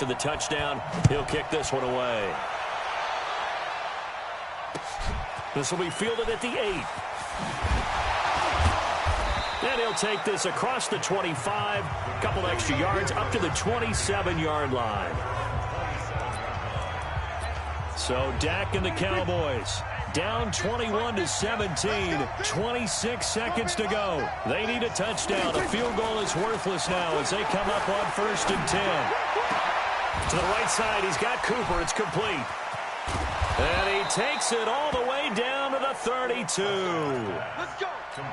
after the touchdown. He'll kick this one away. This will be fielded at the 8. And he'll take this across the 25. A couple extra yards up to the 27-yard line. So Dak and the Cowboys down 21-17. 26 seconds to go. They need a touchdown. A field goal is worthless now as they come up on 1st and 10. To the right side, he's got Cooper. It's complete. And he takes it all the way down to the 32. Let's go.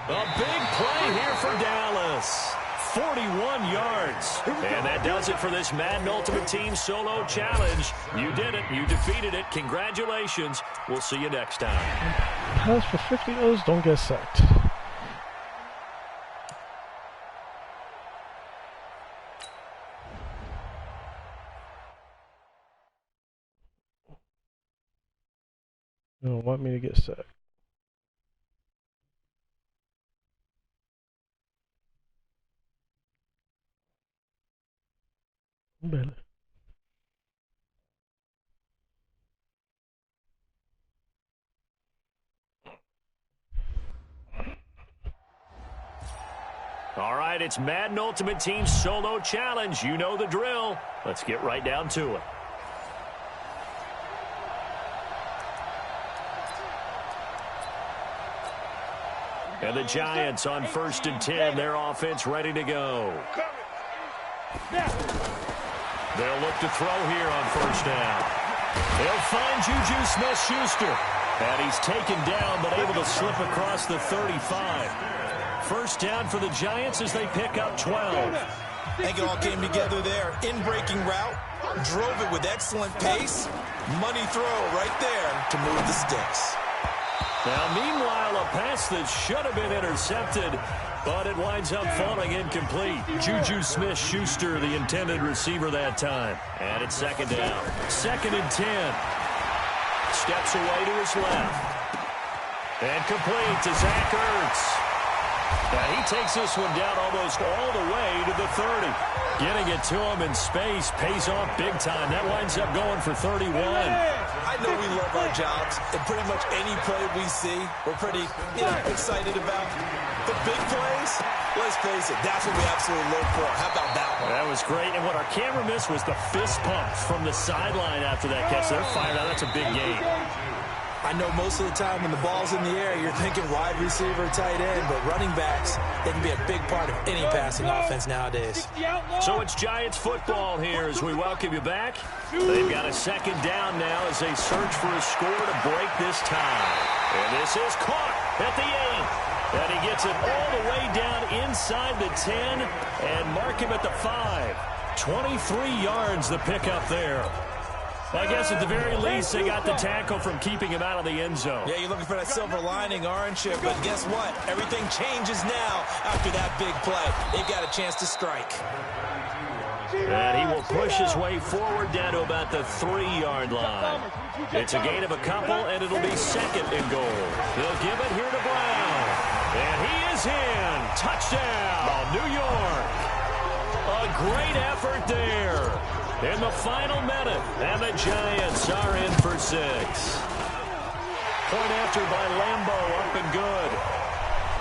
A big play here for Dallas. 41 yards. And that does it for this Madden Ultimate Team Solo Challenge. You did it. You defeated it. Congratulations. We'll see you next time. Pass for 50 O's, don't get sacked. You don't want me to get sacked. Better. All right, it's Madden Ultimate Team Solo Challenge. You know the drill. Let's get right down to it. And the Giants on 1st and 10. Their offense ready to go. They'll look to throw here on 1st down. They'll find Juju Smith-Schuster. And he's taken down but able to slip across the 35. 1st down for the Giants as they pick up 12. I think it all came together there. In-breaking route. Drove it with excellent pace. Money throw right there to move the sticks. Now, meanwhile, a pass that should have been intercepted, but it winds up falling incomplete. Juju Smith-Schuster, the intended receiver that time. And it's 2nd down. 2nd and 10. Steps away to his left. And complete to Zach Ertz. Now, he takes this one down almost all the way to the 30. Getting it to him in space pays off big time. That winds up going for 31. I know we love our jobs, and pretty much any play we see, we're pretty excited about. The big plays, let's face it, that's what we absolutely live for. How about that one? That was great, and what our camera missed was the fist pump from the sideline after that catch. They're fired out. That's a big game. I know most of the time when the ball's in the air, you're thinking wide receiver, tight end, but running backs, they can be a big part of any passing offense nowadays. So it's Giants football here as we welcome you back. They've got a 2nd down now as they search for a score to break this tie. And this is caught at the 8. And he gets it all the way down inside the 10 and mark him at the 5. 23 yards the pickup there. I guess at the very least they got the tackle from keeping him out of the end zone. Yeah, you're looking for that silver lining, aren't you? But guess what? Everything changes now after that big play. They got a chance to strike. And he will push his way forward down to about the 3-yard line. It's a gain of a couple, and it'll be 2nd and goal. They'll give it here to Brown. And he is in. Touchdown, New York. A great effort there in the final minute. And the Giants are in for 6. Point after by Lambo, up and good.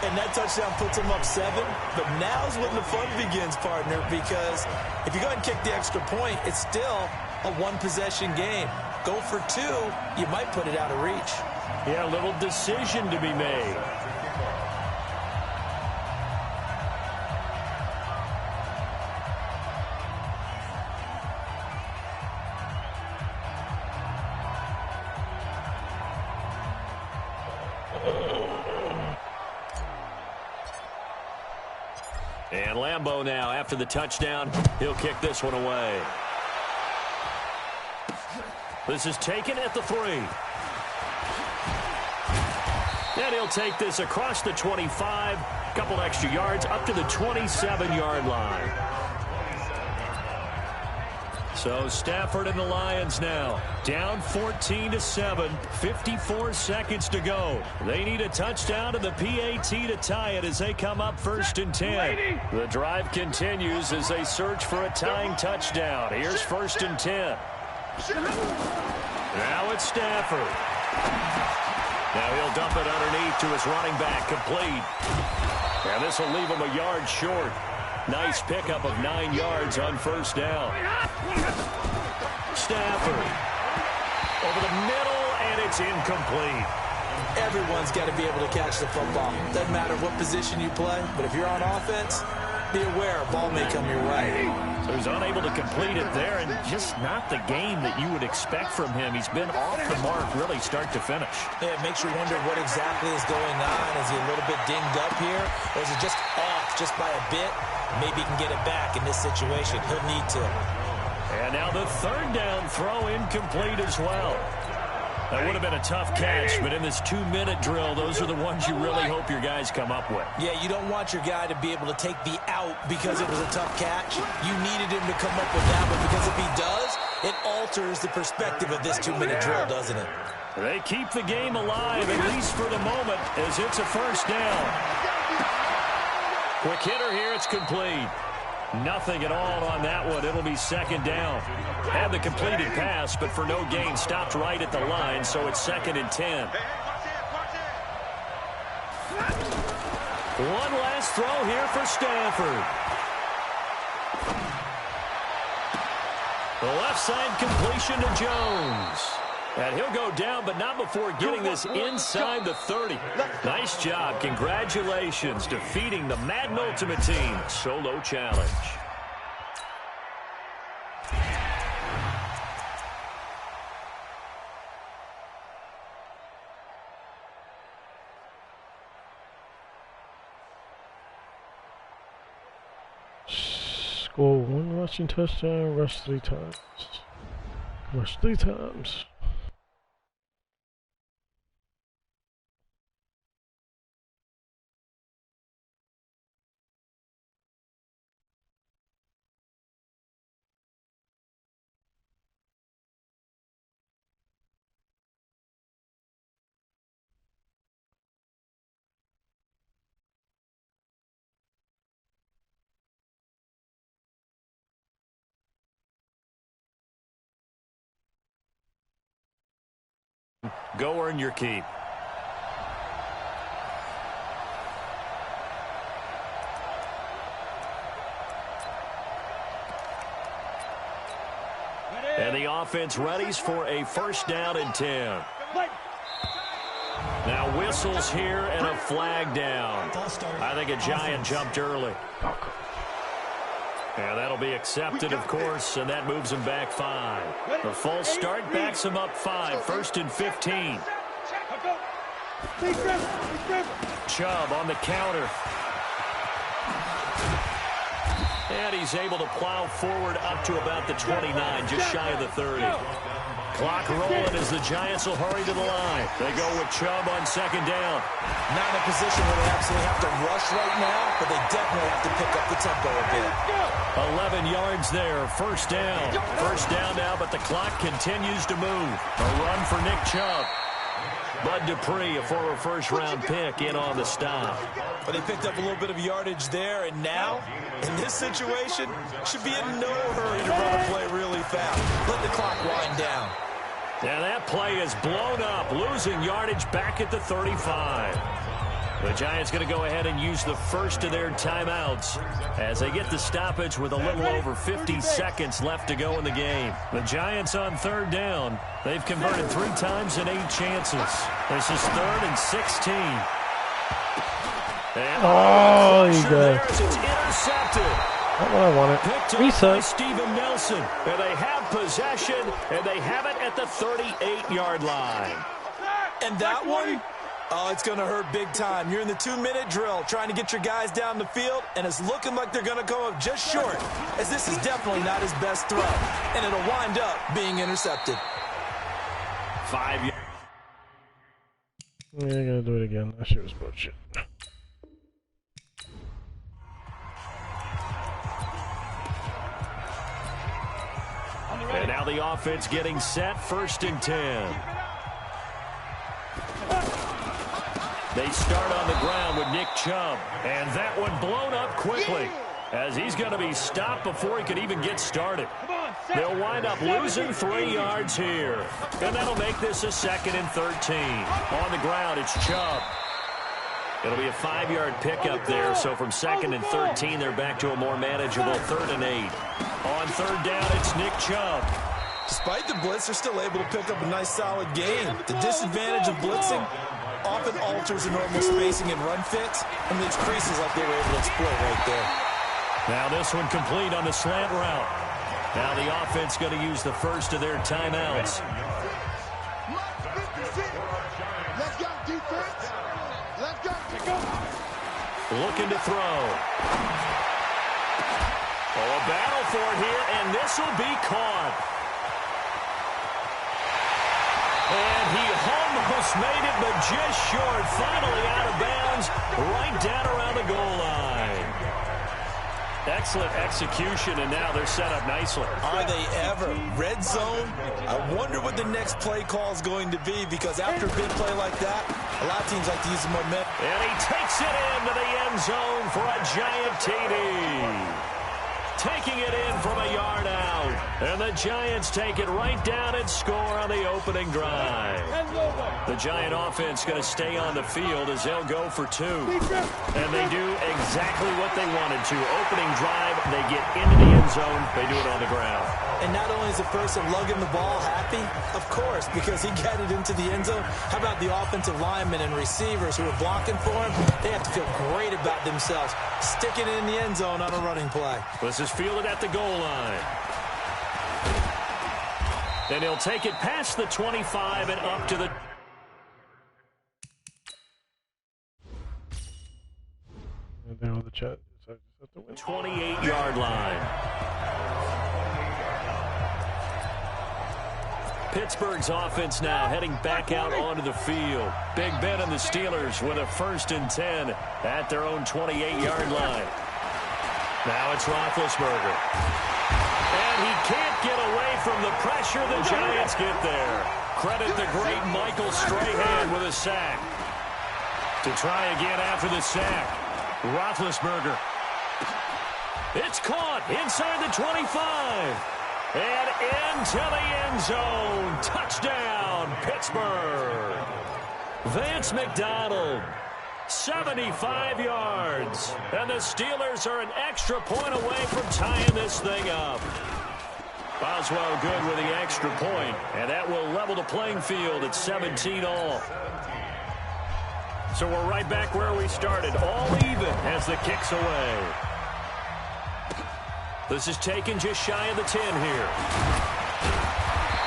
And that touchdown puts them up 7. But now's when the fun begins, partner, because if you go ahead and kick the extra point, it's still a one-possession game. Go for 2, you might put it out of reach. Yeah, a little decision to be made. And Lambo now, after the touchdown, he'll kick this one away. This is taken at the 3. And he'll take this across the 25, a couple extra yards, up to the 27-yard line. So Stafford and the Lions now down 14-7, 54 seconds to go. They need a touchdown and the PAT to tie it as they come up 1st and 10. The drive continues as they search for a tying touchdown. Here's 1st and 10. Now it's Stafford. Now he'll dump it underneath to his running back, complete. And this will leave him a yard short. Nice pickup of 9 yards on 1st down. Stafford over the middle, and it's incomplete. Everyone's got to be able to catch the football. Doesn't matter what position you play, but if you're on offense, be aware a ball may come your way. So he's unable to complete it there, and just not the game that you would expect from him. He's been off the mark really start to finish. Yeah, it makes you wonder what exactly is going on. Is he a little bit dinged up here, or is it just off just by a bit? Maybe he can get it back in this situation. He'll need to. And now the 3rd down throw incomplete as well. That would have been a tough catch, but in this 2-minute drill, those are the ones you really hope your guys come up with. Yeah, you don't want your guy to be able to take the out because it was a tough catch. You needed him to come up with that one because if he does, it alters the perspective of this 2-minute drill, doesn't it? They keep the game alive, at least for the moment, as it's a 1st down. Quick hitter here, it's complete. Nothing at all on that one. It'll be 2nd down. Had the completed pass, but for no gain, stopped right at the line, so it's 2nd and 10. One last throw here for Stafford. The left side completion to Jones. And he'll go down, but not before getting this inside the 30. Nice job. Congratulations. Defeating the Madden Ultimate Team solo challenge. Score 1 rushing touchdown, rush 3 times. Rush 3 times. Go earn your keep. And the offense readies for a 1st down and 10. Now whistles here and a flag down. I think a Giant jumped early. And that'll be accepted, of course, and that moves him back 5. The false start backs him up 5, 1st and 15. Chubb on the counter. And he's able to plow forward up to about the 29, just shy of the 30. Clock rolling as the Giants will hurry to the line. They go with Chubb on 2nd down. Not in a position where they absolutely have to rush right now, but they definitely have to pick up the tempo a bit. 11 yards there, 1st down. 1st down now, but the clock continues to move. A run for Nick Chubb. Bud Dupree, a former 1st-round pick, in on the stop. But they picked up a little bit of yardage there, and now, in this situation, should be in no hurry to run a play really fast. Let the clock wind down. Now that play is blown up, losing yardage back at the 35. The Giants going to go ahead and use the first of their timeouts as they get the stoppage with a little over 50 seconds left to go in the game. The Giants on 3rd down. They've converted 3 times in 8 chances. This is 3rd and 16. And oh, you go. It's intercepted. Not what I wanted. Picked up by Steven Nelson. And they have possession, and they have it at the 38-yard line. And that one, oh, it's going to hurt big time. You're in the 2-minute drill trying to get your guys down the field, and it's looking like they're going to come up just short, as this is definitely not his best throw, and it'll wind up being intercepted. 5 yards. Yeah, I'm going to do it again. That shit was bullshit. And now the offense getting set, 1st and 10. They start on the ground with Nick Chubb. And that one blown up quickly, as he's going to be stopped before he could even get started. They'll wind up losing 3 yards here. And that'll make this a 2nd and 13. On the ground, it's Chubb. It'll be a 5-yard pickup there, so from 2nd and 13, they're back to a more manageable 3rd and 8. On 3rd down, it's Nick Chubb. Despite the blitz, they're still able to pick up a nice, solid gain. The disadvantage of blitzing often alters the normal spacing and run fits and leaves creases like they were able to exploit right there. Now this one complete on the slant route. Now the offense going to use the first of their timeouts. Let's go, defense. Let's go. Looking to throw. Oh, a battle for it here, and this will be caught. And he almost made it, but just short. Finally out of bounds, right down around the goal line. Excellent execution, and now they're set up nicely. Are they ever? Red zone? I wonder what the next play call is going to be, because after a big play like that, a lot of teams like to use the momentum. And he takes it into the end zone for a giant TD. Taking it in from a yard out. And the Giants take it right down and score on the opening drive. The Giant offense going to stay on the field as they'll go for 2. And they do exactly what they wanted to. Opening drive, they get into the end zone. They do it on the ground. And not only is the person lugging the ball happy, of course, because he got it into the end zone. How about the offensive linemen and receivers who are blocking for him? They have to feel great about themselves, sticking it in the end zone on a running play. This is fielded at the goal line. Then he'll take it past the 25 and up to the... There on the chat. 28-yard line. Pittsburgh's offense now heading back out onto the field. Big Ben and the Steelers with a 1st and 10 at their own 28-yard line. Now it's Roethlisberger. And he can't get away from the pressure. The Giants get there. Credit the great Michael Strahan with a sack. To try again after the sack. Roethlisberger. It's caught inside the 25. And into the end zone. Touchdown, Pittsburgh. Vance McDonald. 75 yards. And the Steelers are an extra point away from tying this thing up. Boswell good with the extra point, and that will level the playing field at 17-all. So we're right back where we started, all even as the kick's away. This is taken just shy of the 10 here.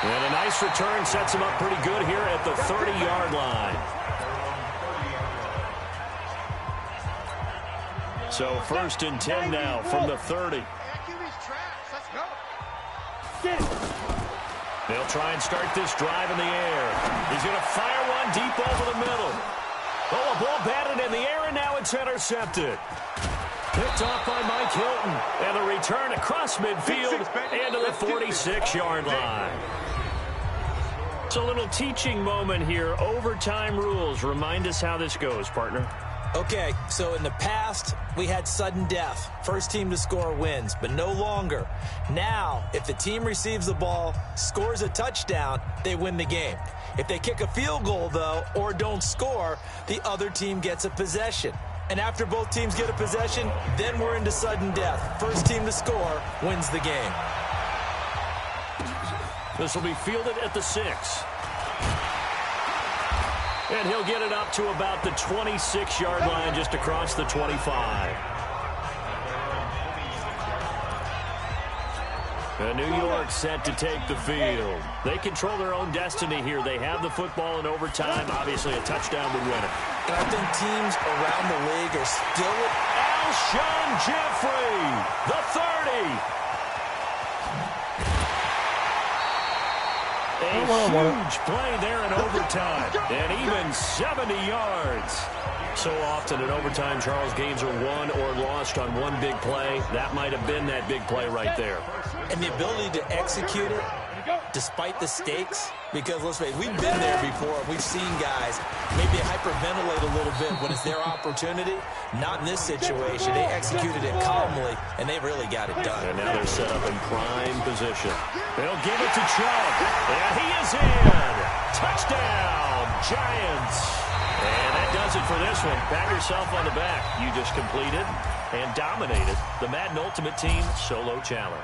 And a nice return sets him up pretty good here at the 30-yard line. So 1st and 10 now from the 30. They'll try and start this drive in the air. He's going to fire one deep over the middle. Oh, a ball batted in the air, and now it's intercepted. Picked off by Mike Hilton. And a return across midfield and to the 46-yard line. It's a little teaching moment here. Overtime rules. Remind us how this goes, partner. Okay, so in the past, we had sudden death. First team to score wins, but no longer. Now, if the team receives the ball, scores a touchdown, they win the game. If they kick a field goal, though, or don't score, the other team gets a possession. And after both teams get a possession, then we're into sudden death. First team to score wins the game. This will be fielded at the 6. And he'll get it up to about the 26-yard line, just across the 25. And New York set to take the field. They control their own destiny here. They have the football in overtime. Obviously, a touchdown would win it. And I think teams around the league are still... Alshon Jeffrey, the 30. A huge play there in overtime, and even 70 yards. So often in overtime, Charles, games are won or lost on one big play. That might have been that big play right there. and the ability to execute it despite the stakes. Because, let's face it, we've been there before. We've seen guys maybe hyperventilate a little bit when it's their opportunity. Not in this situation. They executed it calmly, and they really got it done. And now they're set up in prime position. They'll give it to Chubb. And he is in. Touchdown, Giants. And that does it for this one. Pat yourself on the back. You just completed and dominated the Madden Ultimate Team Solo Challenge.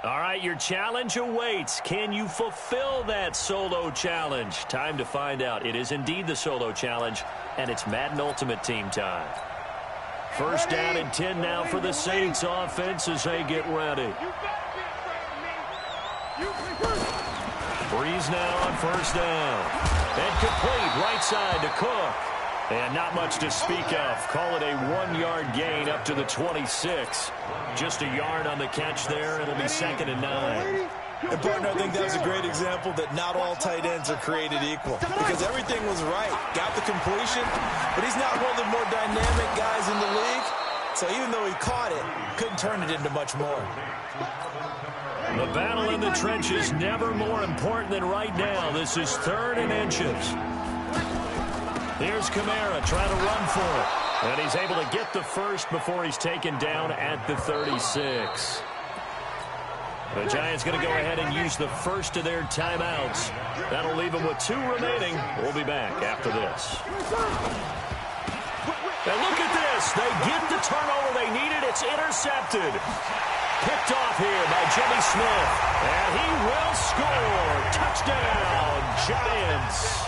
All right, your challenge awaits. Can you fulfill that solo challenge? Time to find out. It is indeed the solo challenge, and it's Madden Ultimate Team time. First down and 10 now for the Saints offense as they get ready. Breeze now on first down. And complete right side to Cook. And not much to speak of. Call it a 1-yard gain up to the 26. Just a yard on the catch there. It'll be 2nd and 9. And, partner, I think that was a great example that not all tight ends are created equal. Because everything was right. Got the completion, but he's not one of the more dynamic guys in the league. So even though he caught it, couldn't turn it into much more. The battle in the trenches never more important than right now. This is 3rd and inches. Here's Kamara trying to run for it. And he's able to get the first before he's taken down at the 36. The Giants going to go ahead and use the first of their timeouts. That'll leave them with 2 remaining. We'll be back after this. And look at this. They get the turnover they needed. It's intercepted. Picked off here by Jimmy Smith. And he will score. Touchdown, Giants.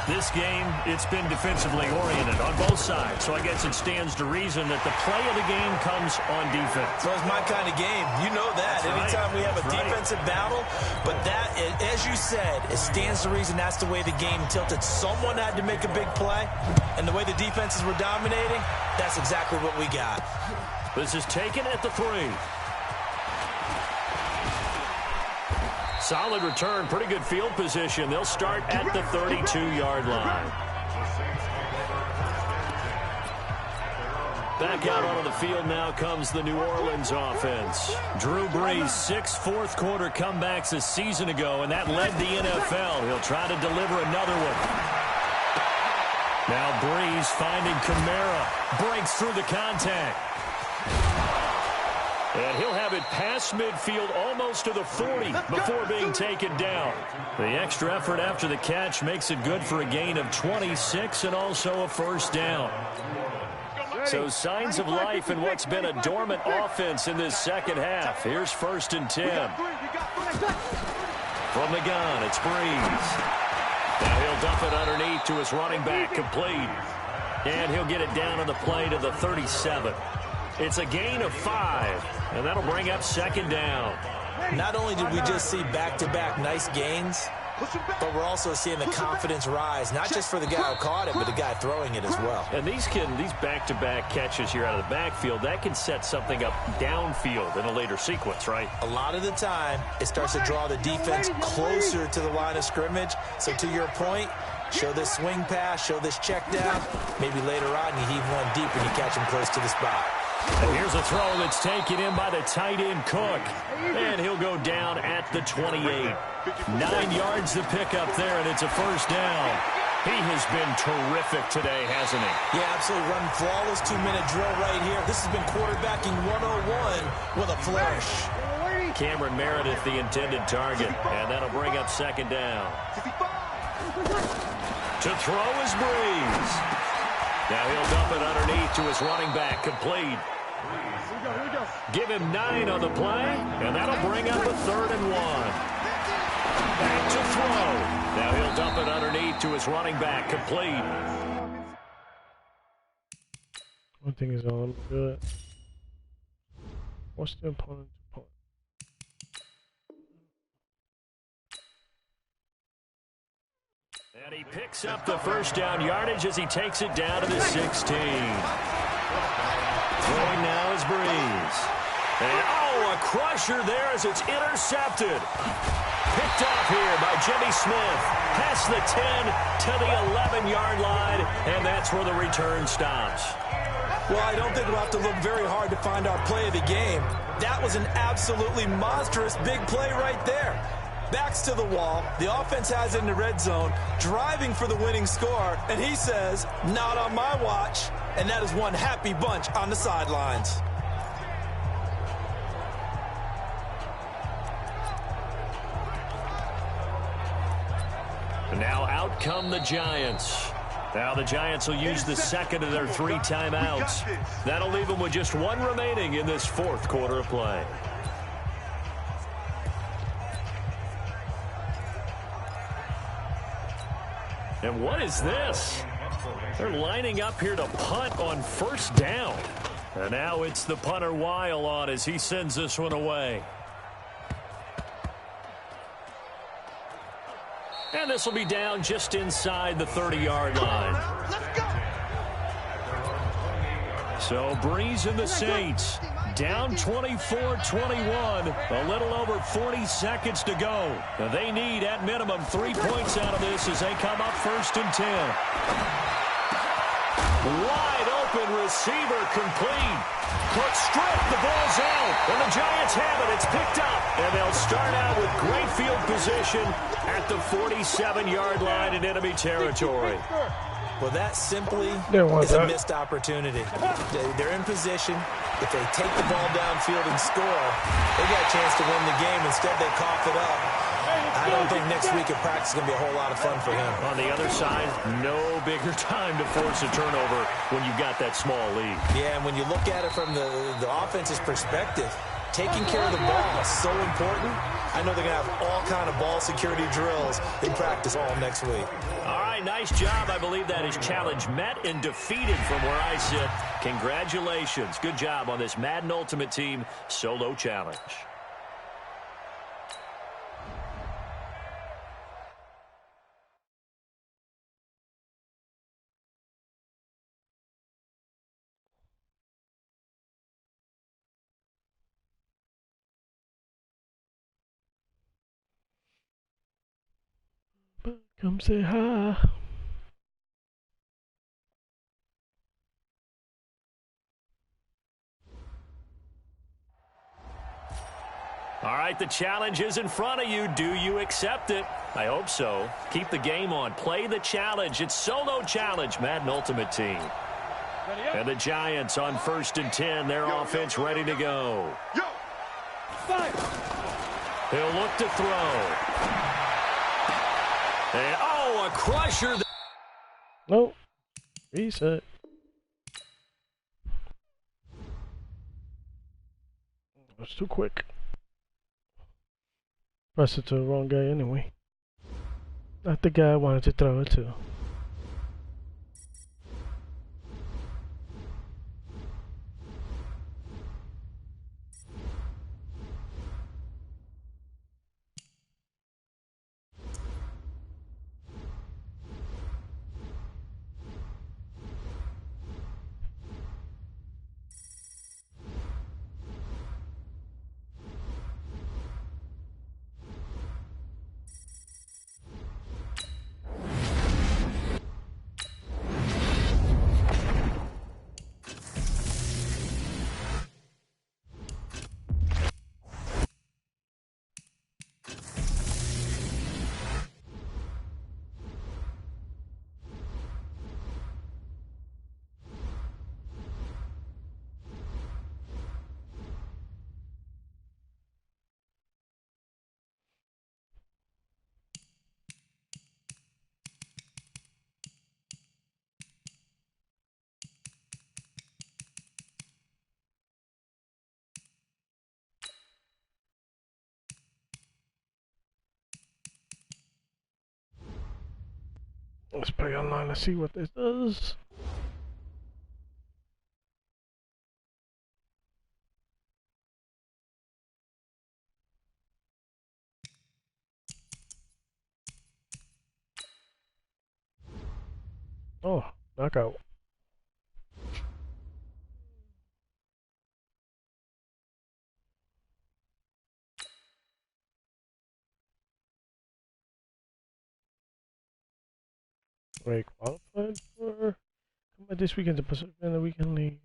This game, it's been defensively oriented on both sides, so I guess it stands to reason that the play of the game comes on defense. So it's my kind of game. You know that. Anytime we have a defensive battle, but that, as you said, it stands to reason that's the way the game tilted. Someone had to make a big play, and the way the defenses were dominating, that's exactly what we got. This is taken at the 3. Solid return, pretty good field position. They'll start at the 32-yard line. Back out onto the field now comes the New Orleans offense. Drew Brees, 6 fourth-quarter comebacks a season ago, and that led the NFL. He'll try to deliver another one. Now Brees finding Kamara. Breaks through the contact. And he'll have it past midfield almost to the 40 before being taken down. The extra effort after the catch makes it good for a gain of 26 and also a first down. So signs of life in what's been a dormant offense in this second half. Here's 1st and 10. From the gun, it's Brees. Now he'll dump it underneath to his running back, complete. And he'll get it down on the play to the 37. It's a gain of 5, and that'll bring up 2nd down. Not only did we just see back-to-back nice gains, but we're also seeing the confidence rise, not just for the guy who caught it, but the guy throwing it as well. And these back-to-back catches here out of the backfield, that can set something up downfield in a later sequence, right? A lot of the time, it starts to draw the defense closer to the line of scrimmage. So to your point, show this swing pass, show this check down. Maybe later on you heave one deep and you catch him close to the spot. And here's a throw that's taken in by the tight end Cook. And he'll go down at the 28. 9 yards to pick up there, and it's a first down. He has been terrific today, hasn't he? Yeah, absolutely. Running flawless 2-minute drill right here. This has been quarterbacking 101 with a flourish. Cameron Meredith, the intended target. And that'll bring up 2nd down. To throw is Brees. Now he'll dump it underneath to his running back, complete. Give him 9 on the play, and that'll bring up a 3rd and 1. Back to throw. Now he'll dump it underneath to his running back, complete. One thing is on good. What's the opponent's opponent? And he picks up the first down yardage as he takes it down to the 16. Throwing now is Breeze. And a crusher there as it's intercepted. Picked off here by Jimmy Smith. Past the 10 to the 11-yard line, and that's where the return stops. Well, I don't think we'll have to look very hard to find our play of the game. That was an absolutely monstrous big play right there. Backs to the wall. The offense has it in the red zone, driving for the winning score, and he says, not on my watch. And that is one happy bunch on the sidelines. And now out come the Giants. Now the Giants will use the second of their 3 timeouts. That'll leave them with just 1 remaining in this 4th quarter of play. And what is this? They're lining up here to punt on 1st down. And now it's the punter Weil on as he sends this one away. And this will be down just inside the 30-yard line. So Breeze and the Saints down 24-21. A little over 40 seconds to go. Now they need at minimum 3 points out of this as they come up 1st and 10. Wide open receiver complete. Cook strip, the ball's out, and the Giants have it. It's picked up, and they'll start out with great field position at the 47-yard line in enemy territory. Well, that simply is a missed opportunity. They're in position. If they take the ball downfield and score, they got a chance to win the game. Instead, they cough it up. I don't think next week at practice is going to be a whole lot of fun for him. On the other side, no bigger time to force a turnover when you've got that small lead. Yeah, and when you look at it from the offense's perspective, taking care of the ball is so important. I know they're going to have all kind of ball security drills in practice all next week. All right, nice job. I believe that is challenge met and defeated from where I sit. Congratulations. Good job on this Madden Ultimate Team solo challenge. Come say hi. All right, the challenge is in front of you. Do you accept it? I hope so. Keep the game on. Play the challenge. It's solo challenge, Madden Ultimate Team. And the Giants on 1st and 10. Their offense ready to go. He'll look to throw. And, a crusher. Nope. Reset. That's too quick. Pressed it to the wrong guy anyway. Not the guy I wanted to throw it to. Let's play online. Let's see what this does. Oh, knockout. Wait, qualified for this weekend, the Pacific and the Weekend League.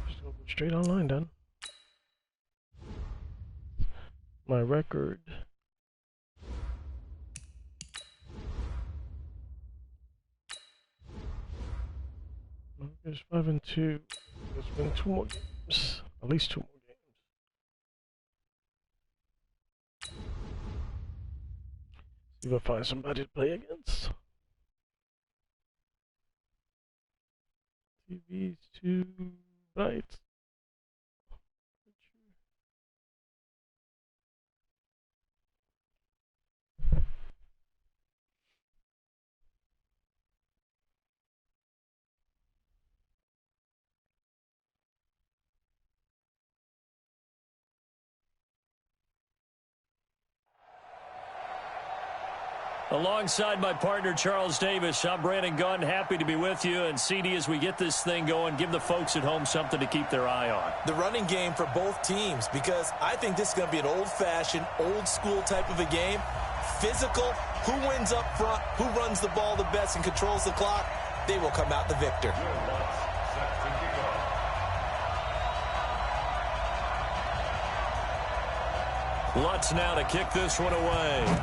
Just go straight online then. My record. It's 5-2. There's been 2 more games. At least 2 more games. See if I find somebody to play against. TV's too bright. Alongside my partner, Charles Davis, I'm Brandon Gunn. Happy to be with you. And CD, as we get this thing going, give the folks at home something to keep their eye on. The running game for both teams, because I think this is going to be an old-fashioned, old-school type of a game. Physical, who wins up front, who runs the ball the best and controls the clock, they will come out the victor. Lutz now to kick this one away.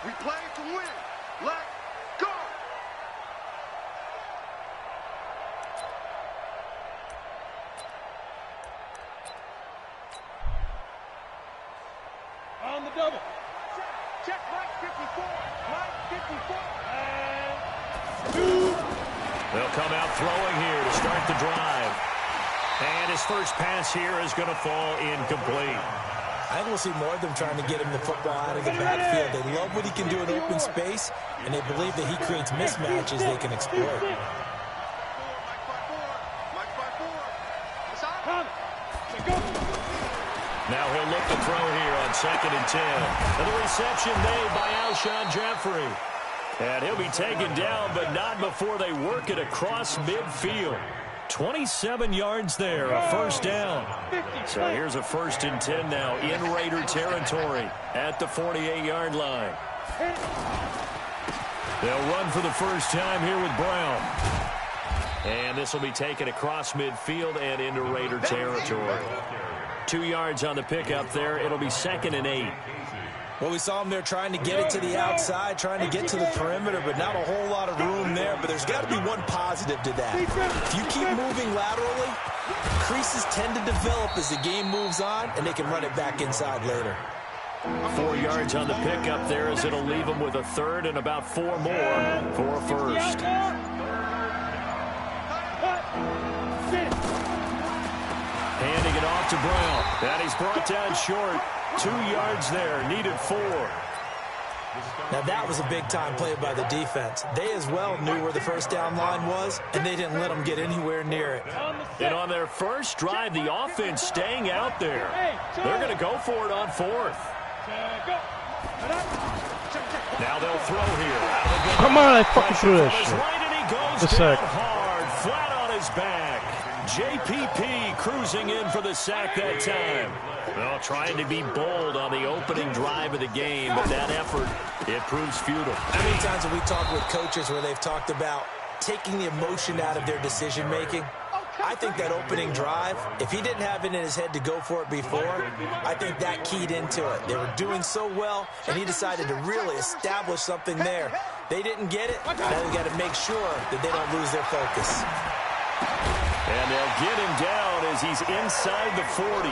We play to win. Let's go. On the double. Check right 54. Right 54. And 2. They'll come out throwing here to start the drive. And his first pass here is going to fall incomplete. I think we'll see more of them trying to get him the football out of the backfield. They love what he can do in open space, and they believe that he creates mismatches they can exploit. Now he'll look to throw here on 2nd and 10. And the reception made by Alshon Jeffrey. And he'll be taken down, but not before they work it across midfield. 27 yards there, a first down. So here's a 1st and 10 now in Raider territory at the 48-yard line. They'll run for the first time here with Brown. And this will be taken across midfield and into Raider territory. 2 yards on the pickup there. It'll be 2nd and 8. Well, we saw him there trying to get it to the outside, trying to get to the perimeter, but not a whole lot of room there. But there's got to be one positive to that. If you keep moving laterally, creases tend to develop as the game moves on, and they can run it back inside later. 4 yards on the pickup there as it'll leave them with a 3rd and about 4 more for a first. Handing it off to Brown. And he's brought down short. 2 yards there, needed 4. Now that was a big-time play by the defense. They as well knew where the first down line was, and they didn't let them get anywhere near it. And on their first drive, the offense staying out there. They're going to go for it on 4th. Now they'll throw here. Come on, I fucking threw that shit. Right, and he goes down hard, flat on his back. JPP cruising in for the sack that time. Well, trying to be bold on the opening drive of the game, but that effort, it proves futile. How many times have we talked with coaches where they've talked about taking the emotion out of their decision-making? I think that opening drive, if he didn't have it in his head to go for it before, I think that keyed into it. They were doing so well, and he decided to really establish something there. They didn't get it. Now they've got to make sure that they don't lose their focus. And they'll get him down as he's inside the 40.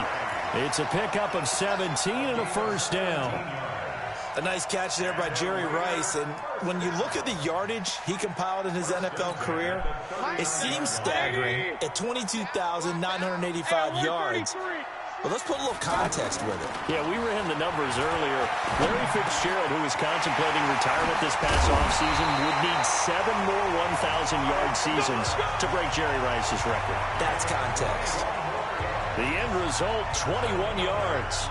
It's a pickup of 17 and a first down. A nice catch there by Jerry Rice. And when you look at the yardage he compiled in his NFL career, it seems staggering at 22,985 yards. But let's put a little context with it. Yeah, we ran the numbers earlier. Larry Fitzgerald, who was contemplating retirement this past offseason, would need 7 more 1,000-yard seasons to break Jerry Rice's record. That's context. The end result, 21 yards.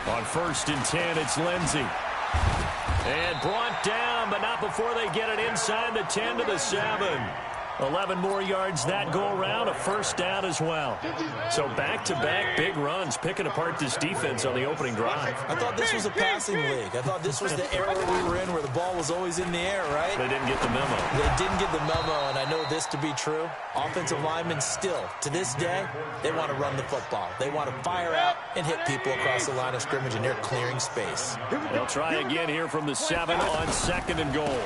On 1st and 10, it's Lindsey. And brought down, but not before they get it inside the 10 to the 7. 11 more yards that go around, a first down as well. So back-to-back big runs, picking apart this defense on the opening drive. I thought this was a passing league. I thought this was the era we were in where the ball was always in the air, right? They didn't get the memo. They didn't get the memo, and I know this to be true. Offensive linemen still, to this day, they want to run the football. They want to fire out and hit people across the line of scrimmage, and they're clearing space. They'll try again here from the 7 on 2nd and goal.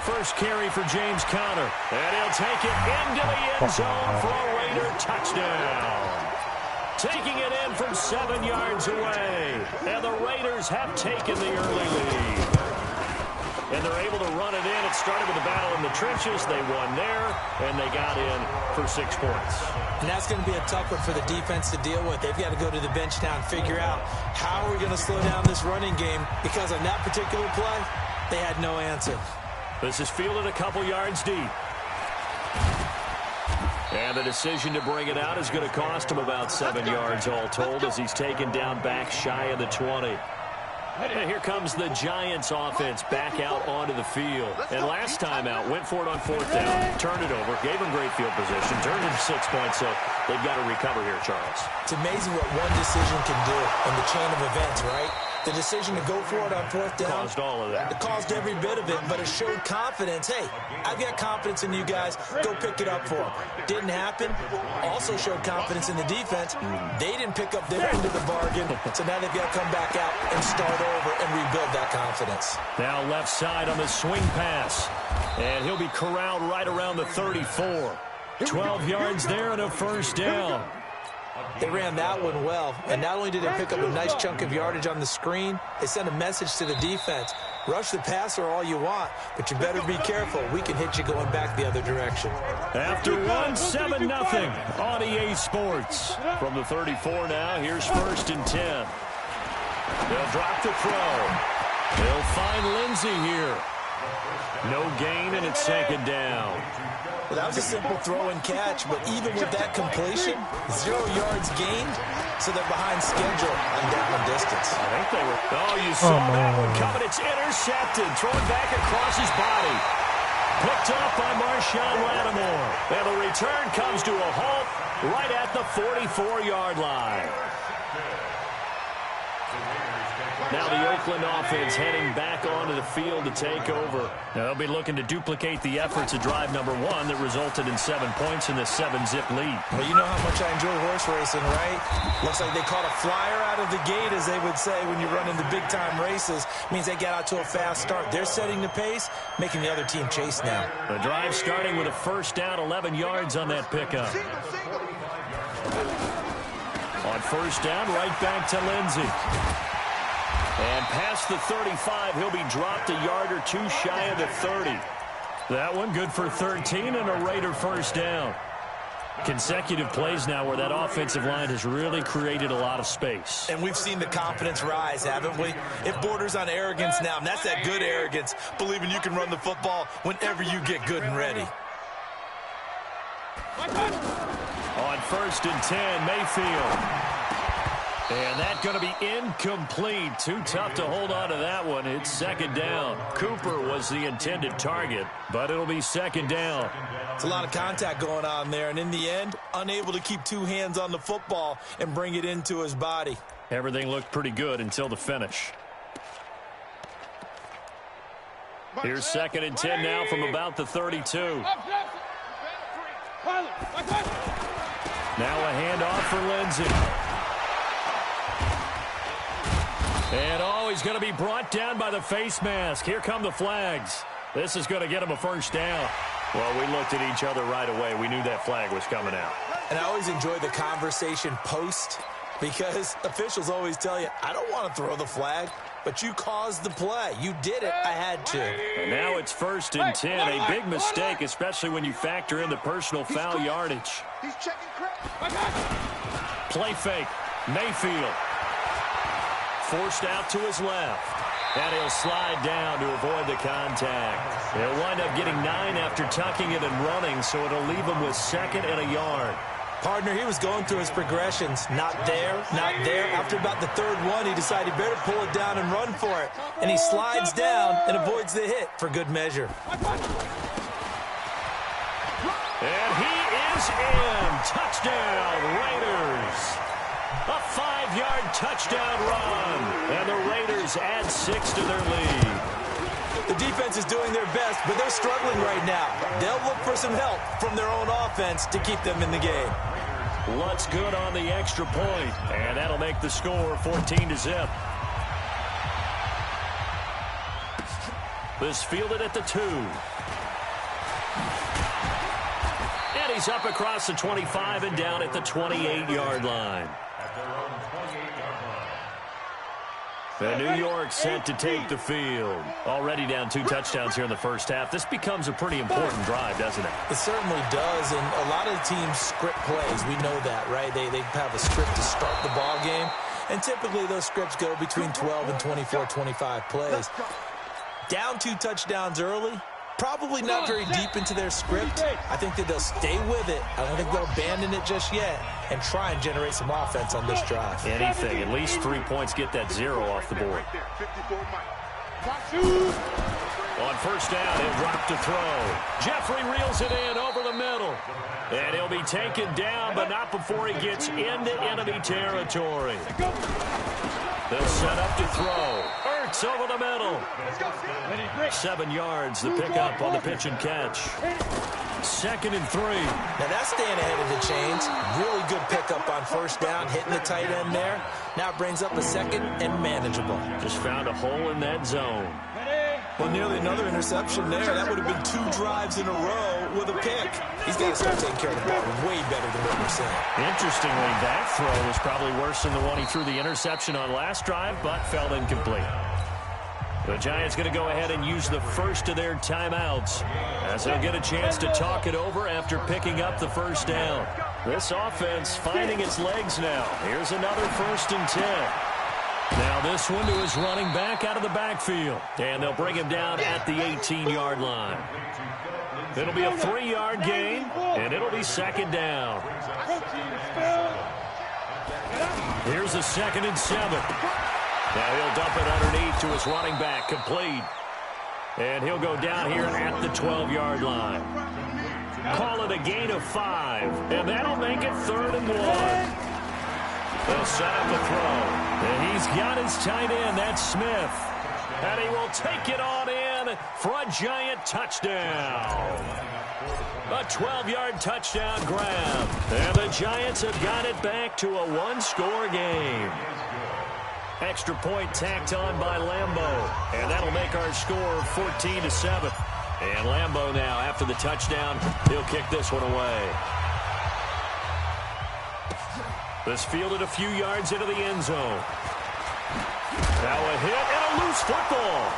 First carry for James Conner. And he'll take it into the end zone for a Raider touchdown. Taking it in from 7 yards away. And the Raiders have taken the early lead. And they're able to run it in. It started with a battle in the trenches. They won there, and they got in for 6 points. And that's going to be a tough one for the defense to deal with. They've got to go to the bench now and figure out how are we going to slow down this running game, because on that particular play, they had no answer. This is fielded a couple yards deep. And the decision to bring it out is going to cost him about 7 yards all told, as he's taken down back shy of the 20. And here comes the Giants offense back out onto the field. And last time out, went for it on 4th down, turned it over, gave him great field position, turned into 6 points, so they've got to recover here, Charles. It's amazing what one decision can do in the chain of events, right? The decision to go for it on 4th down caused all of that. It caused every bit of it, but it showed confidence. Hey, I've got confidence in you guys. Go pick it up for them. Didn't happen. Also showed confidence in the defense. They didn't pick up their end of the bargain, so now they've got to come back out and start over and rebuild that confidence. Now left side on the swing pass. And he'll be corralled right around the 34. 12 yards there and a first down. They ran that one well, and not only did they pick up a nice chunk of yardage on the screen, they sent a message to the defense. Rush the passer all you want, but you better be careful. We can hit you going back the other direction. After one, 7-0 on EA Sports. From the 34 now, here's 1st and 10. They'll drop the throw. They'll find Lindsey here. No gain, and it's 2nd down. Well, that was a simple throw and catch, but even with that completion, 0 yards gained, so they're behind schedule on down and distance. I think they were. Oh, you saw that one coming. It's intercepted. Thrown back across his body. Picked up by Marshawn Lattimore. And the return comes to a halt right at the 44-yard line. Now the Oakland offense heading back onto the field to take over. Now they'll be looking to duplicate the efforts of drive number 1 that resulted in 7 points in this 7-zip lead. Well, you know how much I enjoy horse racing, right? Looks like they caught a flyer out of the gate, as they would say when you run into big-time races. Means they get out to a fast start. They're setting the pace, making the other team chase now. The drive starting with a first down, 11 yards on that pickup. On first down, right back to Lindsey. And past the 35, he'll be dropped a yard or 2 shy of the 30. That one good for 13 and a Raider first down. Consecutive plays now where that offensive line has really created a lot of space. And we've seen the confidence rise, haven't we? It borders on arrogance now, and that's that good arrogance, believing you can run the football whenever you get good and ready. On 1st and 10, Mayfield. And that's going to be incomplete. Too tough to hold on to that one. It's 2nd down. Cooper was the intended target, but it'll be 2nd down. It's a lot of contact going on there, and in the end, unable to keep 2 hands on the football and bring it into his body. Everything looked pretty good until the finish. Here's 2nd and 10 now from about the 32. Now a handoff for Lindsey. And, he's going to be brought down by the face mask. Here come the flags. This is going to get him a first down. Well, we looked at each other right away. We knew that flag was coming out. And I always enjoy the conversation post because officials always tell you, I don't want to throw the flag, but you caused the play. You did it. I had to. And now it's 1st and 10. A big mistake, especially when you factor in the personal foul yardage. He's checking Chris. Play fake. Mayfield. Forced out to his left. And he'll slide down to avoid the contact. He'll wind up getting 9 after tucking it and running, so it'll leave him with 2nd and a yard. Partner, he was going through his progressions. Not there, not there. After about the 3rd one, he decided he better pull it down and run for it. And he slides down and avoids the hit for good measure. And he is in. Touchdown, Raiders. A 5-yard touchdown run. And the Raiders add 6 to their lead. The defense is doing their best, but they're struggling right now. They'll look for some help from their own offense to keep them in the game. Lutz good on the extra point, and that'll make the score 14-0. This fielded at the 2. And he's up across the 25 and down at the 28-yard line. And New York set to take the field. Already down 2 touchdowns here in the first half. This becomes a pretty important drive, doesn't it? It certainly does, and a lot of teams script plays. We know that, right? They have a script to start the ball game, and typically those scripts go between 12 and 24, 25 plays. Down 2 touchdowns early, probably not very deep into their script. I think that they'll stay with it. I don't think they'll abandon it just yet and try and generate some offense on this drive. Anything. At least 3 points get that 0 off the board. On first down, he'll drop to throw. Jeffrey reels it in over the middle. And he'll be taken down, but not before he gets into enemy territory. They'll set up to throw. Ertz over the middle. 7 yards, the pickup on the pitch and catch. 2nd and 3. Now that's staying ahead of the chains. Really good pickup on first down, hitting the tight end there. Now it brings up a 2nd and manageable. Just found a hole in that zone. Well, nearly another interception there. That would have been 2 drives in a row with a pick. He's got to start taking care of the ball way better than what we're seeing. Interestingly, that throw was probably worse than the one he threw the interception on last drive, but fell incomplete. The Giants going to go ahead and use the first of their timeouts as they'll get a chance to talk it over after picking up the first down. This offense finding its legs now. Here's another 1st and 10. Now this one to his running back out of the backfield. And they'll bring him down at the 18-yard line. It'll be a 3-yard gain, and it'll be 2nd down. Here's a 2nd and 7. Now he'll dump it underneath to his running back, complete. And he'll go down here at the 12-yard line. Call it a gain of 5, and that'll make it 3rd and 1. They'll set up a throw. And he's got his tight end, that's Smith. And he will take it on in for a Giant touchdown. A 12-yard touchdown grab. And the Giants have got it back to a 1-score game. Extra point tacked on by Lambeau. And that'll make our score 14-7. And Lambeau now, after the touchdown, he'll kick this one away. This fielded a few yards into the end zone. Now a hit and a loose football.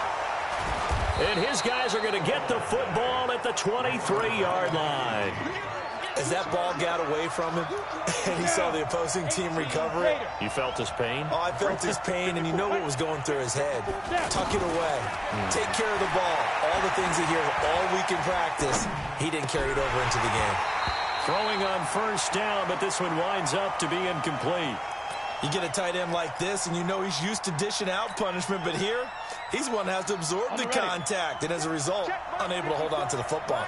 And his guys are going to get the football at the 23-yard line. As that ball got away from him and he saw the opposing team recover it. You felt his pain? Oh, I felt his pain, and you know what was going through his head. Tuck it away. Take care of the ball. All the things he hears all week in practice, he didn't carry it over into the game. Throwing on first down, but this one winds up to be incomplete. You get a tight end like this, and you know he's used to dishing out punishment, but here, he's one that has to absorb the contact, and as a result, unable to hold on to the football.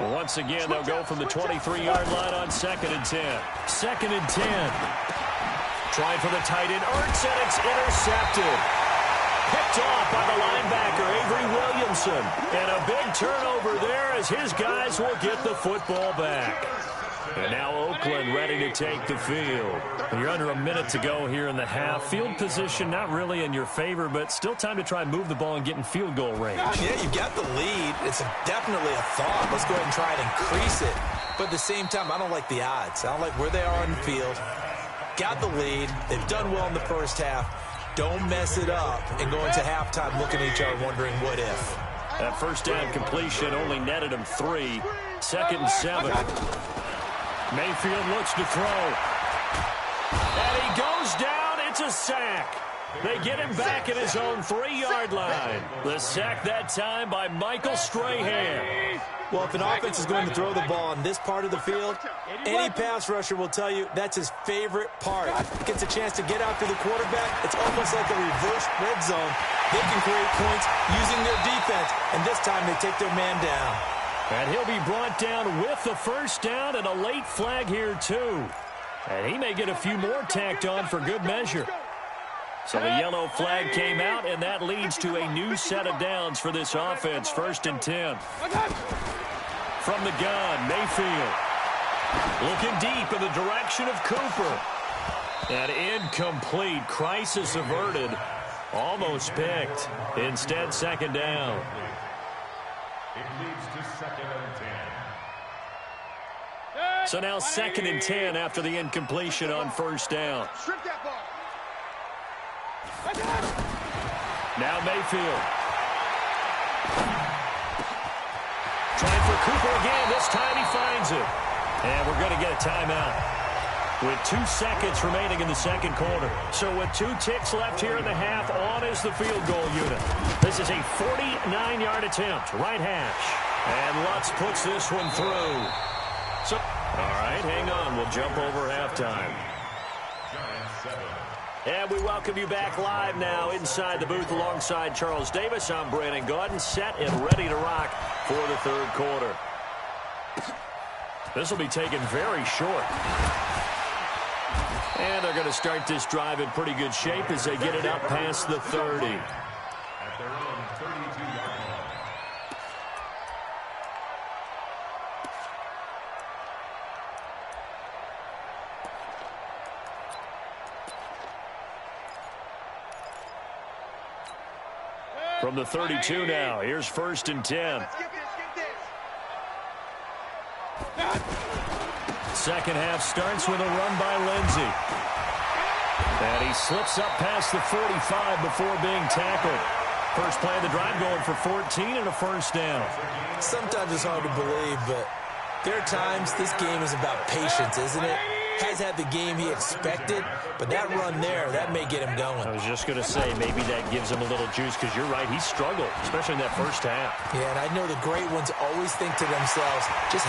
Well, once again, they'll go from the 23-yard line on 2nd and 10. 2nd and 10. Trying for the tight end, Ertz, and it's intercepted. Picked off by the linebacker, Avery Williamson. And a big turnover there as his guys will get the football back. And now Oakland ready to take the field. You're under a minute to go here in the half. Field position not really in your favor, but still time to try and move the ball and get in field goal range. Yeah, you've got the lead. It's definitely a thought. Let's go ahead and try and increase it. But at the same time, I don't like the odds. I don't like where they are on the field. Got the lead. They've done well in the first half. Don't mess it up and go into halftime looking at each other wondering what if. That first down completion only netted him 3. 2nd and 7. Mayfield looks to throw. And he goes down. It's a sack. They get him back at his own 3-yard line. The sack that time by Michael Strahan. Well, if an offense is going to throw the ball on this part of the field, any pass rusher will tell you that's his favorite part. Gets a chance to get out to the quarterback. It's almost like a reverse red zone. They can create points using their defense, and this time they take their man down. And he'll be brought down with the first down and a late flag here, too. And he may get a few more tacked on for good measure. So the yellow flag came out, and that leads to a new set of downs for this offense. 1st and 10. From the gun, Mayfield. Looking deep in the direction of Cooper. And incomplete. Crisis averted. Almost picked. Instead, 2nd down. It leads to 2nd and 10. So now 2nd and 10 after the incompletion on 1st down. Strip that ball. Now Mayfield. Trying for Cooper again. This time he finds it. And we're going to get a timeout with 2 seconds remaining in the 2nd quarter. So with 2 ticks left here in the half, on is the field goal unit. This is a 49-yard attempt, right hash. And Lutz puts this one through. So, all right, hang on. We'll jump over halftime. And we welcome you back live now inside the booth alongside Charles Davis. I'm Brandon Gaudin, set and ready to rock for the 3rd quarter. This will be taken very short. And they're going to start this drive in pretty good shape as they get it up past the 30. At their own 32-yard line. From the 32 now, here's 1st and 10. Second half starts with a run by Lindsey. And he slips up past the 45 before being tackled. First play of the drive going for 14 and a 1st down. Sometimes it's hard to believe, but there are times this game is about patience, isn't it? Has had the game he expected, but that run there, that may get him going. I was just going to say, maybe that gives him a little juice, because you're right, he struggled, especially in that first half. Yeah, and I know the great ones always think to themselves, just...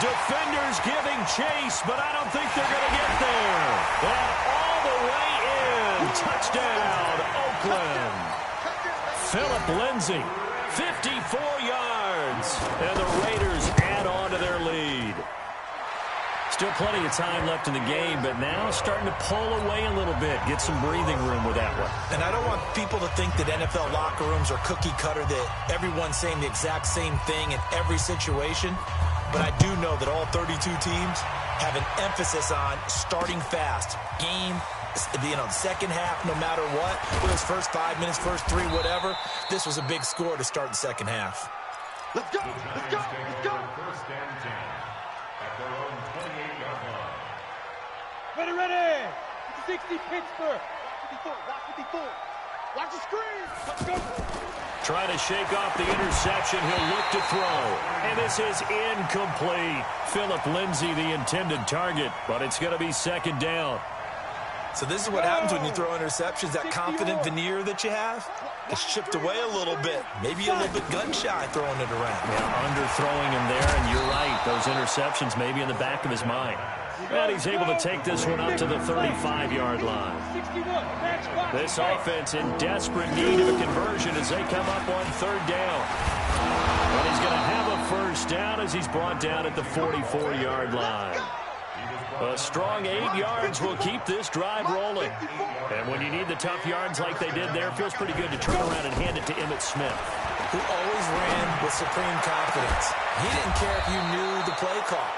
Defenders giving chase, but I don't think they're going to get there. And all the way in. Touchdown, Oakland. Philip Lindsay, 54 yards. And the Raiders add on to their lead. Still plenty of time left in the game, but now starting to pull away a little bit. Get some breathing room with that one. And I don't want people to think that NFL locker rooms are cookie cutter, that everyone's saying the exact same thing in every situation. But I do know that all 32 teams have an emphasis on starting fast. Game, the second half, no matter what, whether it's first 5 minutes, first 3, whatever, this was a big score to start the second half. Let's go. Let's go. Let's go. 1st and 10. At their own 28-yard line. Ready. 60 Pittsburgh. 54. Watch 54. Watch the screen. Let's go. Trying to shake off the interception. He'll look to throw. And this is incomplete. Philip Lindsay, the intended target, but it's going to be 2nd down. So this is what happens when you throw interceptions, that confident veneer that you have. It's chipped away a little bit. Maybe a little bit gun-shy throwing it around. Yeah, underthrowing him there, and you're right. Those interceptions may be in the back of his mind. And he's able to take this one up to the 35-yard line. This offense in desperate need of a conversion as they come up on 3rd down. But he's going to have a 1st down as he's brought down at the 44-yard line. A strong 8 yards will keep this drive rolling. And when you need the tough yards like they did there, it feels pretty good to turn around and hand it to Emmitt Smith, who always ran with supreme confidence. He didn't care if you knew the play call.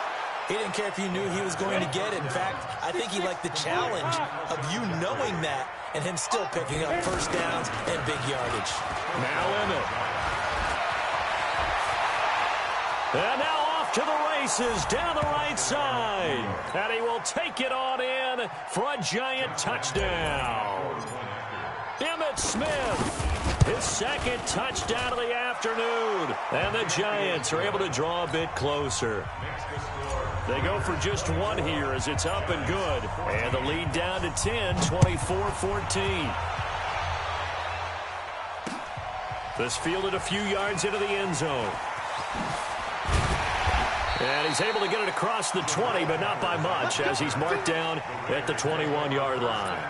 He didn't care if you knew he was going to get it. In fact, I think he liked the challenge of you knowing that and him still picking up first downs and big yardage. Now Emmett. And now off to the races down the right side. And he will take it on in for a giant touchdown. Emmitt Smith, his second touchdown of the afternoon. And the Giants are able to draw a bit closer. They go for just one here as it's up and good. And the lead down to 10, 24-14. This fielded a few yards into the end zone. And he's able to get it across the 20, but not by much, as he's marked down at the 21-yard line.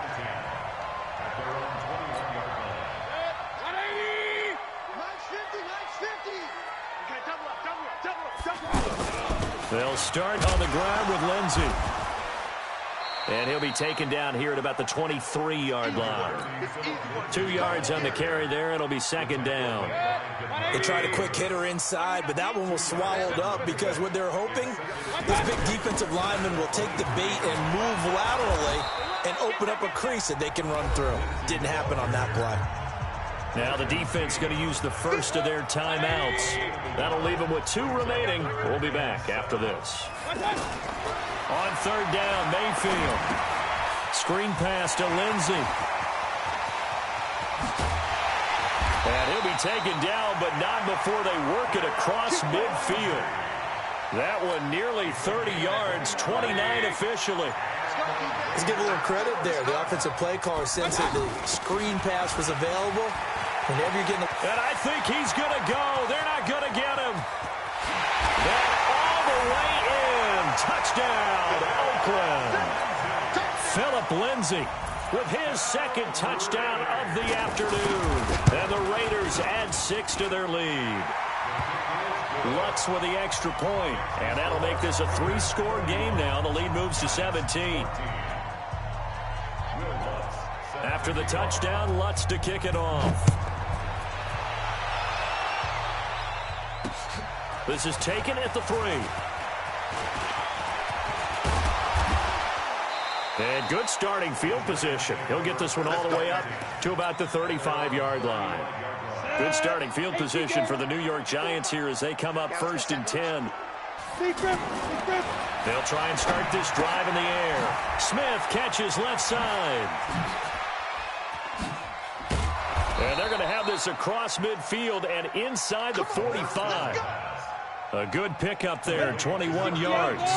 950. They'll start on the ground with Lindsey. And he'll be taken down here at about the 23-yard line. 2 yards on the carry there. It'll be second down. They tried a quick hitter inside, but that one was swallowed up because what they're hoping, this big defensive lineman will take the bait and move laterally and open up a crease that they can run through. Didn't happen on that play. Now the defense going to use the first of their timeouts. That'll leave them with 2 remaining. We'll be back after this. On third down, Mayfield. Screen pass to Lindsey. And he'll be taken down, but not before they work it across midfield. That one nearly 30 yards, 29 officially. Let's give a little credit there. The offensive play caller sensed that the screen pass was available. Whenever you're getting And I think he's going to go. They're not going to get him. And all the way in. Touchdown, Oakland. Phillip Lindsay with his second touchdown of the afternoon. And the Raiders add 6 to their lead. Lutz with the extra point. And that'll make this a 3-score game now. The lead moves to 17. After the touchdown, Lutz to kick it off. This is taken at the 3. And good starting field position. He'll get this one all the way up to about the 35-yard line. Good starting field position for the New York Giants here as they come up first and 10. They'll try and start this drive in the air. Smith catches left side. And they're going to have this across midfield and inside the 45. A good pickup there, 21 yards.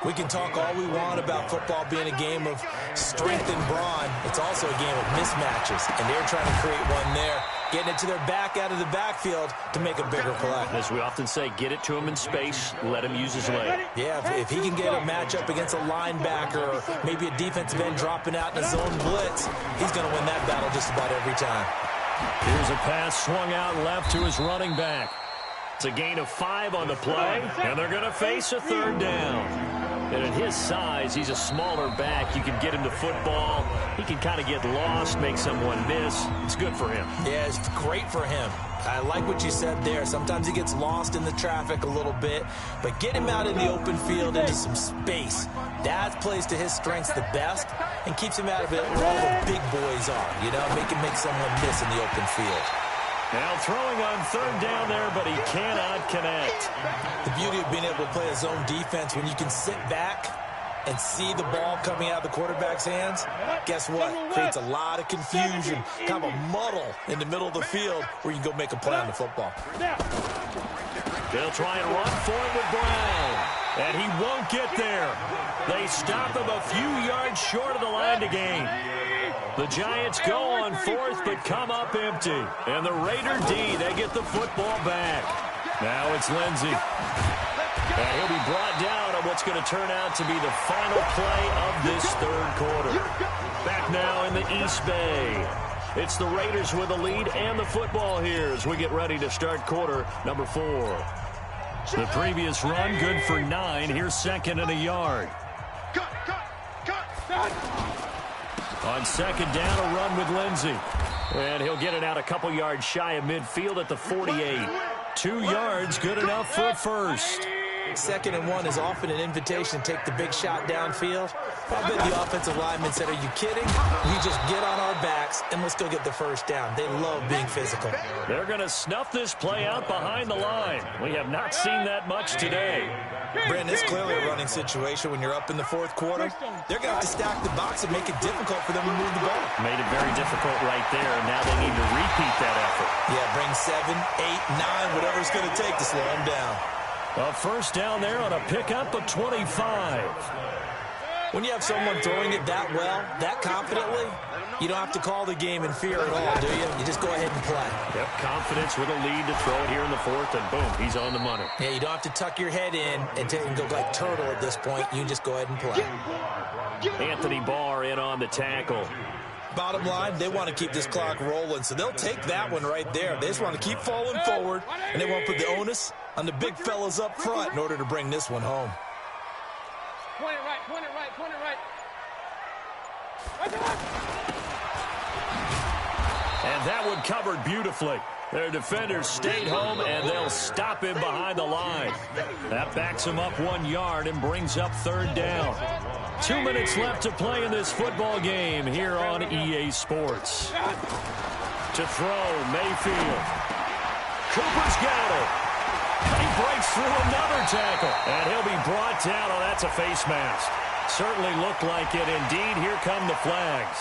We can talk all we want about football being a game of strength and brawn. It's also a game of mismatches, and they're trying to create one there, getting it to their back out of the backfield to make a bigger play. As we often say, get it to him in space, let him use his leg. Yeah, if he can get a matchup against a linebacker or maybe a defensive end dropping out in a zone blitz, he's going to win that battle just about every time. Here's a pass swung out left to his running back. It's a gain of 5 on the play, and they're going to face a third down. And at his size, he's a smaller back. You can get him to football. He can kind of get lost, make someone miss. It's good for him. Yeah, it's great for him. I like what you said there. Sometimes he gets lost in the traffic a little bit, but get him out in the open field into some space. That plays to his strengths the best and keeps him out of it where all the big boys are, you know, make someone miss in the open field. Now throwing on third down there, but he cannot connect. The beauty of being able to play a zone defense when you can sit back and see the ball coming out of the quarterback's hands, guess what? Creates a lot of confusion, kind of a muddle in the middle of the field where you can go make a play on the football. They'll try and run for it with Brown, and he won't get there. They stop him a few yards short of the line to gain. The Giants go on 4th, but come up empty. And the Raider D, they get the football back. Now it's Lindsey. And he'll be brought down on what's going to turn out to be the final play of this third quarter. Back now in the East Bay. It's the Raiders with the lead and the football here as we get ready to start quarter number 4. The previous run, good for 9. Here's second and a yard. On second down, a run with Lindsey. And he'll get it out a couple yards shy of midfield at the 48. 2 yards, good enough for a first. 2nd and 1 is often an invitation to take the big shot downfield. I bet the offensive lineman said, are you kidding? We just get on our backs and let's go get the first down. They love being physical. They're going to snuff this play out behind the line. We have not seen that much today. Brandon, it's clearly a running situation when you're up in the 4th quarter. They're going to have to stack the box and make it difficult for them to move the ball. Made it very difficult right there. Now they need to repeat that effort. Yeah, bring 7, 8, 9, whatever it's going to take to slow them down. A first down there on a pickup of 25. When you have someone throwing it that well, that confidently, you don't have to call the game in fear at all, do you? You just go ahead and play. Yep, confidence with a lead to throw it here in the 4th, and boom, he's on the money. Yeah, you don't have to tuck your head in and go like turtle at this point. You just go ahead and play. Anthony Barr in on the tackle. Bottom line, they want to keep this clock rolling, so they'll take that one right there. They just want to keep falling forward, and they won't put the onus on the big fellas up front in order to bring this one home. Point it right, point it right, point it right. And that one covered beautifully. Their defenders stayed home, and they'll stop him behind the line. That backs him up 1 yard and brings up 3rd down. 2 minutes left to play in this football game here on EA Sports. To throw, Mayfield. Cooper's got it. He breaks through another tackle, and he'll be brought down. Oh, that's a face mask. Certainly looked like it. Indeed, here come the flags.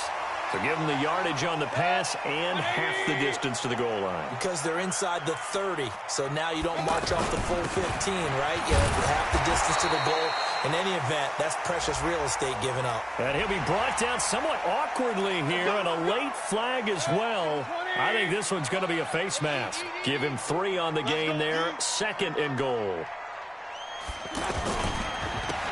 So give them the yardage on the pass and half the distance to the goal line. Because they're inside the 30, so now you don't march off the full 15, right? You have half the distance to the goal. In any event, that's precious real estate given up. And he'll be brought down somewhat awkwardly here, and a late flag as well. I think this one's going to be a face mask. Give him 3 on the game there, 2nd and goal.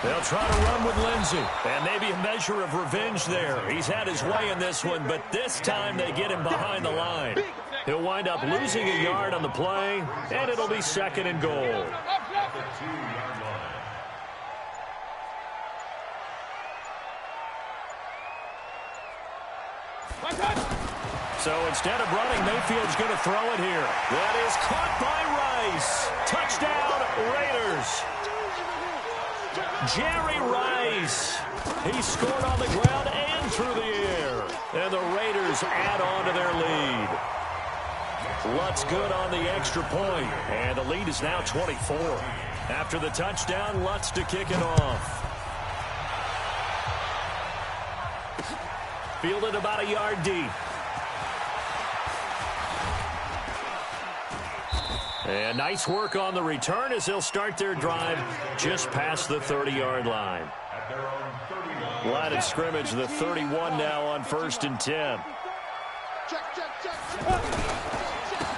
They'll try to run with Lindsey, and maybe a measure of revenge there. He's had his way in this one, but this time they get him behind the line. He'll wind up losing a yard on the play, and it'll be 2nd and goal. So instead of running, Mayfield's going to throw it here. That is caught by Rice. Touchdown, Raiders. Jerry Rice. He scored on the ground and through the air. And the Raiders add on to their lead. Lutz good on the extra point. And the lead is now 24. After the touchdown, Lutz to kick it off. Fielded about a yard deep. And nice work on the return as they'll start their drive just past the 30-yard line. Line of scrimmage, the 31 now on 1st and 10.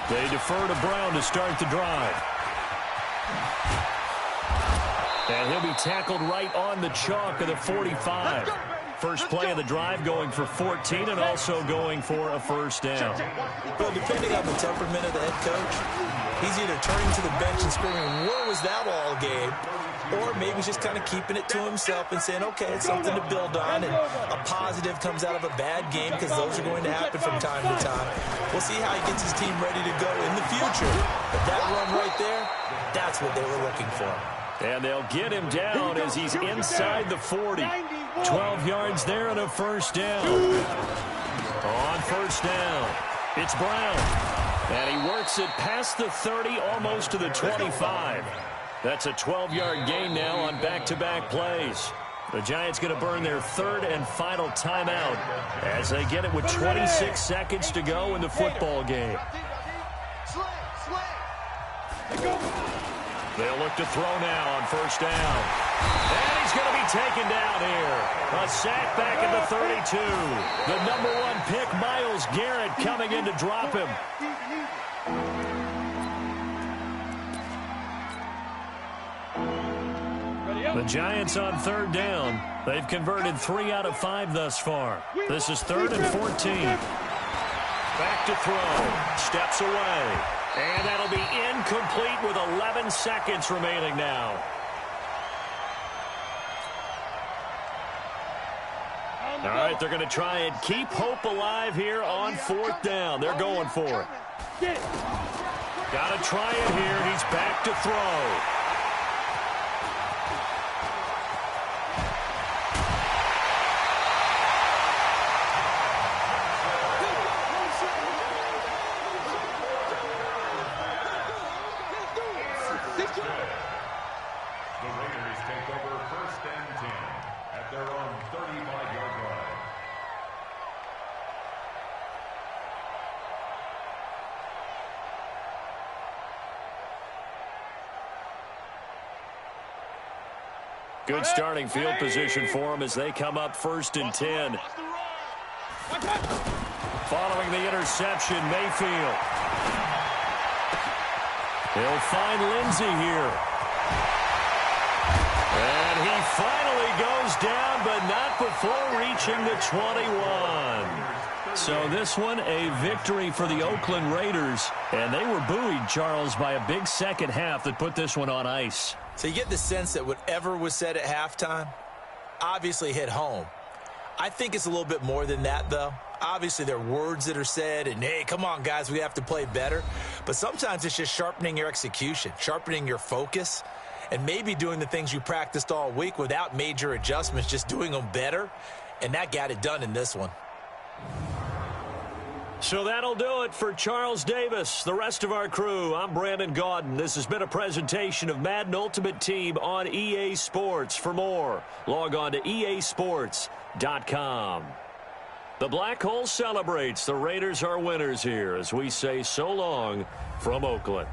They defer to Brown to start the drive. And he'll be tackled right on the chalk of the 45. First play of the drive going for 14 and also going for a first down. Well, depending on the temperament of the head coach, he's either turning to the bench and screaming, where was that all game? Or maybe he's just kind of keeping it to himself and saying, okay, it's something to build on, and a positive comes out of a bad game because those are going to happen from time to time. We'll see how he gets his team ready to go in the future. But that run right there, that's what they were looking for. And they'll get him down as he's inside the 40. 12 yards there and a first down. On first down, it's Brown. And he works it past the 30, almost to the 25. That's a 12-yard gain now on back-to-back plays. The Giants going to burn their 3rd and final timeout as they get it with 26 seconds to go in the football game. They'll look to throw now on first down. And he's going to be taken down here. A sack back at the 32. The #1 pick, Myles Garrett, coming in to drop him. The Giants on 3rd down. They've converted 3 out of 5 thus far. This is 3rd and 14. Back to throw. Steps away. And that'll be incomplete with 11 seconds remaining now. All right, they're going to try and keep hope alive here on 4th down. They're going for it. Got to try it here, and he's back to throw. Good starting field position for them as they come up 1st and 10. Following the interception, Mayfield. He'll find Lindsey here. And he finally goes down, but not before reaching the 21. So this one, a victory for the Oakland Raiders. And they were buoyed, Charles, by a big second half that put this one on ice. So you get the sense that whatever was said at halftime obviously hit home. I think it's a little bit more than that, though. Obviously, there are words that are said, and, hey, come on, guys, we have to play better. But sometimes it's just sharpening your execution, sharpening your focus, and maybe doing the things you practiced all week without major adjustments, just doing them better. And that got it done in this one. So that'll do it for Charles Davis, the rest of our crew. I'm Brandon Gaudin. This has been a presentation of Madden Ultimate Team on EA Sports. For more, log on to easports.com. The Black Hole celebrates. The Raiders are winners here as we say so long from Oakland.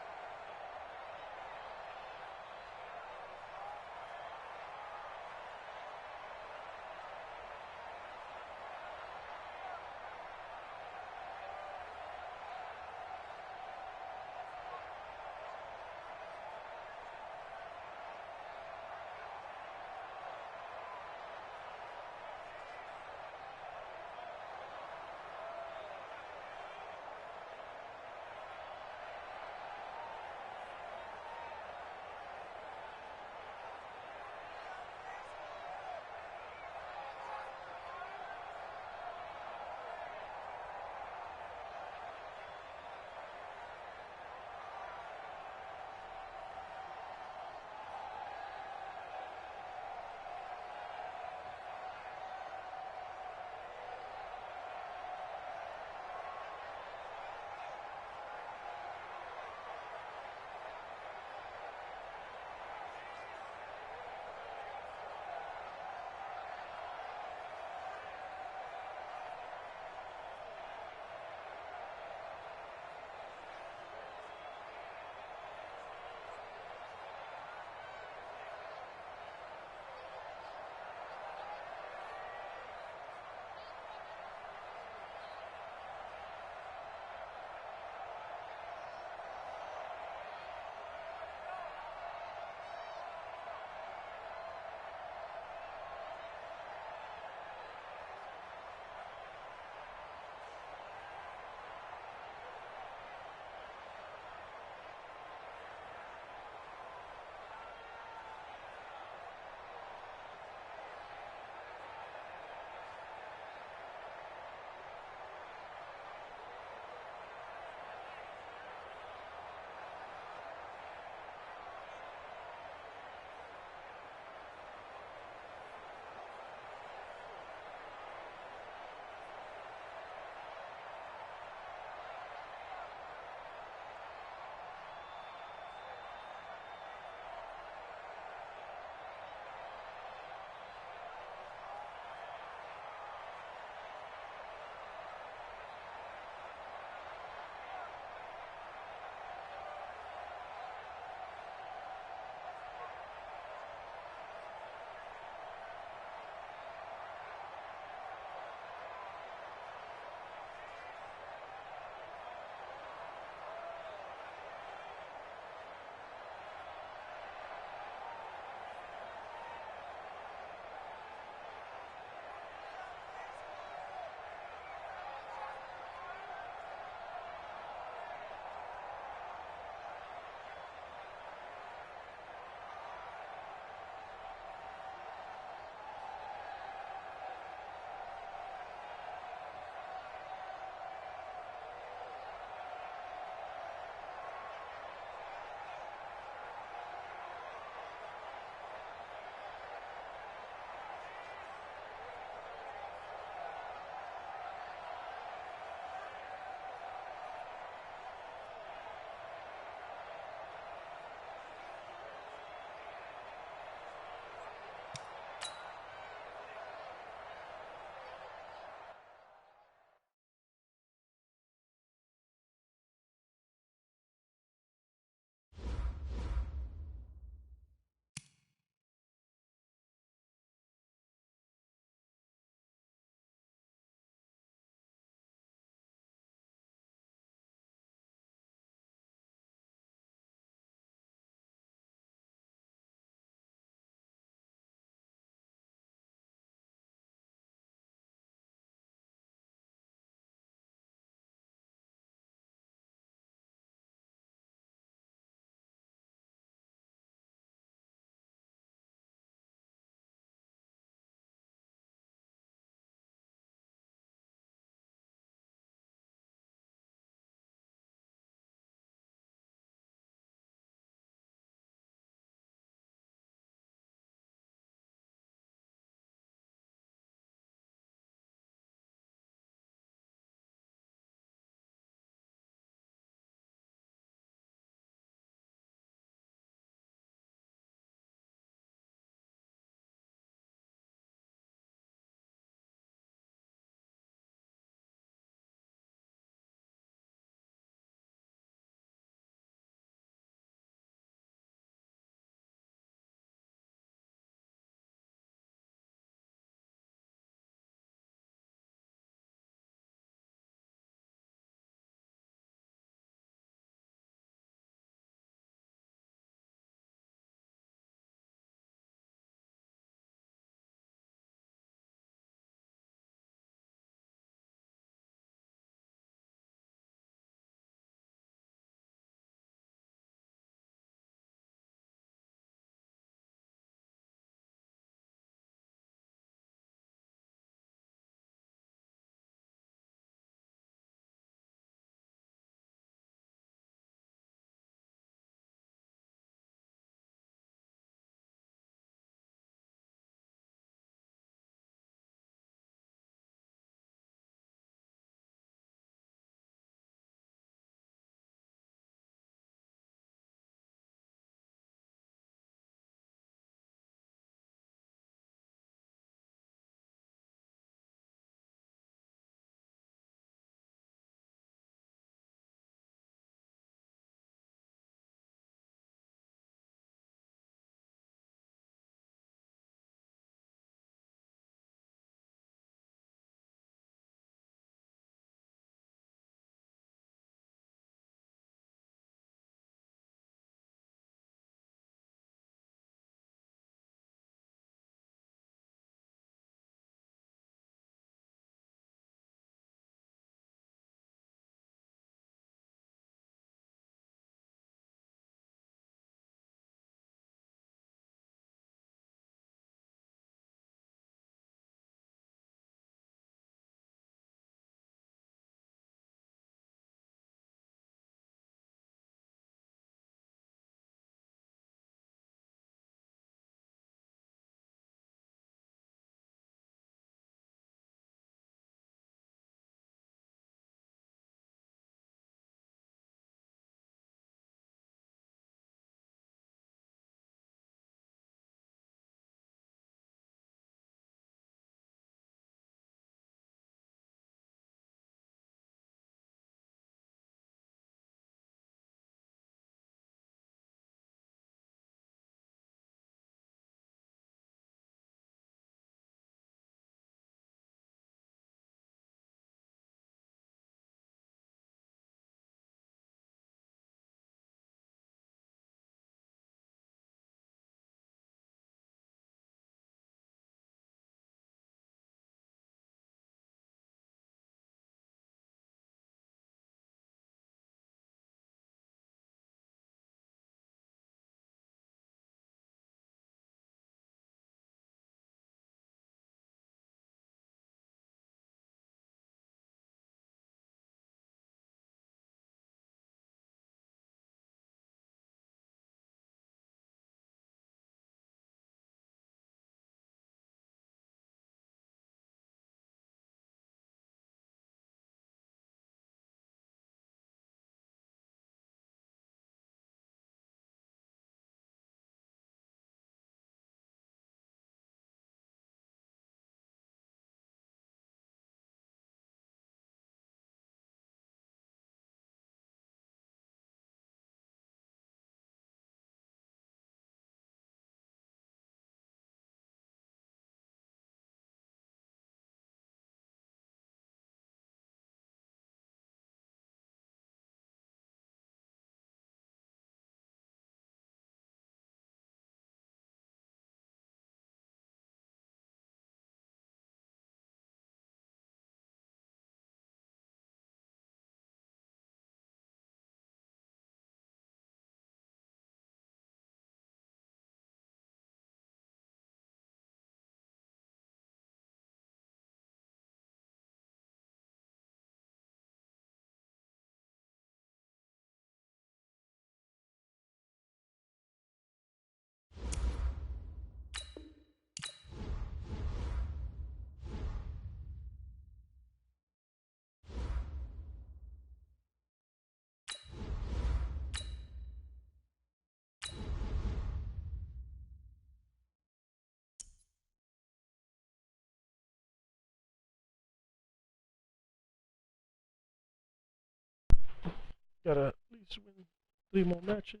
Gotta at least win 3 more matches.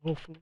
Hopefully.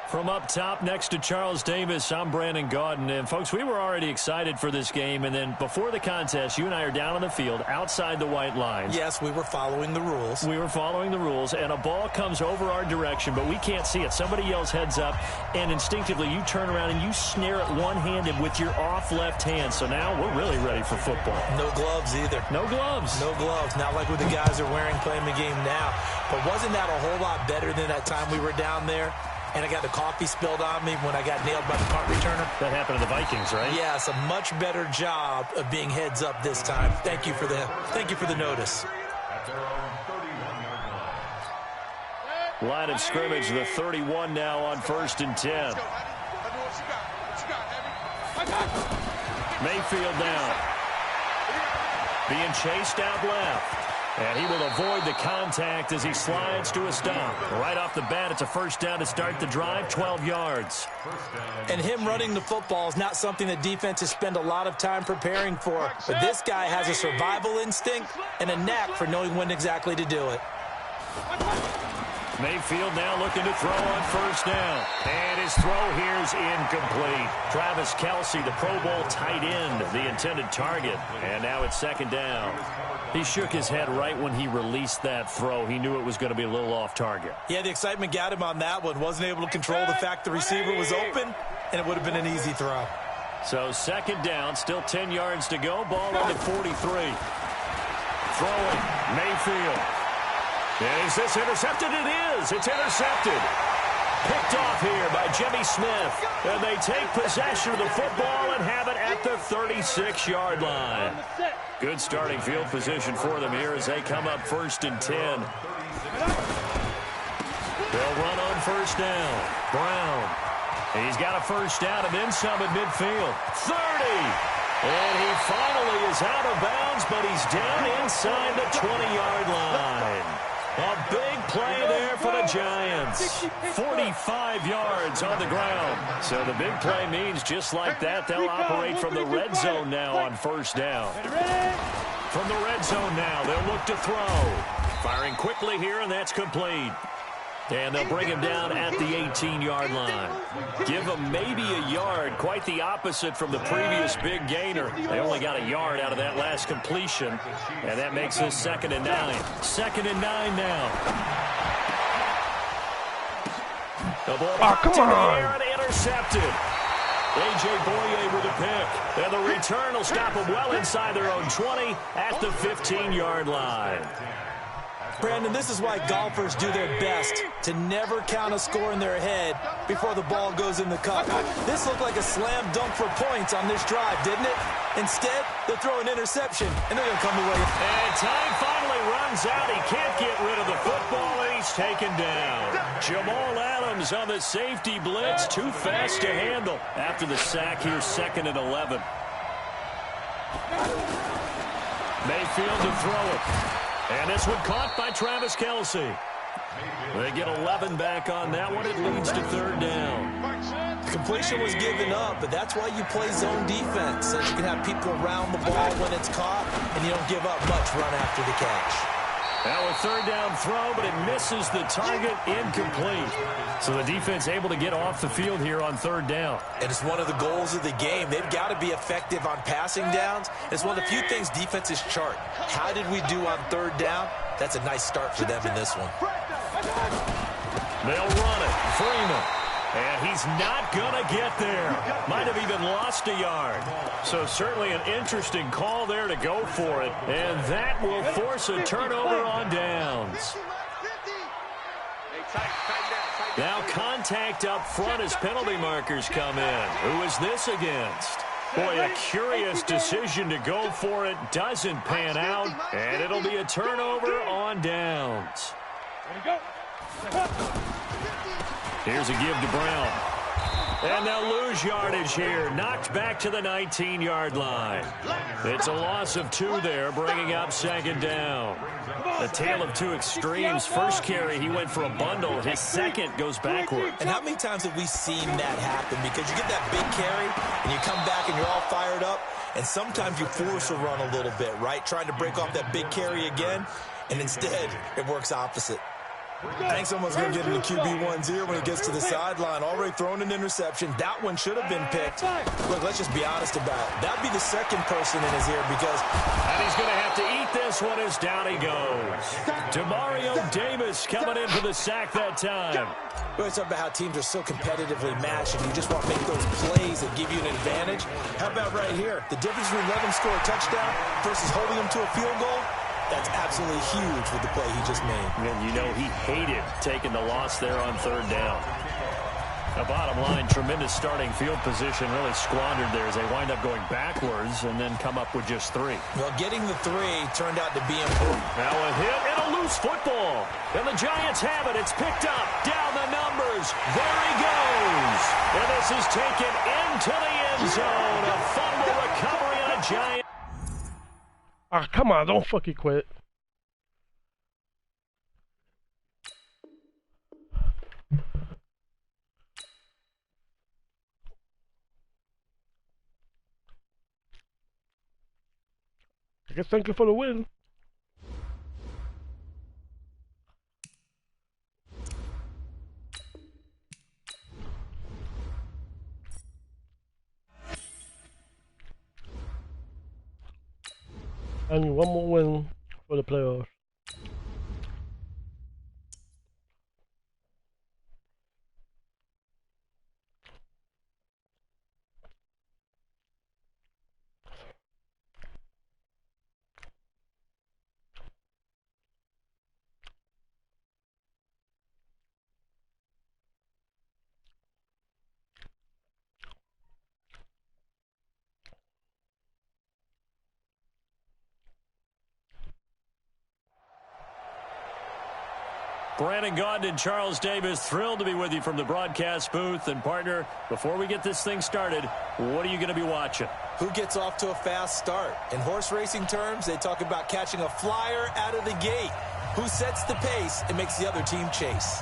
From up top next to Charles Davis, I'm Brandon Gaudin. And, folks, we were already excited for this game. And then before the contest, you and I are down on the field outside the white lines. Yes, we were following the rules. We were following the rules, and a ball comes over our direction, but we can't see it. Somebody yells heads up, and instinctively you turn around and you snare it one-handed with your off left hand. So now we're really ready for football. No gloves either. No gloves. No gloves. Not like what the guys are wearing playing the game now. But wasn't that a whole lot better than that time we were down there? And I got the coffee spilled on me when I got nailed by the punt returner. That happened to the Vikings, right? Yes, a much better job of being heads up this time. Thank you for the notice. Line of scrimmage, the 31 now on 1st and 10. Mayfield now. Being chased out left. And he will avoid the contact as he slides to a stop. Right off the bat, it's a first down to start the drive, 12 yards. And him running the football is not something that defenses spend a lot of time preparing for. But this guy has a survival instinct and a knack for knowing when exactly to do it. Mayfield now looking to throw on first down. And his throw here is incomplete. Travis Kelce, the Pro Bowl tight end, the intended target. And now it's second down. He shook his head right when he released that throw. He knew it was going to be a little off target. Yeah, the excitement got him on that one. Wasn't able to control the fact the receiver was open, and it would have been an easy throw. So second down, still 10 yards to go. Ball on the 43. Throwing, Mayfield. Is this intercepted? It is. It's intercepted. Picked off here by Jimmy Smith. And they take possession of the football and have it at the 36-yard line. Good starting field position for them here as they come up 1st and 10. They'll run on first down. Brown. He's got a first down and then some at midfield. 30. And he finally is out of bounds, but he's down inside the 20-yard line. A big play there for the Giants. 45 yards on the ground. So the big play means just like that, they'll operate from the red zone now on first down. From the red zone now, they'll look to throw. Firing quickly here, and that's complete. And they'll bring him down at the 18-yard line. Give him maybe a yard, quite the opposite from the previous big gainer. They only got a yard out of that last completion, and that makes this 2nd and 9. 2nd and 9 now. The ball come on. and intercepted. A.J. Boye with a pick. And the return will stop them well inside their own 20 at the 15-yard line. Brandon, this is why golfers do their best to never count a score in their head before the ball goes in the cup. This looked like a slam dunk for points on this drive, didn't it? Instead, they'll throw an interception, and they're going to come away. And time finally runs out. He can't get rid of the football, and he's taken down. Jamal Adams on the safety blitz. Too fast to handle. After the sack here, 2nd and 11. Mayfield to throw it. And this one caught by Travis Kelce. They get 11 back on that one. It leads to 3rd down. The completion was given up, but that's why you play zone defense, so you can have people around the ball when it's caught, and you don't give up much run after the catch. Now a 3rd down throw, but it misses the target, incomplete. So the defense able to get off the field here on 3rd down. And it's one of the goals of the game. They've got to be effective on passing downs. It's one of the few things defenses chart. How did we do on 3rd down? That's a nice start for them in this one. They'll run it. Freeman. And he's not going to get there. Might have even lost a yard. So certainly an interesting call there to go for it. And that will force a turnover on downs. Now contact up front as penalty markers come in. Who is this against? Boy, a curious decision to go for it. Doesn't pan out. And it'll be a turnover on downs. There you go. Here's a give to Brown. And they'll lose yardage here. Knocked back to the 19-yard line. It's a loss of 2 there, bringing up second down. A tale of two extremes. First carry, he went for a bundle. His second goes backward. And how many times have we seen that happen? Because you get that big carry, and you come back and you're all fired up, and sometimes you force a run a little bit, right? Trying to break off that big carry again, and instead it works opposite. I think someone's going to get into QB1's ear when he gets to the sideline. Already thrown an interception. That one should have been picked. Look, let's just be honest about it. That'd be the second person in his ear because... And he's going to have to eat this one as down he goes. Demario Davis coming in for the sack that time. We always talk about how teams are so competitively matched and you just want to make those plays that give you an advantage. How about right here? The difference between letting him score a touchdown versus holding him to a field goal? That's absolutely huge with the play he just made. And you know he hated taking the loss there on third down. The bottom line, tremendous starting field position, really squandered there as they wind up going backwards and then come up with just 3. Well, getting the 3 turned out to be important. Now a hit and a loose football. And the Giants have it. It's picked up. Down the numbers. There he goes. And this is taken into the end zone. A fumble recovery on a Giant. Ah, come on, don't fucking quit. I guess thank you for the win. I need one more win for the playoffs. Brandon Gaudin and Charles Davis, thrilled to be with you from the broadcast booth. And, partner, before we get this thing started, what are you going to be watching? Who gets off to a fast start? In horse racing terms, they talk about catching a flyer out of the gate. Who sets the pace and makes the other team chase?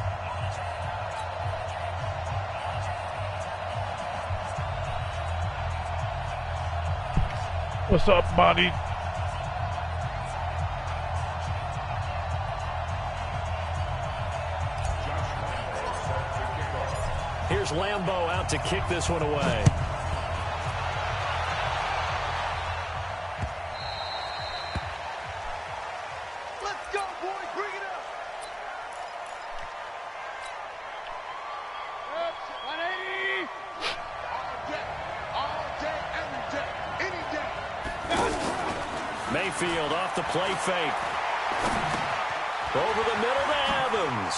What's up, buddy? Here's Lambeau out to kick this one away. Let's go, boys. Bring it up. 180. All day, every day, any day. Mayfield off the play fake. Over the middle to Evans.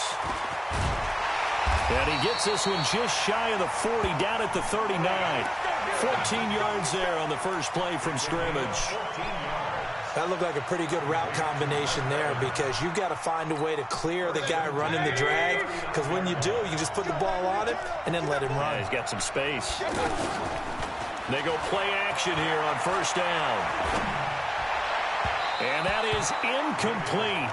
And he gets this one just shy of the 40, down at the 39. 14 yards there on the first play from scrimmage. That looked like a pretty good route combination there because you've got to find a way to clear the guy running the drag because when you do, you just put the ball on him and then let him run. Yeah, he's got some space. They go play action here on first down. And that is incomplete.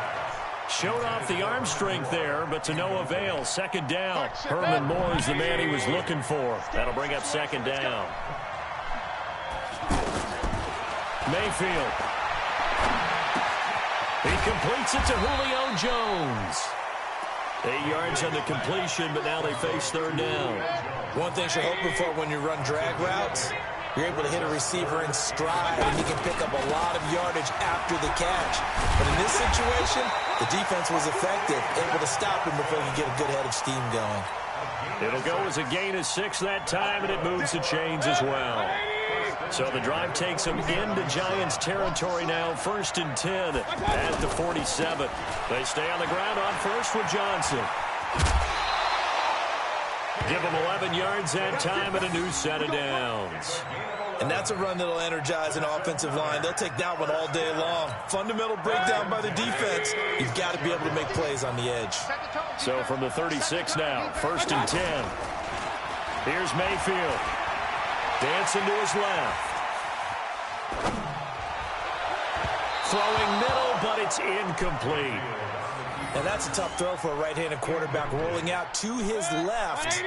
Showed off the arm strength there, but to no avail. Second down. Herman Moore is the man he was looking for. That'll bring up second down. Mayfield. He completes it to Julio Jones. 8 yards on the completion, but now they face third down. One thing you're hoping for when you run drag routes, you're able to hit a receiver in stride, and he can pick up a lot of yardage after the catch. But in this situation, the defense was effective, able to stop him before he could get a good head of steam going. It'll go as a gain of 6 that time, and it moves the chains as well. So the drive takes them into Giants territory now, 1st and 10 at the 47. They stay on the ground on first with Johnson. Give them 11 yards that time and a new set of downs. And that's a run that'll energize an offensive line. They'll take that one all day long. Fundamental breakdown by the defense. You've got to be able to make plays on the edge. So from the 36 now, 1st and 10. Here's Mayfield. Dancing to his left. Throwing middle, but it's incomplete. Now that's a tough throw for a right-handed quarterback, rolling out to his left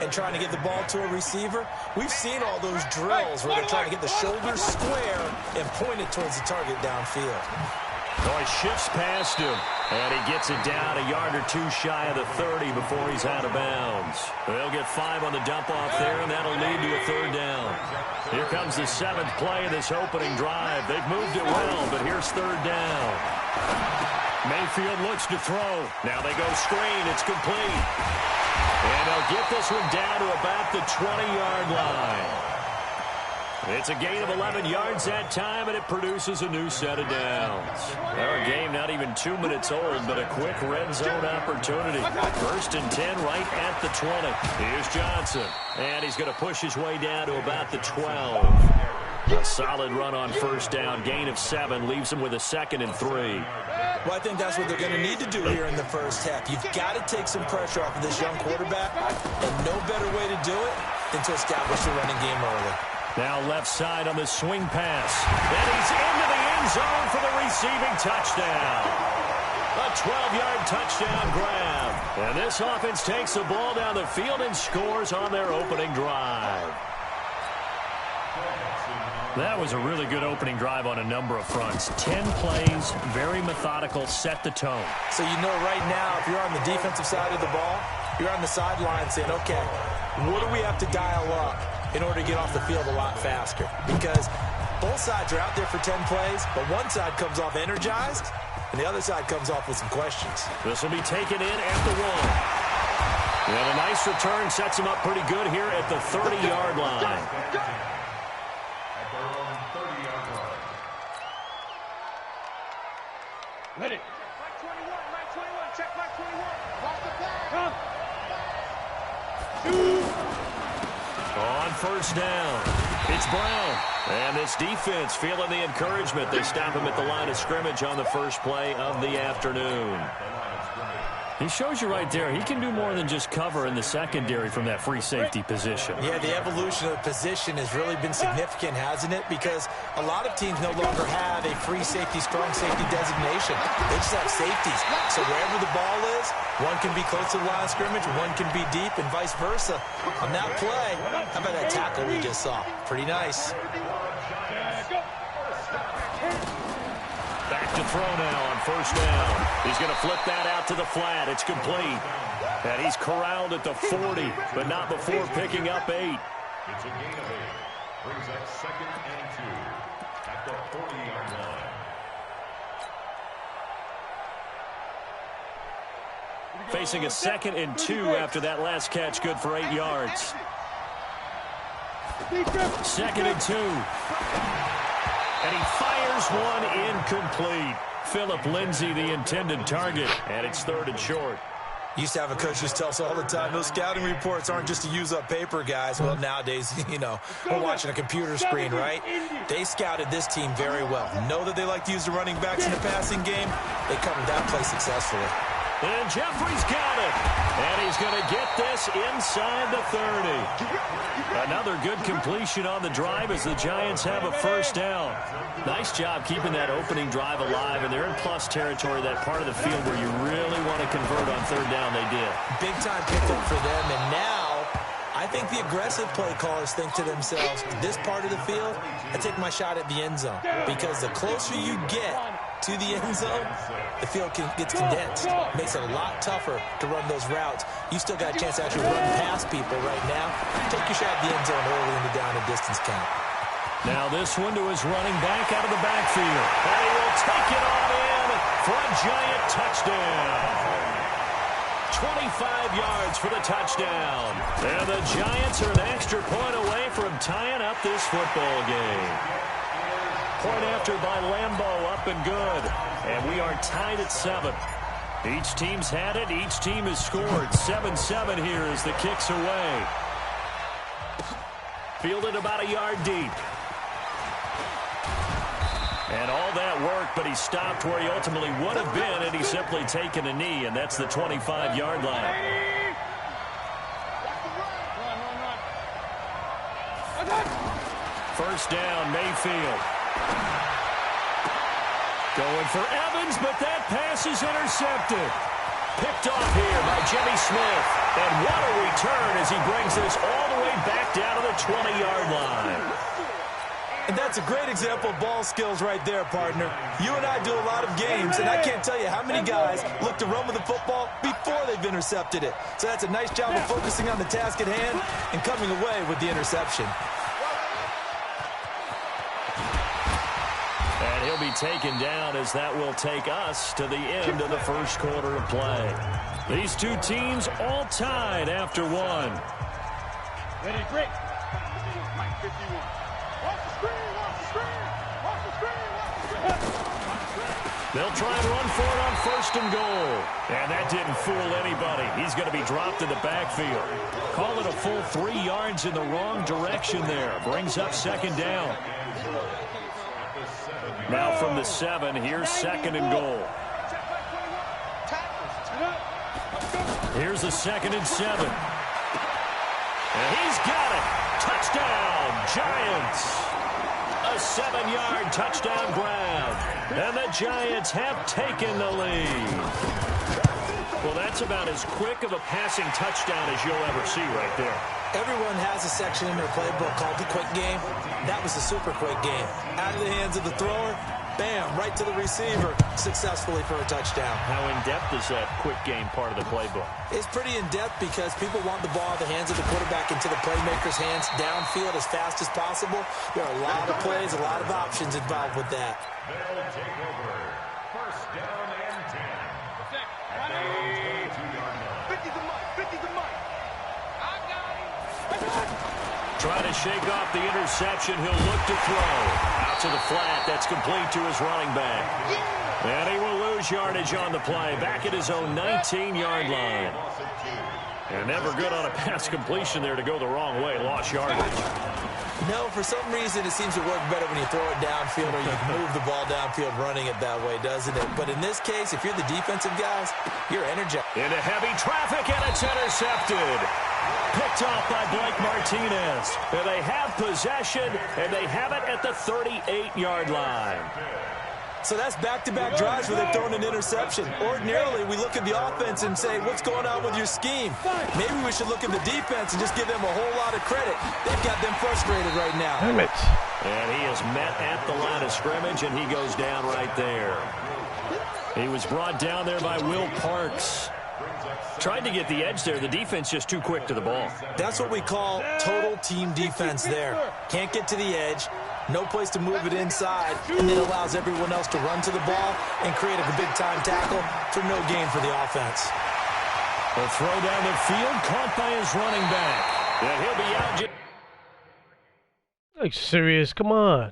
and trying to get the ball to a receiver. We've seen all those drills where they're trying to get the shoulder square and point it towards the target downfield. Oh, he shifts past him, and he gets it down a yard or two shy of the 30 before he's out of bounds. They'll get 5 on the dump-off there, and that'll lead to a 3rd down. Here comes the 7th play of this opening drive. They've moved it well, but here's 3rd down. Mayfield looks to throw. Now they go screen. It's complete. And they'll get this one down to about the 20-yard line. It's a gain of 11 yards that time, and it produces a new set of downs. Our game not even 2 minutes old, but a quick red zone opportunity. 1st and 10 right at the 20. Here's Johnson, and he's going to push his way down to about the 12. A solid run on 1st down. Gain of 7 leaves him with a 2nd and 3. Well, I think that's what they're going to need to do here in the first half. You've got to take some pressure off of this young quarterback, and no better way to do it than to establish the running game early. Now left side on the swing pass. And he's into the end zone for the receiving touchdown. A 12-yard touchdown grab. And this offense takes the ball down the field and scores on their opening drive. That was a really good opening drive on a number of fronts. 10 plays, very methodical, set the tone. So you know right now, if you're on the defensive side of the ball, you're on the sideline saying, okay, what do we have to dial up in order to get off the field a lot faster? Because both sides are out there for 10 plays, but one side comes off energized, and the other side comes off with some questions. This will be taken in at the 1. And a nice return sets him up pretty good here at the 30-yard line. Ready. Mike 21, Mike 21, check Mike 21. Watch the play. Come. On 1st down, it's Brown. And this defense feeling the encouragement. They stop him at the line of scrimmage on the first play of the afternoon. He shows you right there, he can do more than just cover in the secondary from that free safety position. Yeah, the evolution of the position has really been significant, hasn't it? Because a lot of teams no longer have a free safety, strong safety designation. They just have safeties. So wherever the ball is, one can be close to the line of scrimmage, one can be deep, and vice versa. On that play, how about that tackle we just saw? Pretty nice. Back to throw now on 1st down. He's going to flip that out to the flat. It's complete. And he's corralled at the 40, but not before picking up 8. It's a gain of 8. Brings up 2nd and 2 at the 40-yard line. Facing a 2nd and 2 after that last catch, good for 8 yards. 2nd and 2. And he fires one incomplete. Philip Lindsay, the intended target, and it's 3rd and short. Used to have a coach just tell us all the time, those scouting reports aren't just to use up paper, guys. Well, nowadays, you know, we're watching a computer screen, right? They scouted this team very well. Know that they like to use the running backs in the passing game. They covered that play successfully. And Jeffrey's got it. And he's going to get this inside the 30. Another good completion on the drive as the Giants have a 1st down. Nice job keeping that opening drive alive, and they're in plus territory, that part of the field where you really want to convert on 3rd down. They did. Big time pickup for them, and now I think the aggressive play callers think to themselves, this part of the field, I take my shot at the end zone, because the closer you get to the end zone, the field gets condensed. Makes it a lot tougher to run those routes. You still got a chance to actually run past people right now. Take your shot at the end zone early in the down and distance count. Now this one to his running back out of the backfield. And he will take it on in for a giant touchdown. 25 yards for the touchdown. And the Giants are an extra point away from tying up this football game. Point after by Lambeau, up and good. And we are tied at 7. Each team's had it. Each team has scored. 7-7 here as the kick's away. Fielded about a yard deep. And all that work, but he stopped where he ultimately would have been, and he's simply taken a knee, and that's the 25-yard line. first down, Mayfield. Going for Evans, but that pass is intercepted. Picked off here by Jimmy Smith. And what a return as he brings this all the way back down to the 20-yard line. And that's a great example of ball skills right there, partner. You and I do a lot of games, and I can't tell you how many guys look to run with the football before they've intercepted it. So that's a nice job of focusing on the task at hand and coming away with the interception. And he'll be taken down as that will take us to the end of the first quarter of play. These two teams all tied after one. Ready, break. Mike 51. Watch the screen, watch the screen, watch the screen, watch the screen. They'll try and run for it on first and goal. And that didn't fool anybody. He's going to be dropped in the backfield. Call it a full 3 yards in the wrong direction there. Brings up second down. Now from the 7, here's second and goal. Here's the 2nd and 7. And he's got it. Touchdown, Giants. A 7-yard touchdown grab. And the Giants have taken the lead. Well, that's about as quick of a passing touchdown as you'll ever see right there. Everyone has a section in their playbook called the quick game. That was a super quick game. Out of the hands of the thrower, bam, right to the receiver, successfully for a touchdown. How in-depth is that quick game part of the playbook? It's pretty in-depth because people want the ball in the hands of the quarterback into the playmaker's hands downfield as fast as possible. There are a lot of plays, a lot of options involved with that. They'll take over. First down and 10. At the 22-yard line. 50's a Mike, 50's a Mike. I got him. Trying to shake off the interception. He'll look to throw. Out to the flat. That's complete to his running back. And he will lose yardage on the play. Back at his own 19-yard line. And never good on a pass completion there to go the wrong way. Lost yardage. No, for some reason, it seems to work better when you throw it downfield or you move the ball downfield running it that way, doesn't it? But in this case, if you're the defensive guys, you're energized. Into heavy traffic, and it's intercepted. Picked off by Blake Martinez. And they have possession, and they have it at the 38-yard line. So that's back-to-back drives where they're throwing an interception. Ordinarily, we look at the offense and say, what's going on with your scheme? Maybe we should look at the defense and just give them a whole lot of credit. They've got them frustrated right now. Damn it. And he is met at the line of scrimmage, and he goes down right there. He was brought down there by Will Parks. Tried to get the edge there. The defense just too quick to the ball. That's what we call total team defense there. Can't get to the edge. No place to move it inside, and then allows everyone else to run to the ball and create a big-time tackle for no gain for the offense. A throw down the field, caught by his running back. And he'll be out. Like, serious? Come on.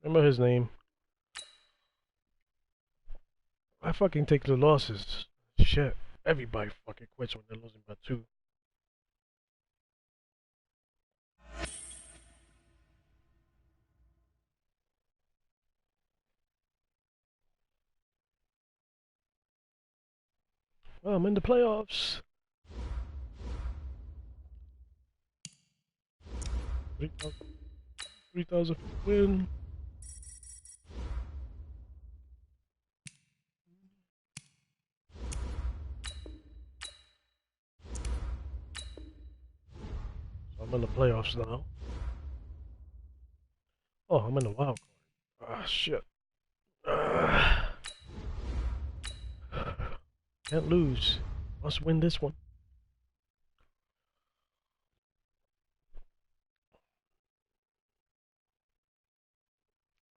Remember his name. I fucking take the losses. Shit. Everybody fucking quits when they're losing by 2. Well, I'm in the playoffs. 3,000 win. So I'm in the playoffs now. Oh, I'm in the wild card. Ah, shit. Can't lose. Must win this one.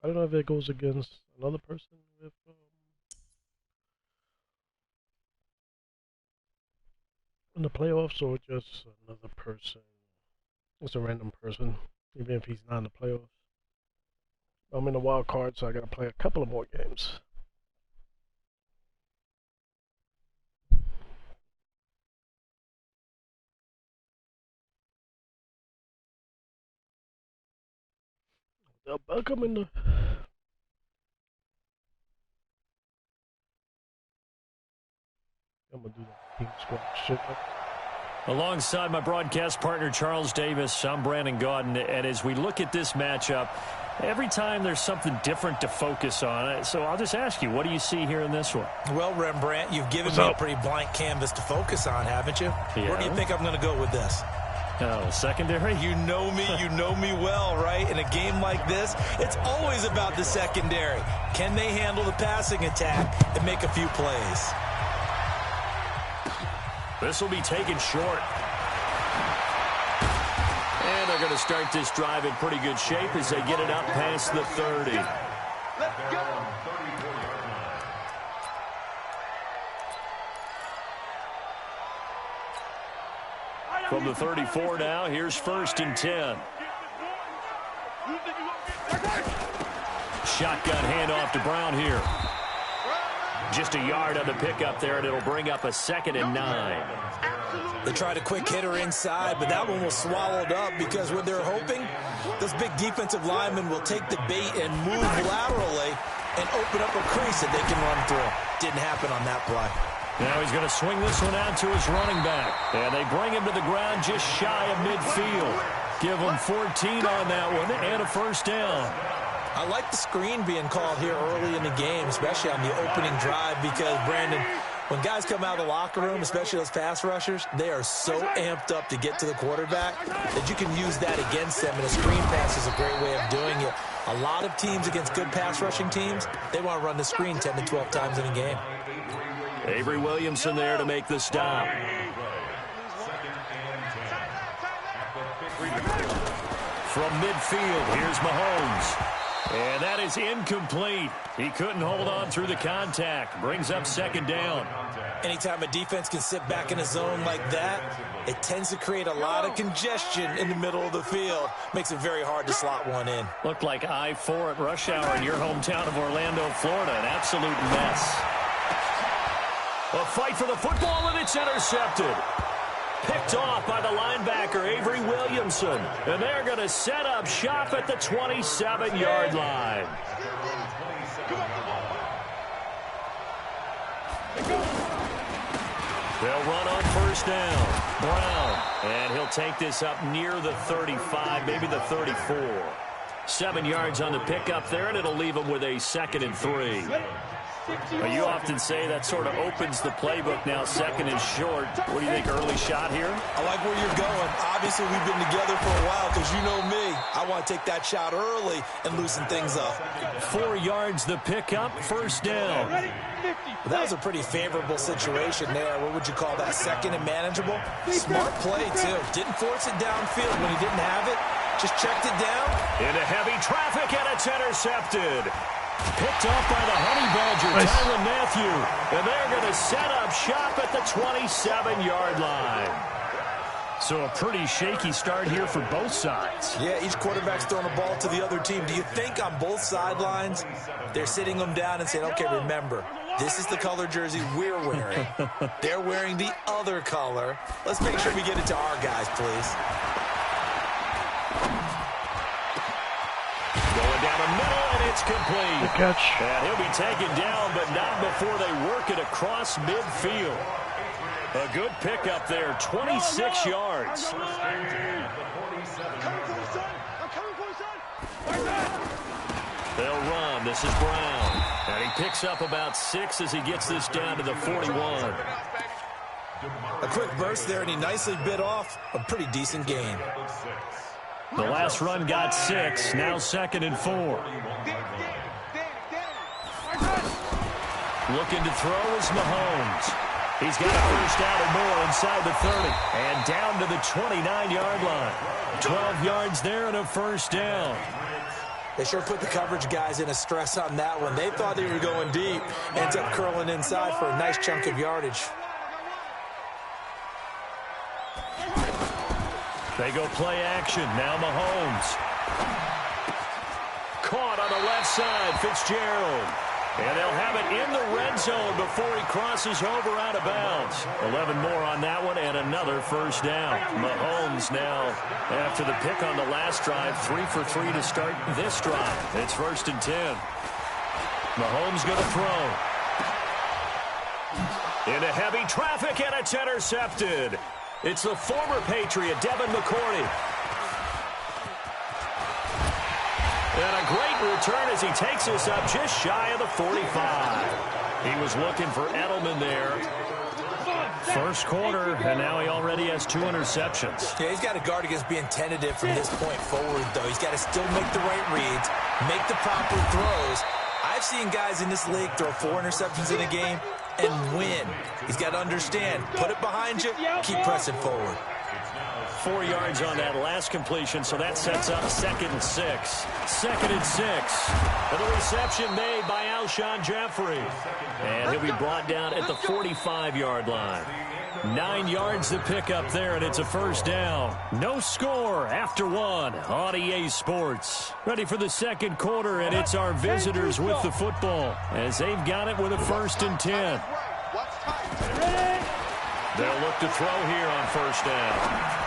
I don't know if it goes against another person with in the playoffs or just another person. It's a random person, even if he's not in the playoffs. I'm in the wild card, so I gotta play a couple of more games. Welcome in the. I'm gonna do that team squad shit. Alongside my broadcast partner, Charles Davis, I'm Brandon Gaudin. And as we look at this matchup, every time there's something different to focus on. So I'll just ask you, what do you see here in this one? Well, Rembrandt, you've given me a pretty blank canvas to focus on, haven't you? Yeah. Where do you think I'm going to go with this? Oh, secondary? You know me well, right? In a game like this, it's always about the secondary. Can they handle the passing attack and make a few plays? This will be taken short. And they're going to start this drive in pretty good shape as they get it up past the 30. Let's go. From the 34 now, here's 1st and 10. Shotgun handoff to Brown here. Just a yard on the pickup there, and it'll bring up a 2nd and 9. They tried a quick hitter inside, but that one was swallowed up because what they're hoping, this big defensive lineman will take the bait and move laterally and open up a crease that they can run through. Didn't happen on that play. Now he's going to swing this one out to his running back. And they bring him to the ground just shy of midfield. Give him 14 on that one and a 1st down. I like the screen being called here early in the game, especially on the opening drive, because, Brandon, when guys come out of the locker room, especially those pass rushers, they are so amped up to get to the quarterback that you can use that against them, and a screen pass is a great way of doing it. A lot of teams against good pass rushing teams, they want to run the screen 10 to 12 times in a game. Avery Williamson there to make the stop. From midfield, here's Mahomes. And that is incomplete. He couldn't hold on through the contact. Brings up 2nd down. Anytime a defense can sit back in a zone like that, it tends to create a lot of congestion in the middle of the field. Makes it very hard to slot one in. Looked like I-4 at rush hour in your hometown of Orlando, Florida. An absolute mess. A fight for the football, and it's intercepted. Picked off by the linebacker, Avery Williamson. And they're going to set up shop at the 27-yard line. They'll run on 1st down. Brown. And he'll take this up near the 35, maybe the 34. 7 yards on the pickup there, and it'll leave him with a 2nd and 3. You often say that sort of opens the playbook now, 2nd and short. What do you think, early shot here? I like where you're going. Obviously, we've been together for a while because you know me. I want to take that shot early and loosen things up. 4 yards the pickup, 1st down. Well, that was a pretty favorable situation there. What would you call that, 2nd and manageable? Smart play, too. Didn't force it downfield when he didn't have it. Just checked it down. Into heavy traffic, and it's intercepted. Picked off by the Honey Badger, Nice. Tyrann Mathieu. And they're going to set up shop at the 27-yard line. So a pretty shaky start here for both sides. Yeah, each quarterback's throwing a ball to the other team. Do you think on both sidelines they're sitting them down and saying, okay, remember, this is the color jersey we're wearing. They're wearing the other color. Let's make sure we get it to our guys, please. Going down the middle, and it's complete. Good catch. And he'll be taken down, but not before they work it across midfield. A good pickup there, 26 yards. They'll run. This is Brown. And he picks up about 6 as he gets this down to the 41. A quick burst there, and he nicely bit off a pretty decent gain. The last run got 6. Now 2nd and 4. Looking to throw is Mahomes. He's got a 1st down and more inside the 30. And down to the 29-yard line. 12 yards there and a 1st down. They sure put the coverage guys in a stress on that one. They thought they were going deep. Ends up curling inside for a nice chunk of yardage. They go play action. Now Mahomes. Caught on the left side, Fitzgerald. And they'll have it in the red zone before he crosses over out of bounds. 11 more on that one and another 1st down. Mahomes now, after the pick on the last drive, 3 for 3 to start this drive. It's 1st and 10. Mahomes going to throw. Into heavy traffic, and it's intercepted. It's the former Patriot, Devin McCourty. And a great return as he takes us up just shy of the 45. He was looking for Edelman there. First quarter, and now he already has 2 interceptions. Yeah, he's got to guard against being tentative from this point forward, though. He's got to still make the right reads, make the proper throws. I've seen guys in this league throw 4 interceptions in a game and win. He's got to understand, put it behind you, keep pressing forward. 4 yards on that last completion, so that sets up 2nd and 6. 2nd and 6. And the reception made by Alshon Jeffrey. And he'll be brought down at the 45-yard line. 9 yards to pick up there, and it's a first down. No score after 1 on EA Sports. Ready for the second quarter, and it's our visitors with the football as they've got it with a 1st and 10. They'll look to throw here on first down.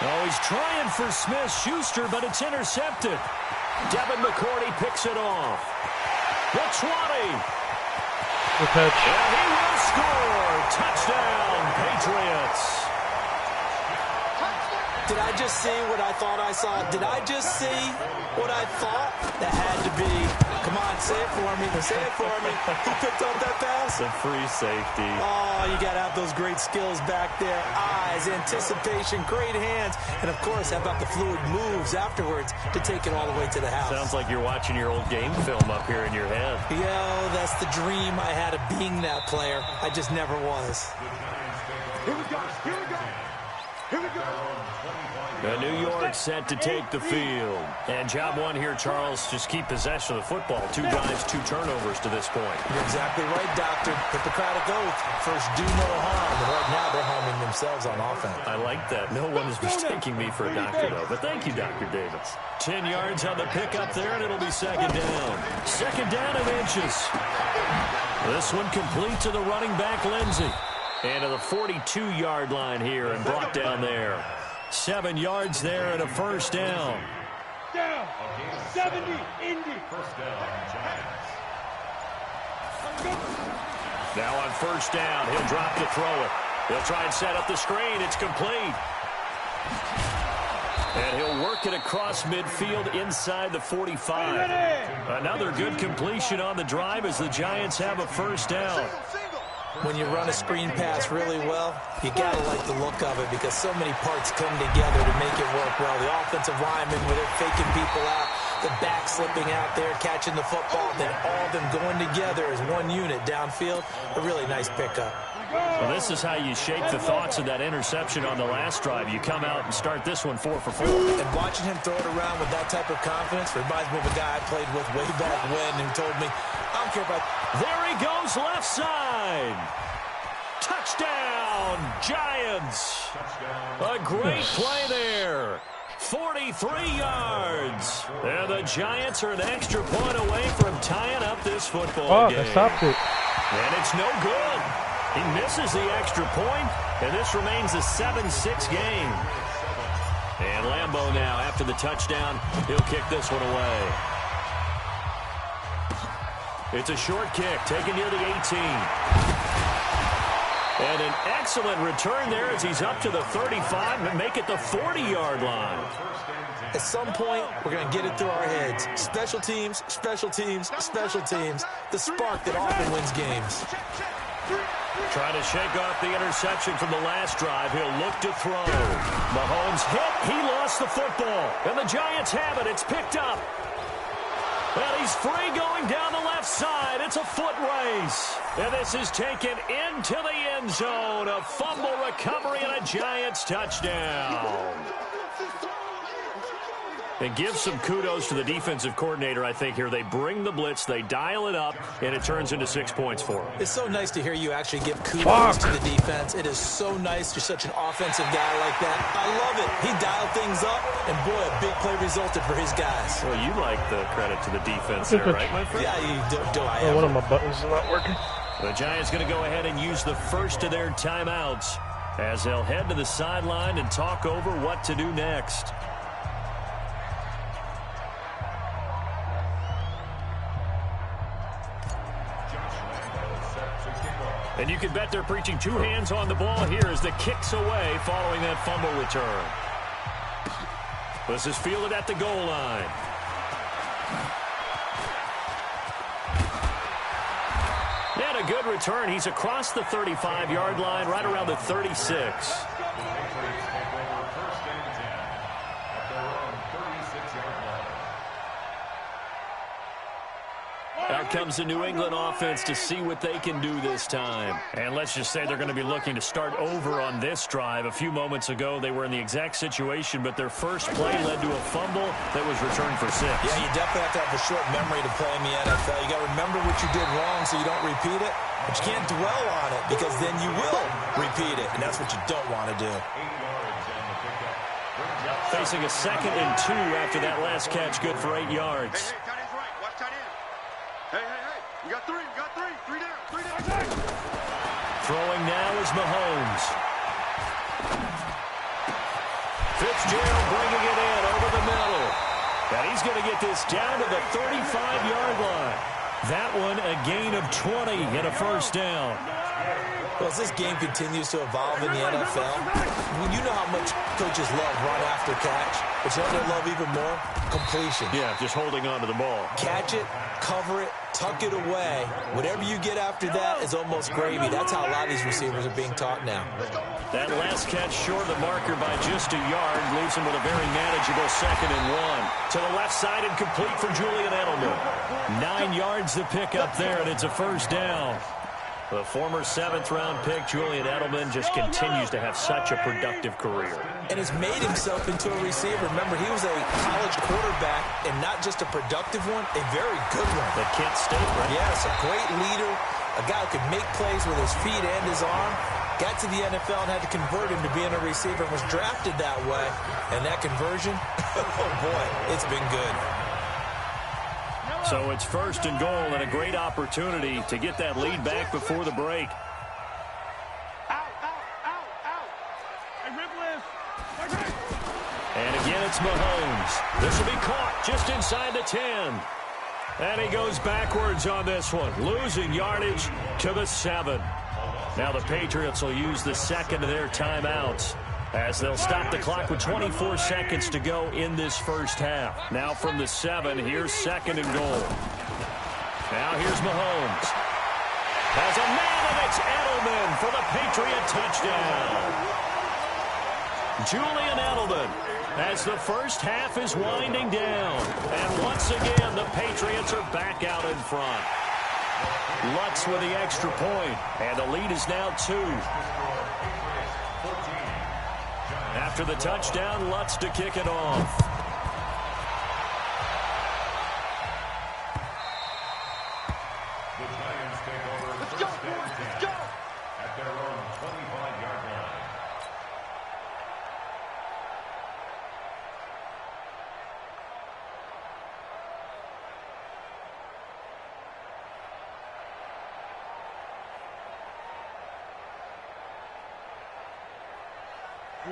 Oh, he's trying for Smith-Schuster, but it's intercepted. Devin McCourty picks it off. The 20. Good catch. And he will score. Touchdown, Patriots. Did I just see what I thought I saw? Did I just see what I thought? That had to be. Come on, say it for me. Say it for me. Who picked up that pass? The free safety. Oh, you got to have those great skills back there. Eyes, anticipation, great hands. And, of course, how about the fluid moves afterwards to take it all the way to the house? Sounds like you're watching your old game film up here in your head. Yo, that's the dream I had of being that player. I just never was. Here we go. Here we go. Here we go. New York set to take the field. And job one here, Charles, just keep possession of the football. 2 drives, 2 turnovers to this point. You're exactly right, Doctor. Hippocratic oath. First, do no harm. And right now, they're harming themselves on offense. I like that. No one is mistaking me for a doctor, though. But thank you, Dr. Davis. 10 yards on the pickup there, and it'll be 2nd down. 2nd down and inches. This one complete to the running back, Lindsey. And to the 42-yard line here and brought down there. 7 yards there and a first down. Down. 70. Indy. First down, Giants. Now on first down, he'll drop to throw it. He'll try and set up the screen. It's complete. And he'll work it across midfield inside the 45. Another good completion on the drive as the Giants have a first down. When you run a screen pass really well, you got to like the look of it because so many parts come together to make it work well. The offensive linemen, where they're faking people out, the back slipping out there, catching the football, then all of them going together as one unit downfield. A really nice pickup. Well, this is how you shape the thoughts of that interception on the last drive. You come out and start this one 4 for 4. And watching him throw it around with that type of confidence reminds me of a guy I played with way back when who told me, I don't care about... There he goes, left side. Touchdown, Giants. A great play there. 43 yards. And the Giants are an extra point away from tying up this football game. They stopped it. And it's no good. He misses the extra point, and this remains a 7-6 game. And Lambeau now, after the touchdown, he'll kick this one away. It's a short kick, taken near the 18. And an excellent return there as he's up to the 35 and make it the 40-yard line. At some point, we're going to get it through our heads. Special teams, special teams, special teams. The spark that often wins games. Trying to shake off the interception from the last drive. He'll look to throw. Mahomes hit. He lost the football. And the Giants have it. It's picked up. And he's free going down the left side. It's a foot race. And this is taken into the end zone. A fumble recovery and a Giants touchdown. And give some kudos to the defensive coordinator, I think, here. They bring the blitz, they dial it up, and it turns into 6 points for them. It's so nice to hear you actually give kudos to the defense. It is so nice. You're such an offensive guy like that. I love it. He dialed things up, and boy, a big play resulted for his guys. Well, you like the credit to the defense there, right, my friend? Yeah, you do I Oh, one of my buttons is not working. The Giants going to go ahead and use the first of their timeouts as they'll head to the sideline and talk over what to do next. And you can bet they're preaching two hands on the ball here as the kick's away following that fumble return. This is fielded at the goal line. And a good return. He's across the 35-yard line, right around the 36. Out comes the New England offense to see what they can do this time. And let's just say they're going to be looking to start over on this drive. A few moments ago, they were in the exact situation, but their first play led to a fumble that was returned for 6. Yeah, you definitely have to have a short memory to play in the NFL. You got to remember what you did wrong so you don't repeat it, but you can't dwell on it because then you will repeat it, and that's what you don't want to do. Facing a 2nd and 2 after that last catch, good for 8 yards. You got three. Three down. Throwing now is Mahomes. Fitzgerald bringing it in over the middle. And he's going to get this down to the 35-yard line. That one a gain of 20 and a first down. Well, as this game continues to evolve in the NFL, you know how much coaches love run after catch, but you know they love even more? Completion. Yeah, just holding on to the ball. Catch it, cover it, tuck it away. Whatever you get after that is almost gravy. That's how a lot of these receivers are being taught now. That last catch short of the marker by just a yard leaves him with a very manageable 2nd and 1. To the left side and complete for Julian Edelman. 9 yards to pick up there, and it's a first down. The former 7th-round pick, Julian Edelman, just continues to have such a productive career. And has made himself into a receiver. Remember, he was a college quarterback, and not just a productive one, a very good one. At Kent State, right? Yes, a great leader, a guy who could make plays with his feet and his arm. Got to the NFL and had to convert him to being a receiver and was drafted that way. And that conversion, oh boy, it's been good. So it's 1st and goal and a great opportunity to get that lead back before the break. Out. Hey, Ribbliss. And again, it's Mahomes. This will be caught just inside the 10. And he goes backwards on this one, losing yardage to the 7. Now the Patriots will use the 2nd of their timeouts, as they'll stop the clock with 24 seconds to go in this first half. Now from the 7, here's 2nd and goal. Now here's Mahomes. Has a man, and it's Edelman for the Patriot touchdown. Julian Edelman, as the first half is winding down. And once again, the Patriots are back out in front. Lutz with the extra point, and the lead is now 2. After the touchdown, Lutz to kick it off. The Giants take over. Let's go. At their own 25-yard line.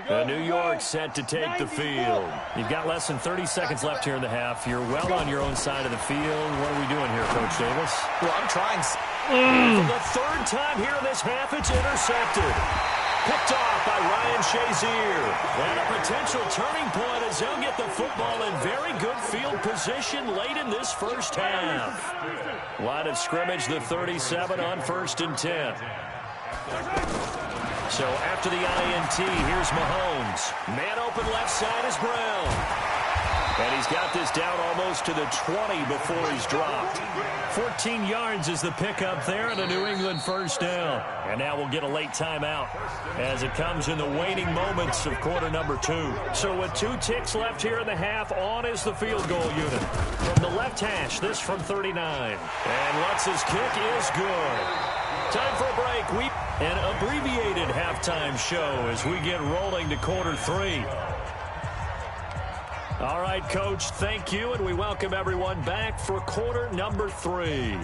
The New York set to take the field. You've got less than 30 seconds left here in the half. You're well on your own side of the field. What are we doing here, Coach Davis? Well, I'm trying. For the 3rd time here in this half, it's intercepted. Picked off by Ryan Shazier. And a potential turning point as he'll get the football in very good field position late in this first half. Line of scrimmage, the 37 on 1st and 10. So after the INT, here's Mahomes. Man open left side is Brown. And he's got this down almost to the 20 before he's dropped. 14 yards is the pickup there, and a New England first down. And now we'll get a late timeout as it comes in the waning moments of quarter number 2. So with 2 ticks left here in the half, on is the field goal unit. From the left hash, this from 39. And Lutz's kick is good. Time for a break. An abbreviated halftime show as we get rolling to quarter 3. All right, Coach, thank you, and we welcome everyone back for quarter number 3.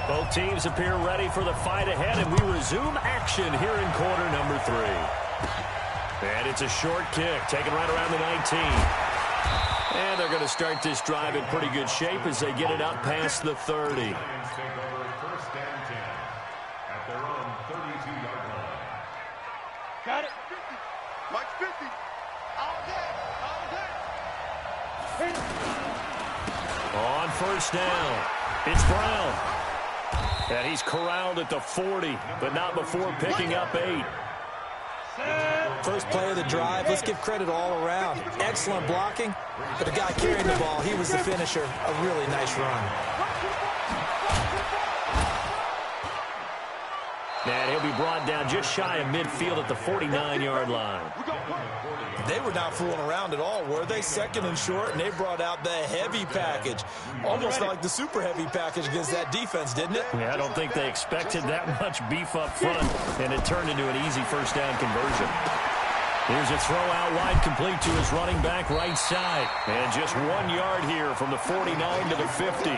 Both teams appear ready for the fight ahead, and we resume action here in quarter number 3. And it's a short kick, taken right around the 19. And they're going to start this drive in pretty good shape as they get it up past the 30. Lions take over first and 10 at their own 32-yard line. Got it. 50. Mike's 50. All day. All day. On first down, it's Brown. And he's corralled at the 40, but not before picking up 8. First play of the drive, let's give credit all around. Excellent blocking, but the guy carrying the ball, he was the finisher. A really nice run. And he'll be brought down just shy of midfield at the 49-yard line. They were not fooling around at all, were they? Second and short, and they brought out the heavy package. Almost like the super heavy package against that defense, didn't it? Yeah, I don't think they expected that much beef up front, and it turned into an easy first down conversion. Here's a throw out wide, complete to his running back right side. And just 1 yard here from the 49 to the 50.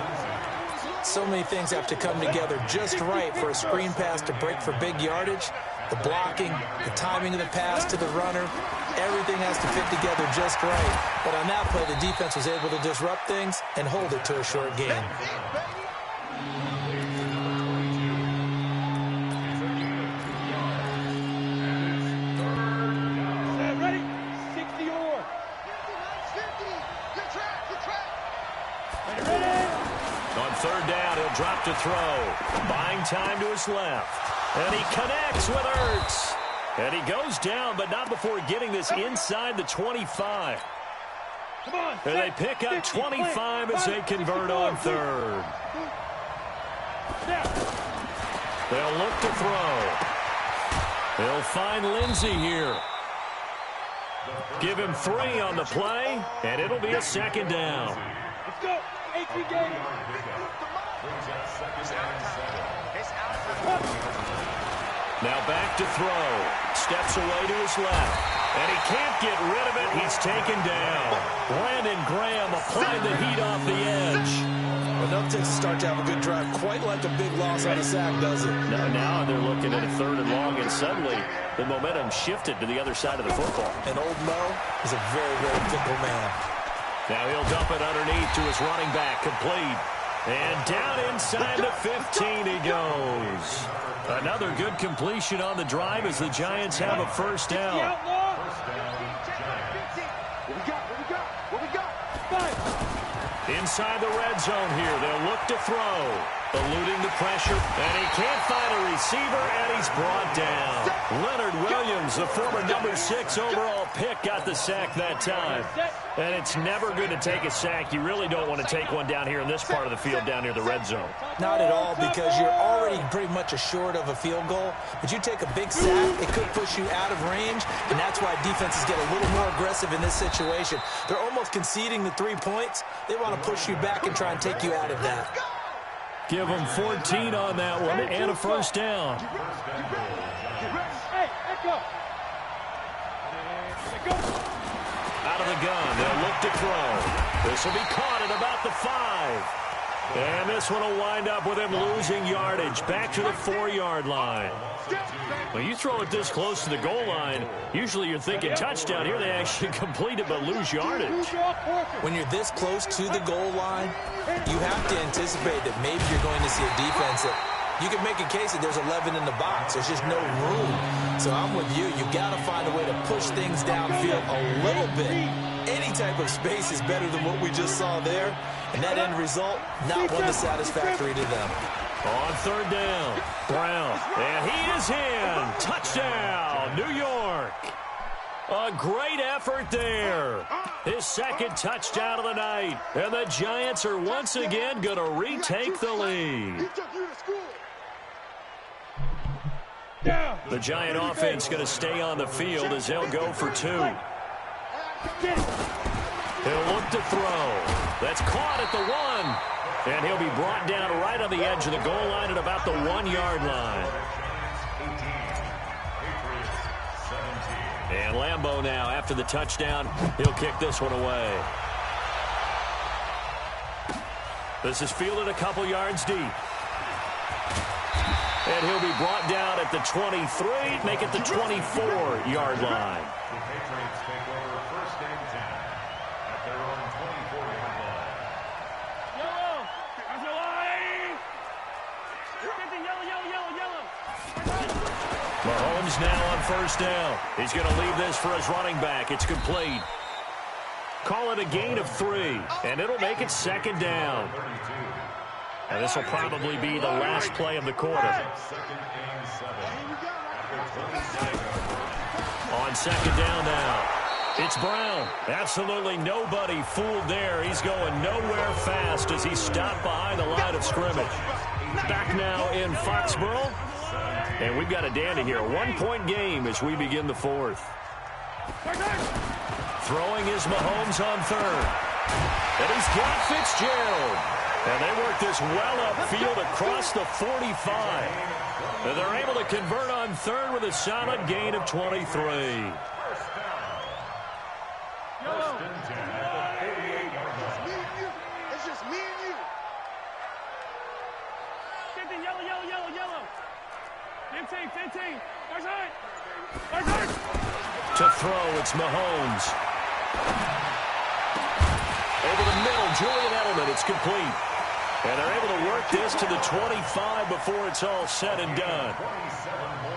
So many things have to come together just right for a screen pass to break for big yardage. The blocking, the timing of the pass to the runner, everything has to fit together just right. But on that play, the defense was able to disrupt things and hold it to a short gain. Ready? 60 or. 50. Good track. Good track. Ready? On third down, he'll drop to throw. Buying time to his left. And he connects with Ertz. And he goes down, but not before getting this inside the 25. Come on. And they pick up 25 as they convert on third. They'll look to throw. They'll find Lindsey here. Give him 3 on the play, and it'll be a second down. Let's go. 18 games. Now back to throw. Steps away to his left. And he can't get rid of it. He's taken down. Brandon Graham applying the heat off the edge. Well, nothing takes a start to have a good drive. Quite like a big loss on a sack, does it? Now they're looking at a third and long, and suddenly the momentum shifted to the other side of the football. And old Mo is a very, very fickle man. Now he'll dump it underneath to his running back, complete. And down inside the 15 he goes. Another good completion on the drive as the Giants have a first down. What we got? Inside the red zone here, they'll look to throw. Eluding the pressure, and he can't find a receiver, and he's brought down. Leonard Williams, the former number 6 overall pick, got the sack that time. And it's never good to take a sack. You really don't want to take one down here in this part of the field, down near the red zone. Not at all, because you're already pretty much assured of a field goal. But you take a big sack, it could push you out of range, and that's why defenses get a little more aggressive in this situation. They're almost conceding the 3 points. They want to push you back and try and take you out of that. Give them 14 on that one and a first down. Hey, let's go. Out of the gun, they'll look to throw. This will be caught at about the 5. And this one will wind up with him losing yardage back to the 4-yard line. When you throw it this close to the goal line, usually you're thinking touchdown. Here they actually complete it but lose yardage. When you're this close to the goal line, you have to anticipate that maybe you're going to see a defense that you can make a case that there's 11 in the box. There's just no room. So I'm with you. You've got to find a way to push things downfield a little bit. Any type of space is better than what we just saw there. And that end result, not one that's satisfactory to them. On third down, Brown. And he is in. Touchdown, New York. A great effort there. His second touchdown of the night. And the Giants are once again going to retake the lead. The Giant offense going to stay on the field as they'll go for 2. He'll look to throw. That's caught at the 1. And he'll be brought down right on the edge of the goal line at about the 1-yard line. And Lambeau now, after the touchdown, he'll kick this one away. This is fielded a couple yards deep. And he'll be brought down at the 23, make it the 24-yard line. their own 24-yard line. Yellow. That's your line. 50, yellow. Mahomes now on first down. He's going to leave this for his running back. It's complete. Call it a gain of 3, and it'll make it second down. And this will probably be the last play of the quarter. Second and 7. On second down now. It's Brown. Absolutely nobody fooled there. He's going nowhere fast as he stopped behind the line of scrimmage. Back now in Foxborough. And we've got a dandy here. A 1-point game as we begin the fourth. Throwing is Mahomes on third. And he's got Fitzgerald. And they work this well upfield across the 45. And they're able to convert on third with a solid gain of 23. First and 10 at the 48-yard line. It's just me and you. 15, yellow. 15. First right. To throw, it's Mahomes. Over the middle, Julian Edelman. It's complete. And they're able to work this to the 25 before it's all said and done.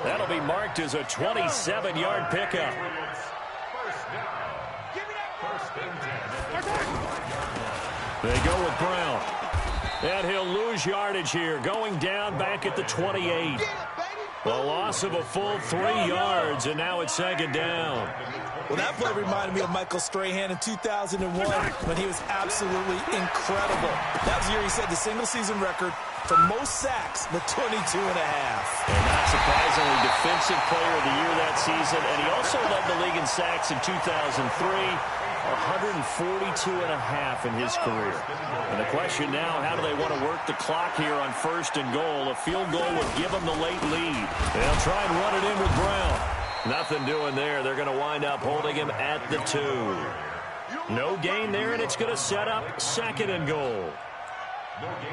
That'll be marked as a 27-yard pickup. First down. First and 10. They go with Brown. And he'll lose yardage here, going down back at the 28. The loss of a full 3 yards, and now it's second down. Well, that play reminded me of Michael Strahan in 2001 when he was absolutely incredible. That was the year he set the single-season record for most sacks with 22 and a half. And not surprisingly, defensive player of the year that season, and he also led the league in sacks in 2003, 142 and a half in his career. And the question now, how do they want to work the clock here on first and goal? A field goal would give them the late lead. They'll try and run it in with Brown. Nothing doing there. They're going to wind up holding him at the 2. No gain there, and it's going to set up second and goal.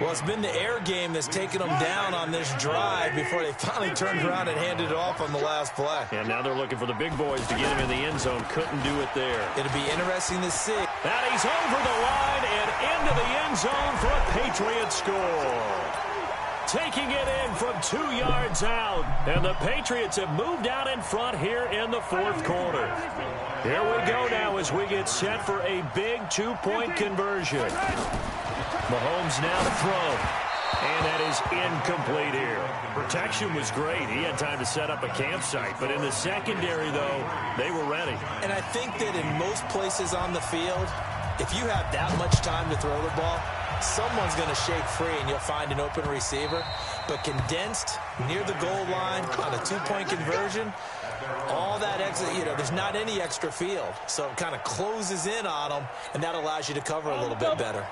Well, it's been the air game that's taken them down on this drive before they finally turned around and handed it off on the last play. And now they're looking for the big boys to get him in the end zone. Couldn't do it there. It'll be interesting to see. And he's over the line and into the end zone for a Patriot score. Taking it in from 2 yards out. And the Patriots have moved out in front here in the fourth quarter. Here we go now as we get set for a big 2-point conversion. Mahomes now to throw. And that is incomplete here. Protection was great. He had time to set up a campsite. But in the secondary, though, they were ready. And I think that in most places on the field, if you have that much time to throw the ball, someone's going to shake free and you'll find an open receiver. But condensed near the goal line on a 2-point conversion, all that extra, there's not any extra field. So it kind of closes in on them, and that allows you to cover a little bit better.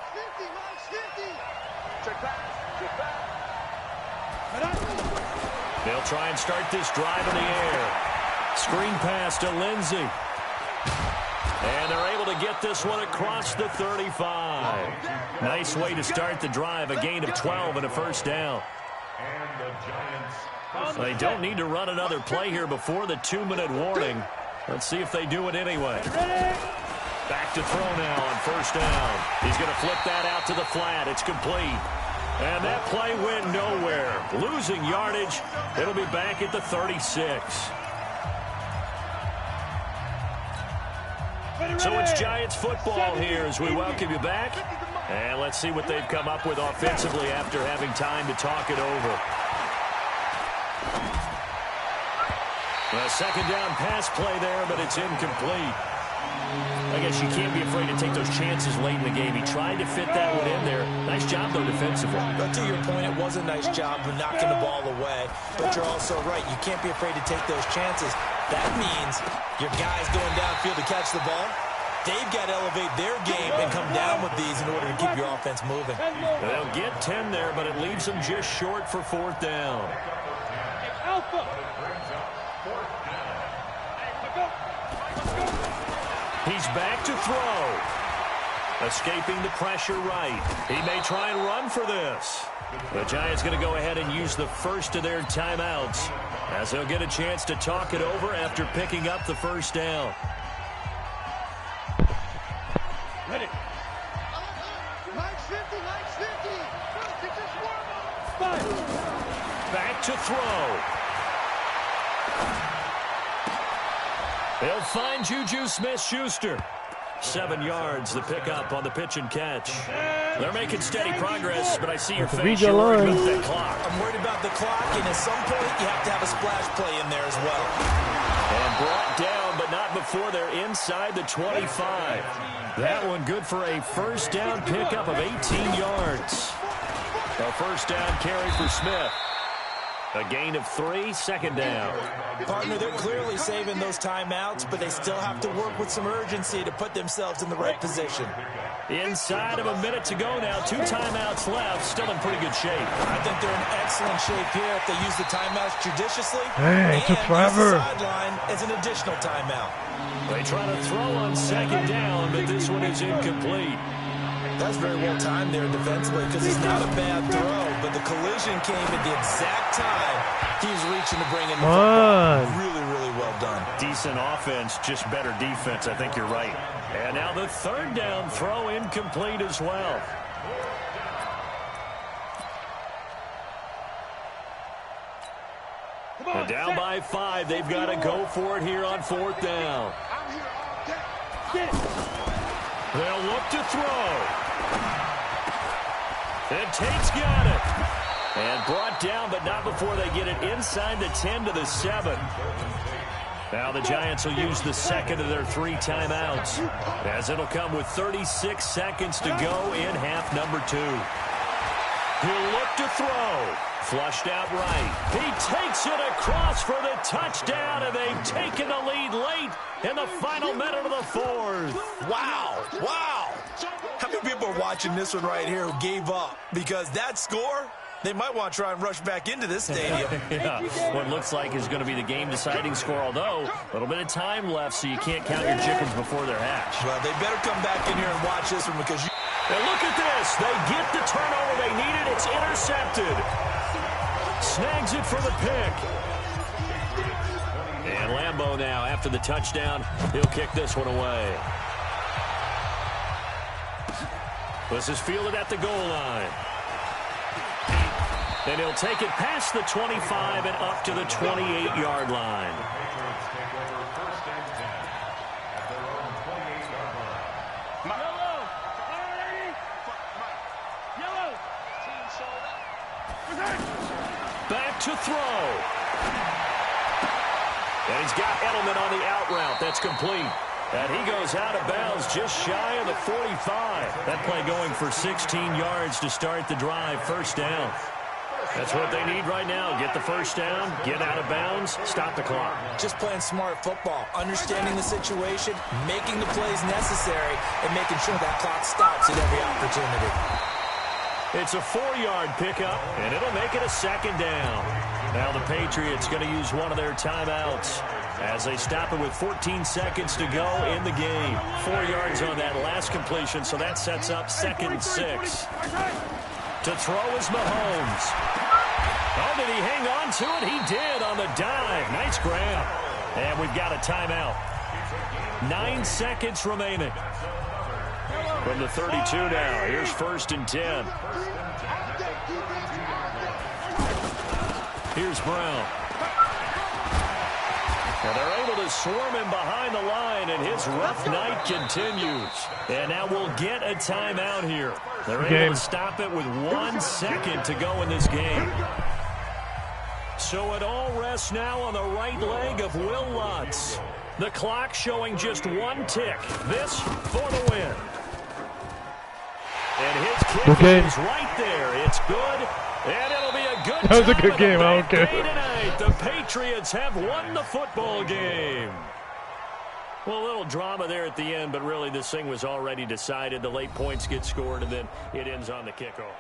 They'll try and start this drive in the air. Screen pass to Lindsey. And they're able to get this one across the 35. Nice way to start the drive, a gain of 12 and a first down. And the Giants. They don't need to run another play here before the 2-minute warning. Let's see if they do it anyway. Back to throw now on first down. He's going to flip that out to the flat. It's complete. And that play went nowhere. Losing yardage. It'll be back at the 36. So it's Giants football here as we welcome you back. And let's see what they've come up with offensively after having time to talk it over. A second down pass play there, but it's incomplete. I guess you can't be afraid to take those chances late in the game. He tried to fit that one in there. Nice job, though, defensively. But to your point, it was a nice job of knocking the ball away. But you're also right. You can't be afraid to take those chances. That means your guys going downfield to catch the ball, they've got to elevate their game and come down with these in order to keep your offense moving. They'll get 10 there, but it leaves them just short for fourth down. Alpha. He's back to throw. Escaping the pressure right. He may try and run for this. The Giants going to go ahead and use the first of their timeouts as they'll get a chance to talk it over after picking up the first down. Ready. Lights 50, lights 50. Get this warm up. Back to throw. They'll find Juju Smith-Schuster. 7 yards, the pickup on the pitch and catch. They're making steady progress, but I see your face. You're worried about that clock. I'm worried about the clock, and at some point, you have to have a splash play in there as well. And brought down, but not before they're inside the 25. That one good for a first down pickup of 18 yards. A first down carry for Smith. A gain of 3, second down. Partner, they're clearly saving those timeouts, but they still have to work with some urgency to put themselves in the right position. Inside of a minute to go now. 2 timeouts left. Still in pretty good shape. I think they're in excellent shape here if they use the timeouts judiciously. Hey, it took forever. And use the sideline as an additional timeout. They try to throw on second down, but this one is incomplete. That's very well timed there defensively because it's not a bad throw, but the collision came at the exact time he was reaching to bring in the football. Really, really well done. Decent offense, just better defense. I think you're right. And now the third down throw incomplete as well. And down by 5. They've got to go for it here on 4th down. They'll look to throw. And Tate's got it. And brought down, but not before they get it inside the 10 to the 7. Now the Giants will use the second of their 3 timeouts, as it'll come with 36 seconds to go in half number 2. He'll look to throw. Flushed out right. He takes it across for the touchdown, and they've taken the lead late in the final minute of the 4th. Wow. Wow. How many people are watching this one right here who gave up? Because that score, they might want to try and rush back into this stadium. Yeah, what looks like is going to be the game-deciding score, although a little bit of time left, so you can't count your chickens before they're hatched. Well, they better come back in here and watch this one because you... And look at this. They get the turnover they needed. It's intercepted. Snags it for the pick. And Lambeau now, after the touchdown, he'll kick this one away. This is fielded at the goal line. And he'll take it past the 25 and up to the 28-yard line. Back to throw. And he's got Edelman on the out route. That's complete. And he goes out of bounds just shy of the 45. That play going for 16 yards to start the drive. First down. That's what they need right now. Get the first down, get out of bounds, stop the clock. Just playing smart football, understanding the situation, making the plays necessary, and making sure that clock stops at every opportunity. It's a 4-yard pickup, and it'll make it a second down. Now the Patriots going to use one of their timeouts as they stop it with 14 seconds to go in the game. 4 yards on that last completion, so that sets up 2nd and 6. To throw is Mahomes. Oh, did he hang on to it? He did on the dive. Nice grab. And we've got a timeout. 9 seconds remaining. From the 32 now. Here's 1st and 10. Here's Brown. Now they're able to swarm him behind the line, and his rough night continues. And now we'll get a timeout here. They're able to stop it with 1 second to go in this game. So it all rests now on the right leg of Will Lutz. The clock showing just 1 tick. This for the win. And his kick is right there. It's good. And it'll be a good That was a good game. I don't care. Tonight. The Patriots have won the football game. Well, a little drama there at the end, but really this thing was already decided. The late points get scored, and then it ends on the kickoff.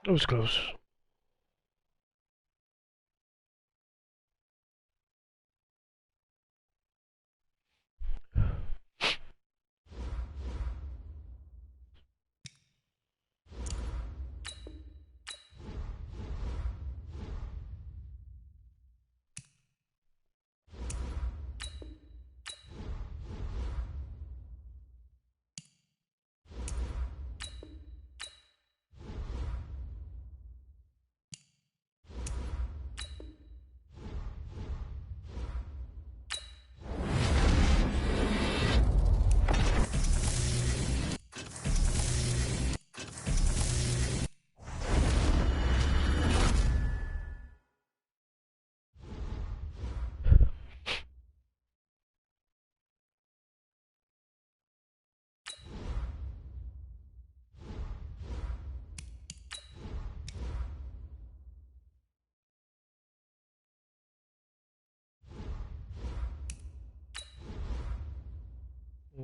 It was close.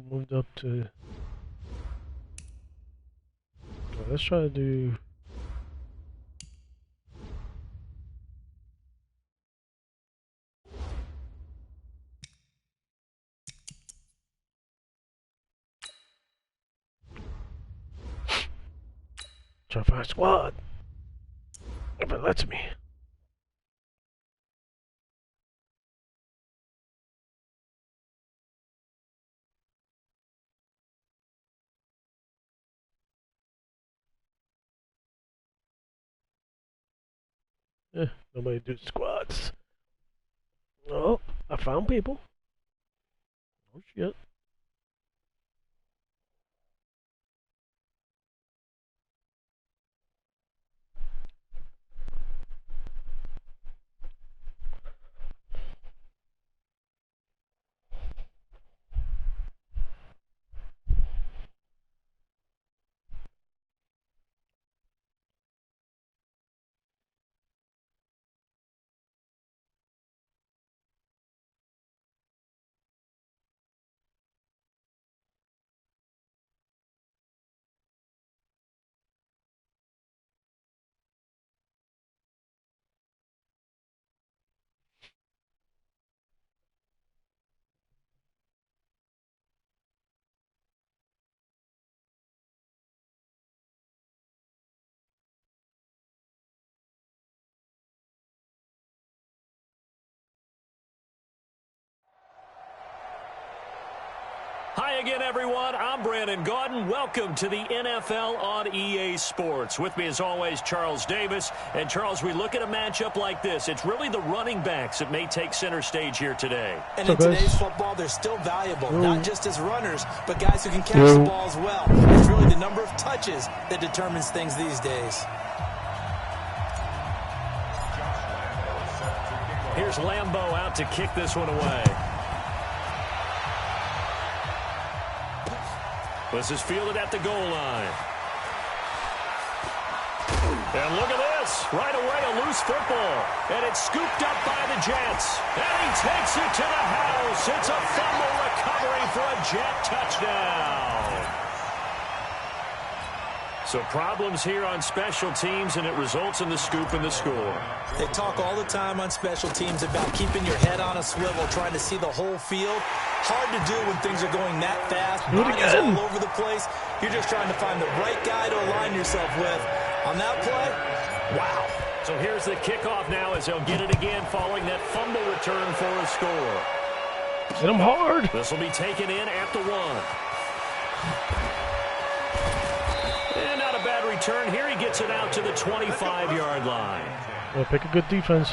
We moved up to. Let's try to do. Try to find a squad. If it lets me. Nobody do squads. Oh, I found people. Oh shit. Hi again, everyone. I'm Brandon Gaudin. Welcome to the NFL on EA Sports. With me, as always, Charles Davis. And, Charles, we look at a matchup like this. It's really the running backs that may take center stage here today. And in today's football, they're still valuable, not just as runners, but guys who can catch the ball as well. It's really the number of touches that determines things these days. Here's Lambeau out to kick this one away. This is fielded at the goal line. And look at this. Right away, a loose football. And it's scooped up by the Jets. And he takes it to the house. It's a fumble recovery for a Jet touchdown. So problems here on special teams, and it results in the scoop and the score. They talk all the time on special teams about keeping your head on a swivel, trying to see the whole field. Hard to do when things are going that fast. Bodies all over the place. You're just trying to find the right guy to align yourself with. On that play, wow. So here's the kickoff now as they'll get it again following that fumble return for a score. Hit him hard. This will be taken in at the 1. And not a bad return. Here he gets it out to the 25-yard line. Well, pick a good defense.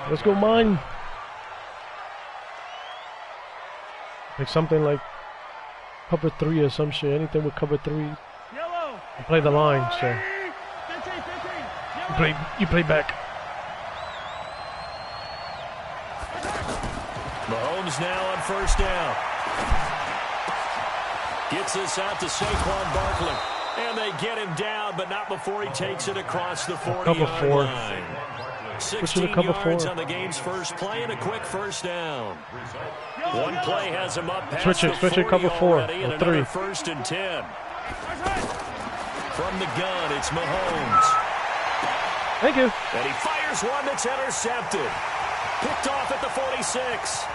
Let's go mine. Pick something like cover 3 or some shit. Anything with cover 3. I play the line, so you play back. Mahomes now on first down. Gets this out to Saquon Barkley. And they get him down, but not before he takes it across the 40-yard line. 16 yards on the game's first play and a quick first down. One play has him up past the 40 cover 4 already, and or 3. another first and 10. From the gun, it's Mahomes. Thank you. And he fires one that's intercepted. Picked off at the 46.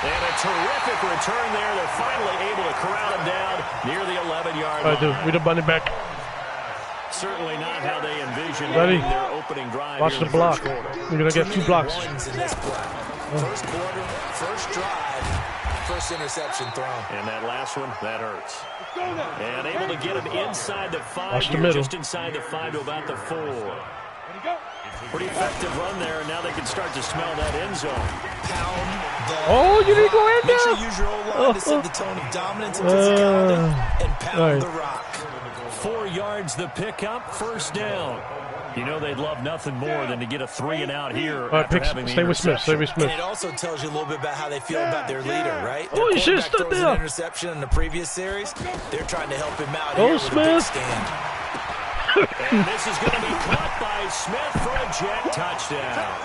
And a terrific return there. They're finally able to corral him down near the 11-yard line. I do. We the bunny back. Certainly not how they envisioned their opening drive. Watch the block. We're going to get 2 blocks. First quarter, first drive, first interception thrown. And that last one, that hurts. And able to get him inside the 5. Watch the middle. Just inside the 5 to about the 4. Pretty effective run there, and now they can start to smell that end zone. Pound the Oh, you didn't go in there? Make sure you use your O-line to set the tone of dominance and physicality and pound the rock. 4 yards the pickup, first down. You know they'd love nothing more than to get a 3 and out here. All right, stay with Smith. Stay with Smith. And it also tells you a little bit about how they feel about their leader, right? Oh, you should have stood there. An interception in the previous series. They're trying to help him out Go, here with Smith. a big stand. And this is going to be caught by Smith for a Jet touchdown.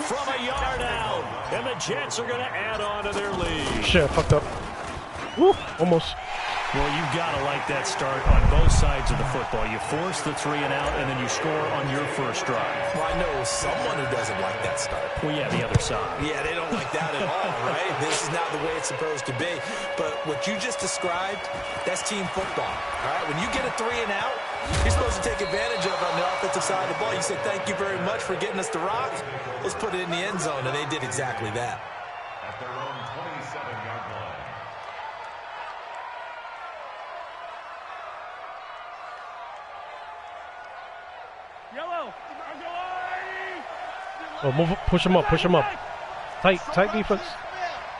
from a yard out. And the Jets are going to add on to their lead. Shit, I fucked up. Woo, almost. Well, you've got to like that start on both sides of the football. You force the 3 and out, and then you score on your first drive. Well, I know someone who doesn't like that start. Well, yeah, the other side. Yeah, they don't like that at all, right? This is not the way it's supposed to be. But what you just described, that's team football, all right? When you get a 3 and out, you're supposed to take advantage of it on the offensive side of the ball. You say, thank you very much for getting us the rock. Let's put it in the end zone, and they did exactly that. At their own 27-yard line. Yellow. Oh, move up, push him up, push him up. Tight, tight defense.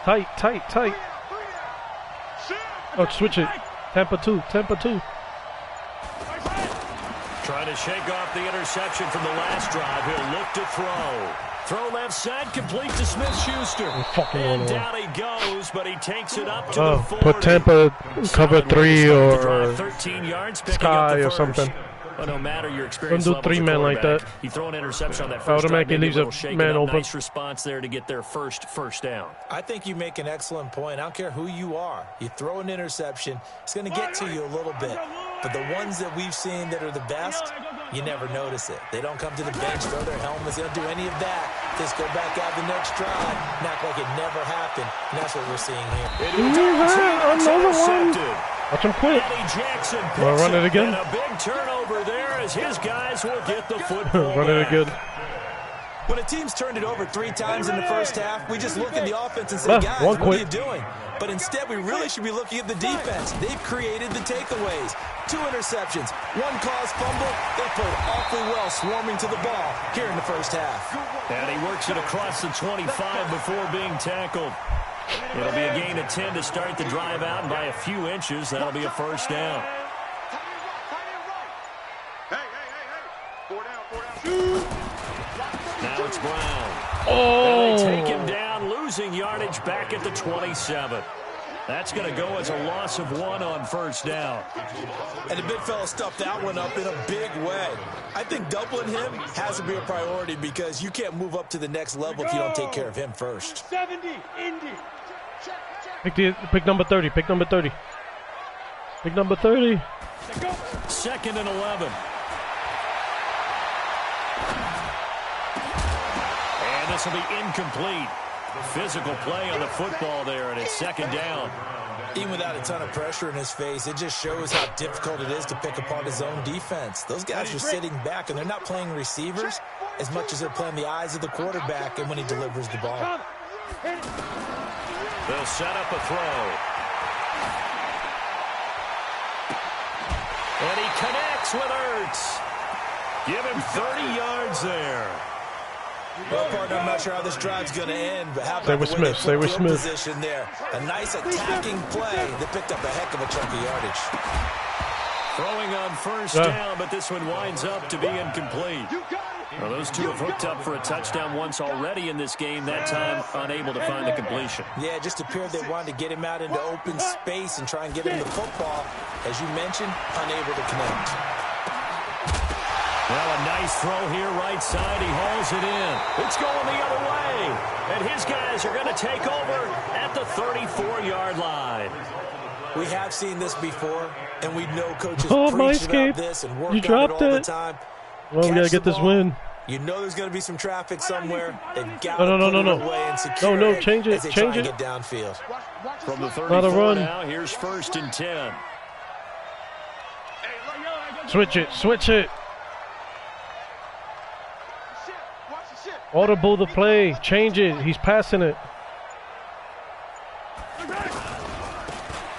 Tight, tight, tight. Oh, switch it. Tampa 2, Tampa 2. Trying to shake off the interception from the last drive. He'll look to throw. Throw left side, complete to Smith-Schuster. And down he goes, but he takes it up to the 40. Put Tampa cover 3 or 13 yards, Sky or something. Well, no matter your experience, don't do 3-man like that. You throw an interception on that first automatically leaves a man open. Nice response there to get their first down. I think you make an excellent point. I don't care who you are. You throw an interception, it's going to get to you a little bit. But the ones that we've seen that are the best, you never notice it. They don't come to the bench, throw their helmets. They don't do any of that. Just go back out the next drive and act like it never happened. And that's what we're seeing here. Another one. Watch him quit. Wanna run it again? And a big turnover there as his guys will get the football Run it again. When a team's turned it over 3 times in the first half, we just look at the offense and say, guys, what are you doing? But instead, we really should be looking at the defense. They've created the takeaways. 2 interceptions, 1 caused fumble. They played awfully well swarming to the ball here in the first half. And he works it across the 25 before being tackled. It'll be a gain of 10 to start the drive out, and by a few inches, that'll be a first down. Now it's Brown. And they take him down, losing yardage back at the 27. That's going to go as a loss of 1 on first down. And the big fella stuffed that one up in a big way. I think doubling him has to be a priority because you can't move up to the next level if you don't take care of him first. 70, Indy. Pick number 30, pick number 30. Pick number 30. 2nd and 11. And this will be incomplete. Physical play on the football there, and it's 2nd down. Even without a ton of pressure in his face, it just shows how difficult it is to pick apart his own defense. Those guys are sitting back, and they're not playing receivers as much as they're playing the eyes of the quarterback and when he delivers the ball. They'll set up a throw. And he connects with Ertz. Give him 30 yards there. Well, partner, I'm not sure how this drive's going to end, but how about They were Smith. They were Smith. Position there. A nice attacking play that picked up a heck of a chunk of yardage. Throwing on first down, but this one winds up to be incomplete. Well, those two have hooked up for a touchdown once already in this game, that time unable to find the completion. Yeah, it just appeared they wanted to get him out into open space and try and get him the football. As you mentioned, unable to connect. Well, a nice throw here, right side. He hauls it in. It's going the other way. And his guys are going to take over at the 34-yard line. We have seen this before, and we know coaches preach about this and work on it all the time. Well, we got to get this win. You know there's going to be some traffic somewhere. They've got no, to put it away and secure no, change it, as they try and get downfield. From the 34 now, here's 1st and 10. Switch it, switch it. Audible the play, change it. He's passing it.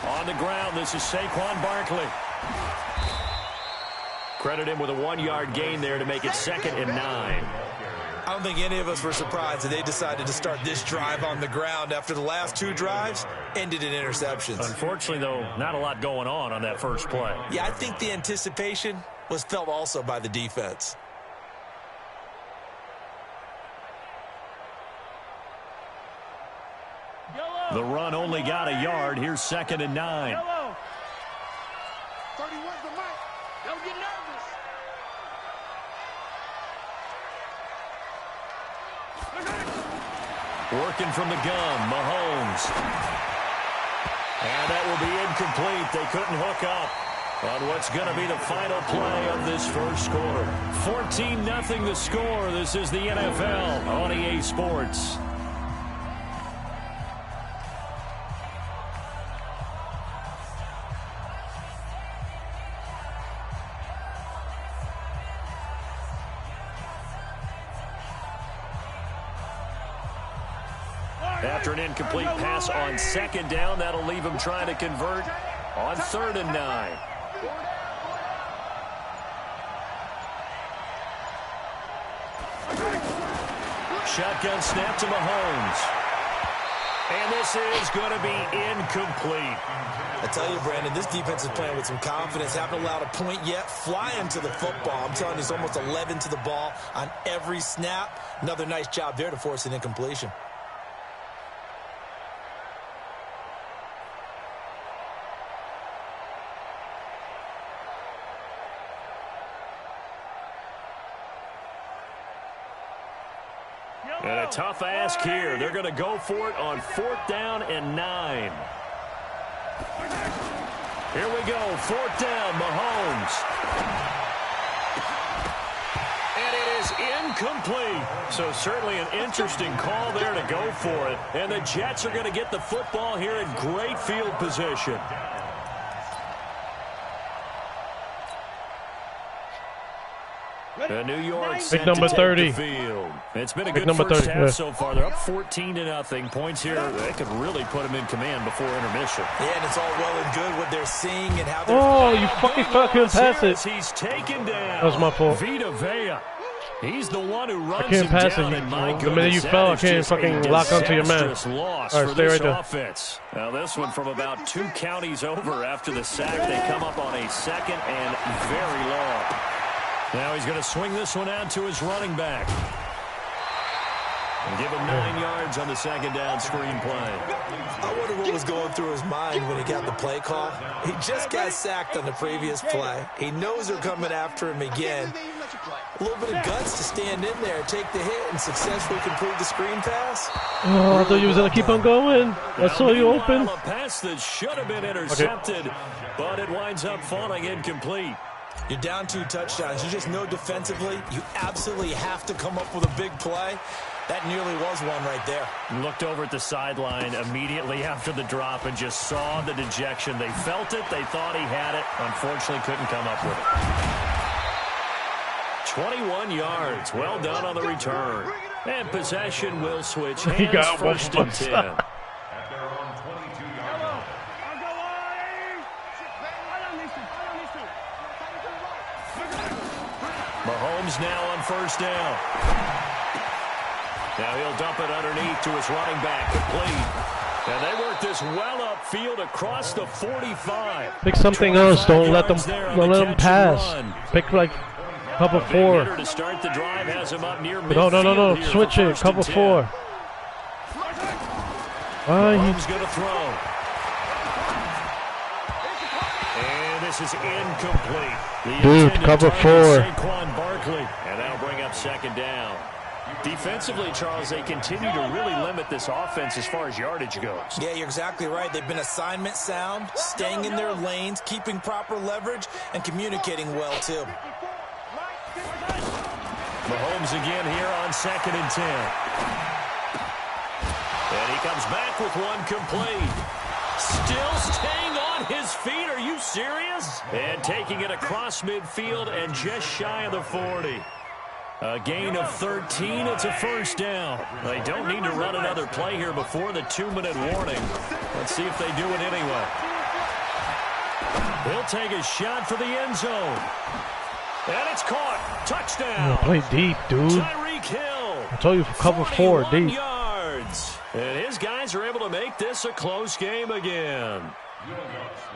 On the ground, this is Saquon Barkley. Credit him with a 1-yard gain there to make it 2nd and 9. I don't think any of us were surprised that they decided to start this drive on the ground after the last 2 drives ended in interceptions. Unfortunately, though, not a lot going on that first play. Yeah, I think the anticipation was felt also by the defense. The run only got a yard. Here's 2nd and 9. 31's the mic. Don't get nervous. Working from the gun, Mahomes. And that will be incomplete. They couldn't hook up on what's going to be the final play of this first quarter. 14-0 the score. This is the NFL on EA Sports. After an incomplete pass on second down, that'll leave him trying to convert on 3rd and 9. Shotgun snap to Mahomes. And this is going to be incomplete. I tell you, Brandon, this defense is playing with some confidence. Haven't allowed a point yet. Flying to the football. I'm telling you, it's almost 11 to the ball on every snap. Another nice job there to force an incompletion. And a tough ask here. They're going to go for it on 4th down and 9. Here we go. 4th down, Mahomes. And it is incomplete. So certainly an interesting call there to go for it. And the Jets are going to get the football here in great field position. New York Pick number 30. Field. It's been a good number first 30, half so far. They're up 14-0. Points here, they could really put them in command before intermission. Yeah, and it's all well and good what they're seeing and how they're... Oh, you fucking couldn't pass it. He's taken down. That was my fault. Vita Vea. He's the one who runs I can't pass down, it. and my The minute you fell, I can't fucking lock onto your man. Loss all right, for stay this right there. offense. Now this one from about 2 counties over after the sack. They come up on a 2nd and very long. Now he's going to swing this one out to his running back. And give him 9 yards on the 2nd down screen play. I wonder what was going through his mind when he got the play call. He just got sacked on the previous play. He knows they're coming after him again. A little bit of guts to stand in there, take the hit, and successfully complete the screen pass. Oh, I thought you was going to keep on going. I saw you open. A pass that should have been intercepted, but it winds up falling incomplete. You're down 2 touchdowns. You just know defensively you absolutely have to come up with a big play. That nearly was one right there. Looked over at the sideline immediately after the drop and just saw the dejection. They felt it. They thought he had it. Unfortunately, couldn't come up with it. 21 yards. Well done on the return. And possession will switch hands. He got 1st and 10. Mahomes now on 1st down. Now he'll dump it underneath to his running back, complete. And they work this well upfield across the 45. Pick something else. Don't let them pass. Pick like cover 4. To start the drive has him up near No. Switch it. Cover 4. Mahomes going to throw. And this is incomplete. Dude, cover 4. Saquon Barkley. And that'll bring up 2nd down. Defensively, Charles, they continue to really limit this offense as far as yardage goes. Yeah, you're exactly right. They've been assignment sound, staying in their lanes, keeping proper leverage, and communicating well, too. Mahomes again here on 2nd and 10. And he comes back with one complete. Still staying on his feet. Are you serious? And taking it across midfield and just shy of the 40. A gain of 13. It's a 1st down. They don't need to run another play here before the 2-minute warning. Let's see if they do it anyway. He'll take a shot for the end zone. And it's caught. Touchdown. Play deep, dude. Tyreek Hill. I told you for cover 4 deep. Yards. And his guys are able to make this a close game again.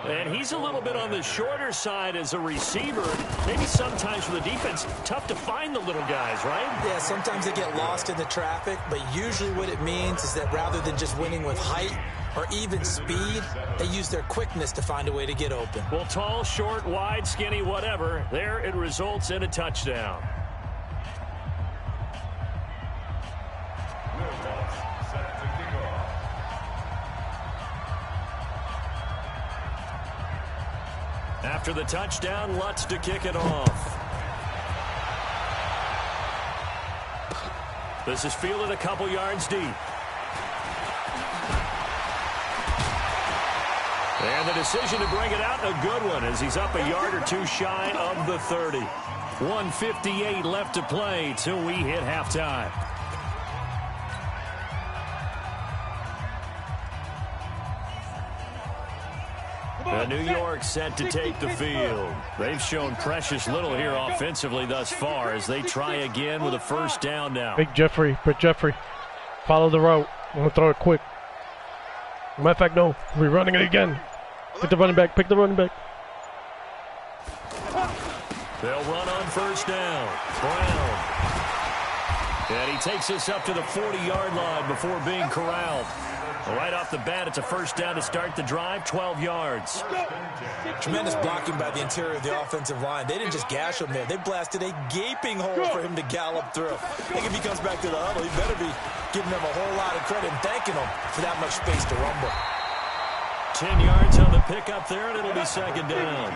And he's a little bit on the shorter side as a receiver. Maybe sometimes for the defense, tough to find the little guys, right? Yeah, sometimes they get lost in the traffic, but usually what it means is that rather than just winning with height or even speed, they use their quickness to find a way to get open. Well, tall, short, wide, skinny, whatever, there it results in a touchdown. After the touchdown, Lutz to kick it off. This is fielded a couple yards deep. And the decision to bring it out, a good one, as he's up a yard or two shy of the 30. 1:58 left to play till we hit halftime. The New York set to take the field. They've shown precious little here offensively thus far as they try again with a first down now. Big Jeffrey. Follow the route. I'm going to throw it quick. Matter of fact, no. We're running it again. Pick the running back. They'll run on first down. Brown. And he takes us up to the 40-yard line before being corralled. Right off the bat, it's a first down to start the drive, 12 yards. Tremendous blocking by the interior of the offensive line. They didn't just gash him there. They blasted a gaping hole for him to gallop through. I think if he comes back to the huddle, he better be giving them a whole lot of credit and thanking them for that much space to rumble. 10 yards on the pickup there, and it'll be second down.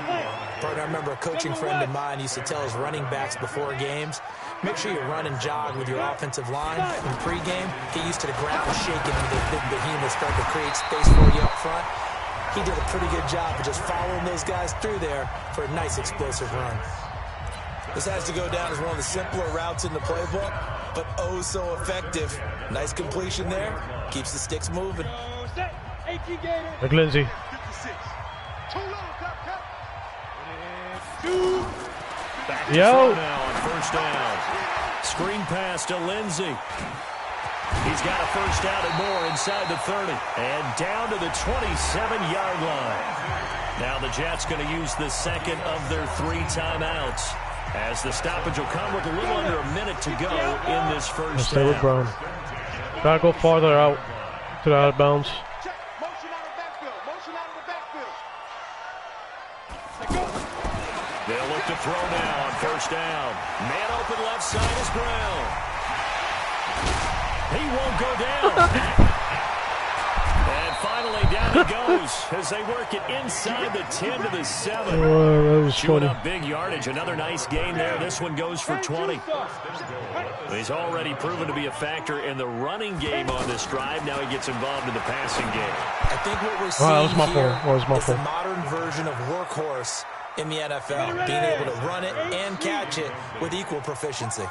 Partner, I remember a coaching friend of mine used to tell his running backs before games, make sure you run and jog with your offensive line in pregame. Get used to the ground shaking when the big behemoths start to create space for you up front. He did a pretty good job of just following those guys through there for a nice explosive run. This has to go down as one of the simpler routes in the playbook, but oh so effective. Nice completion there. Keeps the sticks moving. Like Lindsay. Yo. Now on first down. Screen pass to Lindsay. He's got a first down and more inside the 30. And down to the 27-yard line. Now the Jets going to use the second of their 3 timeouts, as the stoppage will come with a little under a minute to go in this first Stay with down. Brown. Gotta go farther out to the out of bounds. They'll look to throw now on first down. Man open left side is Brown. He won't go down. And finally down he goes as they work it inside the 10 to the 7. Oh, that was Chewing funny. up big yardage. Another nice gain there. This one goes for 20. He's already proven to be a factor in the running game on this drive. Now he gets involved in the passing game. I think what we're seeing that was my here fault. That was my is the fault. modern version of workhorse in the NFL, being able to run it and catch it with equal proficiency.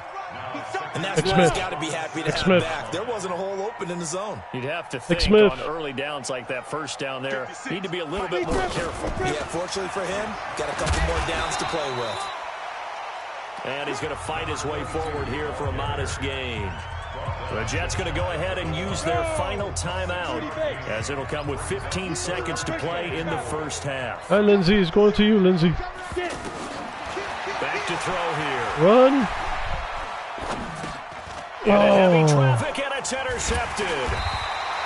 And that's what he's got to be happy to have back. There wasn't a hole open in the zone. You'd have to think on early downs like that first down there, need to be a little bit more careful. Yeah, fortunately for him, got a couple more downs to play with. And he's going to fight his way forward here for a modest gain. The Jets going to go ahead and use their final timeout, as it'll come with 15 seconds to play in the first half. Hi, Lindsay. It's going to you, Lindsay. Back to throw here. Run. In heavy traffic, and it's intercepted.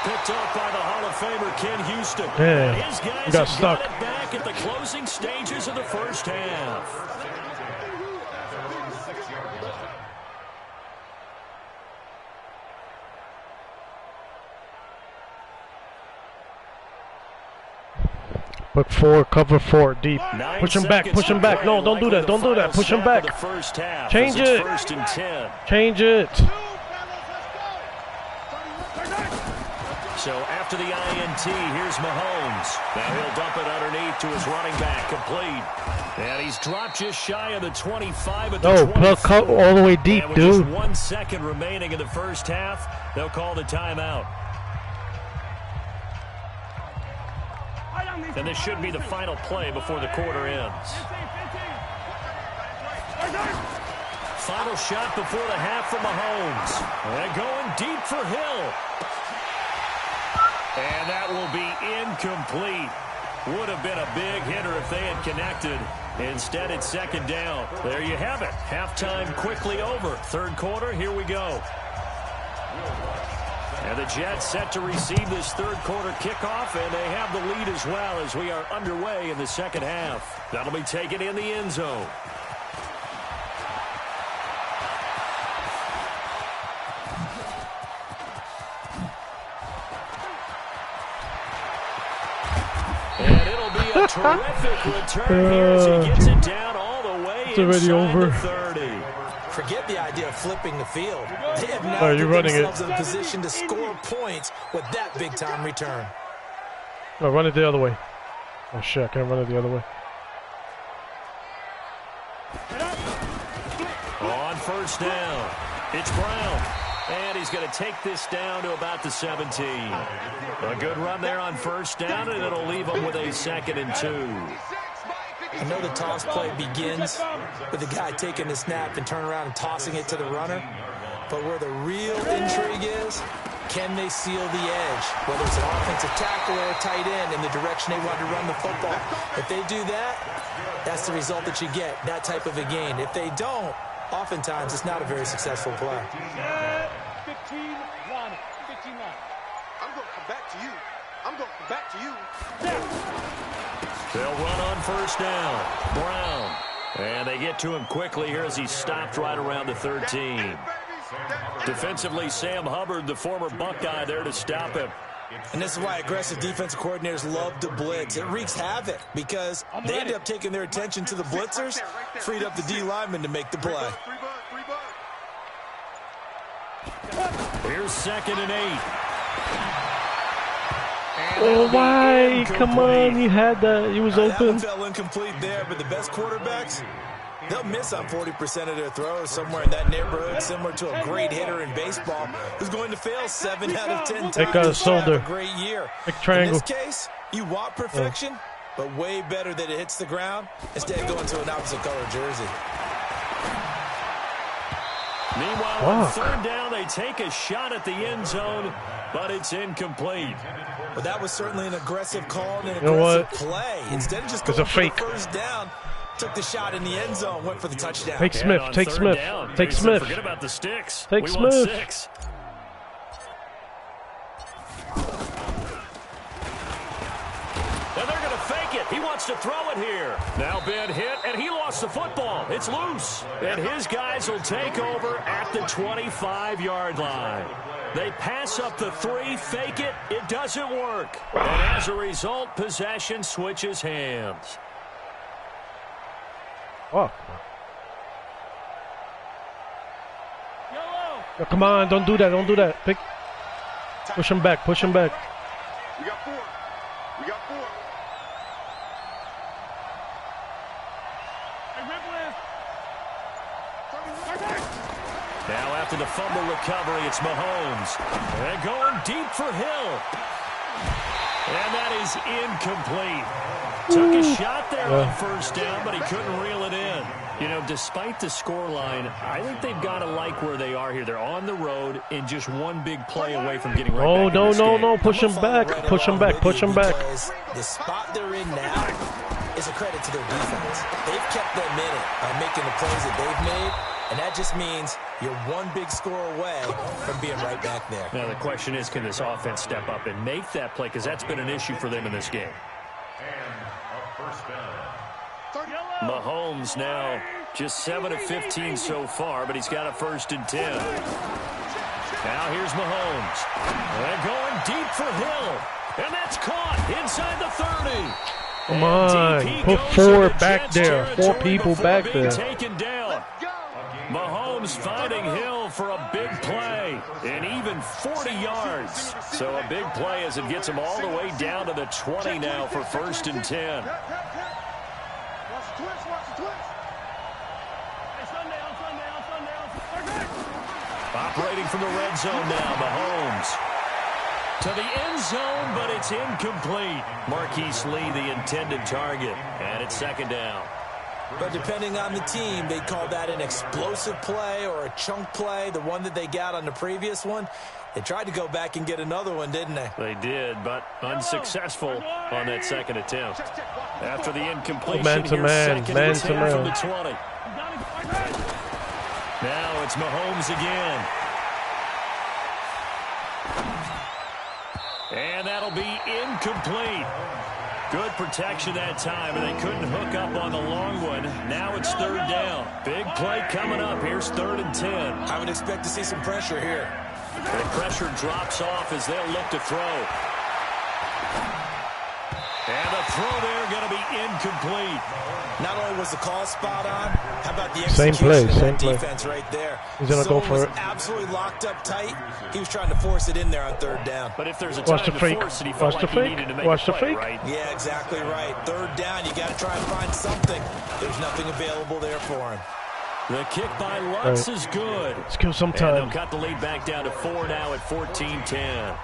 Picked off by the Hall of Famer Ken Houston. Yeah, his guys got have stuck. got it back at the closing stages of the first half. Look 4, cover 4, deep. 9 Push him back, seconds push him to back. play, No, don't do likely that, don't do that. the Push him final back. snap of the first half, Change as it's it. 1st and 10. Change it. So after the INT, here's Mahomes. Now he'll dump it underneath to his running back, complete. And he's dropped just shy of the 25 at the 24. All the way deep, and with dude. just 1 second remaining in the first half, they'll call the timeout. And this should be the final play before the quarter ends. Final shot before the half from Mahomes. And going deep for Hill. And that will be incomplete. Would have been a big hitter if they had connected. Instead, it's second down. There you have it. Halftime quickly over. Third quarter, here we go. And the Jets set to receive this third quarter kickoff, and they have the lead as well as we are underway in the second half. That'll be taken in the end zone. And it'll be a terrific return here as he gets it down all the way It's already inside over. the 30. Forget the idea of flipping the field. They have now Oh, you're put running it. themselves in a position to score points with that big-time return. No, run it the other way. Oh shit, I can't run it the other way. On first down, it's Brown. And he's going to take this down to about the 17. A good run there on first down, and it'll leave him with a 2nd and 2. I know the toss play begins with the guy taking the snap and turn around and tossing it to the runner. But where the real intrigue is, can they seal the edge? Whether it's an offensive tackle or a tight end in the direction they want to run the football. If they do that, that's the result that you get, that type of a gain. If they don't, oftentimes it's not a very successful play. 15 line. 15 line. I'm going to come back to you. I'm going to come back to you. They'll run on first down. Brown. And they get to him quickly here as he's stopped right around the 13. Defensively, Sam Hubbard, the former Buckeye, there to stop him. And this is why aggressive defensive coordinators love to blitz. It wreaks havoc because they end up taking their attention to the blitzers, freed up the D lineman to make the play. Here's 2nd and 8. Oh my, come on, he had that, he was That one open. fell incomplete there, but the best quarterbacks, they'll miss on 40% of their throws, somewhere in that neighborhood, similar to a great hitter in baseball who's going to fail 7 out of 10 times. Take a and still have shoulder. a great year. Big triangle. In this case, you want perfection, but way better that it hits the ground instead of going to an opposite color jersey. Meanwhile, on third down, they take a shot at the end zone, but it's incomplete. But that was certainly an aggressive call and an You know aggressive play. Instead of just It's going a for the fake. first down, took the shot in the end zone, went for the touchdown. Take And Smith, on take third Smith, down, take they said, Smith. Forget about the sticks. Take We want Smith. 6. And they're going to fake it. He wants to throw it here. Now Ben hit, and he lost the football. It's loose. And his guys will take over at the 25-yard line. They pass up the 3, fake it. It doesn't work. And as a result, possession switches hands. Oh. Oh, come on, don't do that, don't do that. Push him back, push him back. We got 4. We got 4. Now after the fumble recovery, it's Mahomes. And going deep for Hill. And that is incomplete. Took a shot there on first down, but he couldn't reel it in. You know, despite the scoreline, I think they've got to like where they are here. They're on the road and just one big play away from getting right back in this game. No, push him back, push him back, push him back. Because the spot they're in now is a credit to their defense. They've kept them in it by making the plays that they've made, and that just means you're one big score away from being right back there. Now the question is, can this offense step up and make that play? Because that's been an issue for them in this game. And a first down. Mahomes now just 7 of 15 so far, but he's got a 1st and 10. Now here's Mahomes. And going deep for Hill. And that's caught inside the 30. Come on, put 4 back there, 4 people back there. Taken down. Mahomes finding Hill for a big play, and even 40 yards. So a big play as it gets him all the way down to the 20 now for 1st and 10. Watch the twist. Watch the twist. Hey, Sunday. Operating from the red zone now, Mahomes. To the end zone, but it's incomplete. Marquise Lee, the intended target, and it's 2nd down. But depending on the team, they call that an explosive play or a chunk play, the one that they got on the previous one. They tried to go back and get another one, didn't they? They did, but unsuccessful on that 2nd attempt. After the incompletion, Man to here's man, 2nd man and to 10 man. from the 20. Now it's Mahomes again. And that'll be incomplete. Good protection that time, and they couldn't hook up on the long one. Now it's 3rd down. Big play coming up. Here's 3rd and 10. I would expect to see some pressure here. The pressure drops off as they'll look to throw. And the throw there going to be incomplete. Not only was the call spot on, how about the Same execution play, of same that play. defense right there? He's gonna go for was it. absolutely locked up tight. He was trying to force it in there on third down. But if there's a Watch time the to fake. force it, he felt Watch the like he fake. needed to make Watch a the play, fake. right? Yeah, exactly right. Third down, you got to try and find something. There's nothing available there for him. The kick by Lutz is good. Let's kill some And they'll time. cut the lead back down to 4 now at 14-10.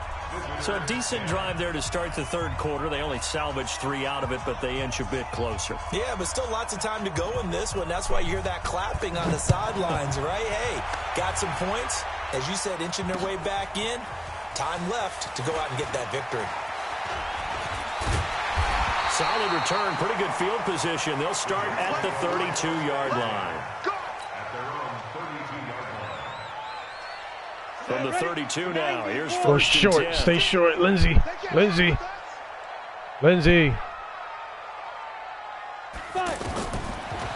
So a decent drive there to start the third quarter. They only salvaged 3 out of it, but they inch a bit closer. Yeah, but still lots of time to go in this one. That's why you hear that clapping on the sidelines, right? Hey, got some points. As you said, inching their way back in. Time left to go out and get that victory. Solid return, pretty good field position. They'll start at the 32-yard line. From the 32 now, here's Go first and short. 10. Stay short. Lindsay. Lindsay. Lindsay.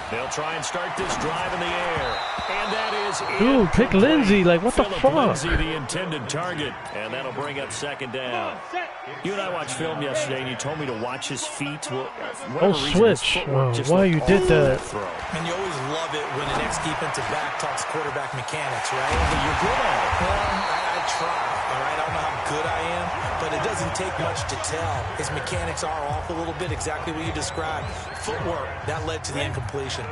They'll try and start this drive in the air. And that is Dude, pick incomplete. Lindsay. Like, what the Phillip fuck? Lindsay, the intended target. And that'll bring up second down. You and I watched film yesterday, and you told me to watch his feet. Well, for whatever Oh, reason, his switch. footwork just Why looked you did all over that? the throw. And you always love it when an ex-defensive back talks quarterback mechanics, right? But you're good at it. Well, I try, all right? I don't know how good I am, but it doesn't take much to tell. His mechanics are off a little bit, exactly what you described. Footwork, that led to the incompletion.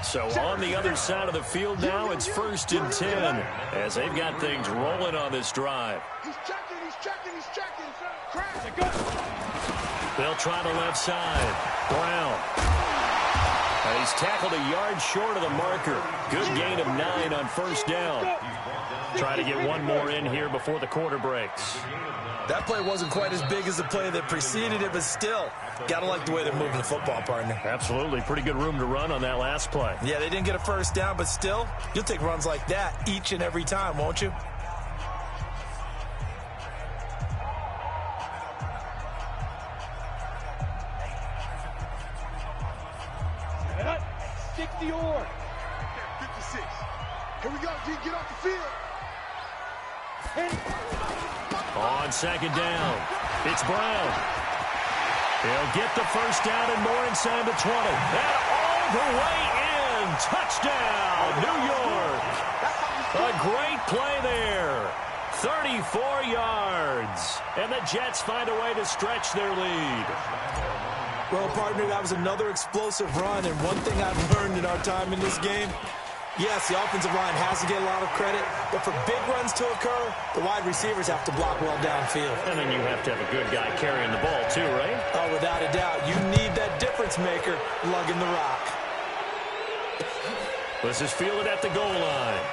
So on the other side of the field now, it's first and 10 as they've got things rolling on this drive. He's checking, he's checking, he's checking. Crash. They'll try the left side. Brown. And he's tackled a yard short of the marker. Good gain of 9 on first down. Try to get one more in here before the quarter breaks. That play wasn't quite as big as the play that preceded it, but still, got to like the way they're moving the football, partner. Absolutely. Pretty good room to run on that last play. Yeah, they didn't get a first down, but still, you'll take runs like that each and every time, won't you? Stick the oar. 56. Here we go, G. Get off the field. On second down, it's Brown. He'll get the first down and more inside the 20. And all the way in. Touchdown, New York. A great play there. 34 yards. And the Jets find a way to stretch their lead. Well, partner, that was another explosive run, and one thing I've learned in our time in this game, yes, the offensive line has to get a lot of credit, but for big runs to occur, the wide receivers have to block well downfield. And then you have to have a good guy carrying the ball too, right? Oh, without a doubt, you need that difference maker lugging the rock. This is fielded at the goal line.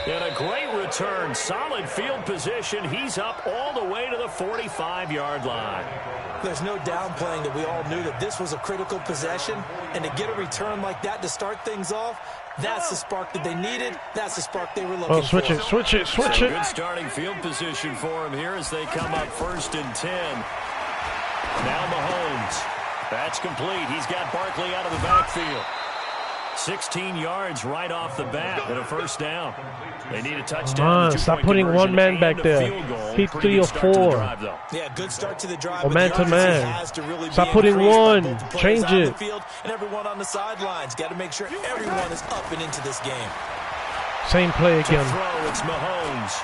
And a great return. Solid field position. He's up all the way to the 45-yard line. There's no downplaying that we all knew that this was a critical possession, and to get a return like that to start things off, that's the spark that they needed. That's the spark they were looking for. Oh, switch it, switch it, switch So it. good starting field position for him here as they come up first and 10. Now Mahomes. That's complete. He's got Barkley out of the backfield. 16 yards right off the bat and a first down. They need a touchdown. Come on, two-point stop putting conversion one man and back a there. field goal. Keep Pretty 3 good or start to the 4. drive, though. Yeah, good start to the drive. Or but man the to urgency man. has to really Stop be putting increased by one. both the players Change on the it. field and everyone on the sidelines. Got to make sure everyone is up and into this game. Same play To again. throw, it's Mahomes.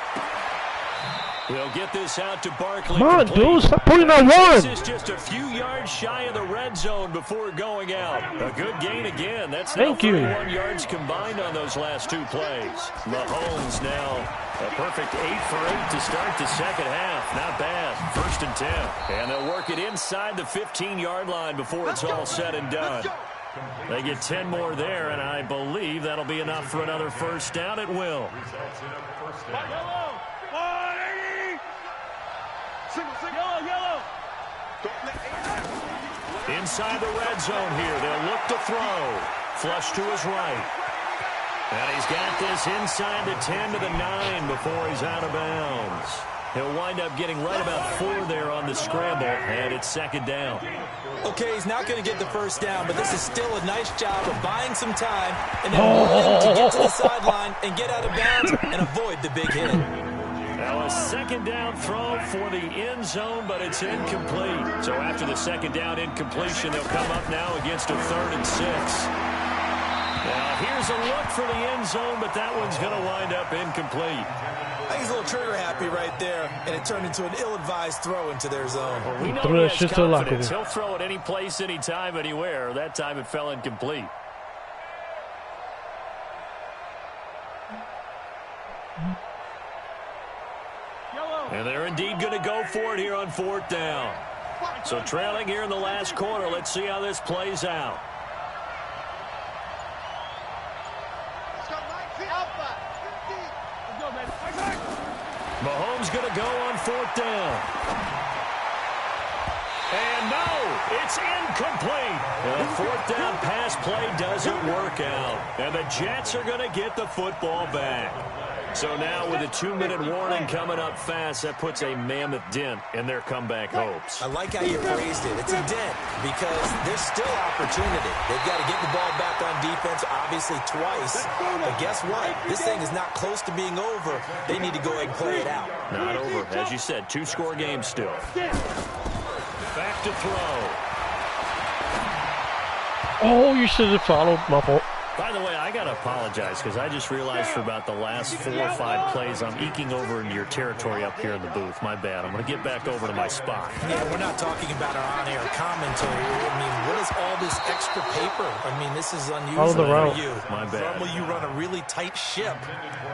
They'll get this out to Barkley. Come on, complete. dude, stop putting that This one. is just a few yards shy of the red zone before going out. A good gain again. That's Thank now you. 31 yards combined on those last 2 plays. Mahomes now a perfect 8 for 8 to start the second half. Not bad. First and 10. And they'll work it inside the 15-yard line before it's all said and done. They get 10 more there, and I believe that'll be enough for another first down. It will. Yellow. 180. Yellow. Don't let Inside the red zone here. They'll look to throw. Flush to his right. And he's got this inside the 10 to the 9 before he's out of bounds. He'll wind up getting right about 4 there on the scramble, and it's second down. Okay, he's not going to get the first down, but this is still a nice job of buying some time and then running to get to the sideline and get out of bounds and avoid the big hit. Now a second down throw for the end zone, but it's incomplete. So after the second down incompletion, they'll come up now against a 3rd and 6. Now here's a look for the end zone, but that one's going to wind up incomplete. I think he's a little trigger happy right there, and it turned into an ill-advised throw into their zone. Well, we know he has confidence. He'll throw it any place, anytime, anywhere. That time it fell incomplete. And they're indeed going to go for it here on 4th down. So trailing here in the last quarter. Let's see how this plays out. Mahomes going to go on 4th down. And no, it's incomplete. The 4th down pass play doesn't work out. And the Jets are going to get the football back. So now with a 2-minute warning coming up fast, that puts a mammoth dent in their comeback hopes. I like how you phrased it. It's a dent because there's still opportunity. They've got to get the ball back on defense, obviously twice. But guess what? This thing is not close to being over. They need to go ahead and play it out. Not over. As you said, 2-score game still. Back to throw. Oh, you should have followed my fault. By the way, I got to apologize because I just realized for about the last 4 or 5 plays, I'm eking over into your territory up here in the booth. My bad. I'm going to get back over to my spot. Yeah, we're not talking about our on-air commentary. I mean, what is all this extra paper? I mean, this is unusual for you. My bad. Normally you run a really tight ship.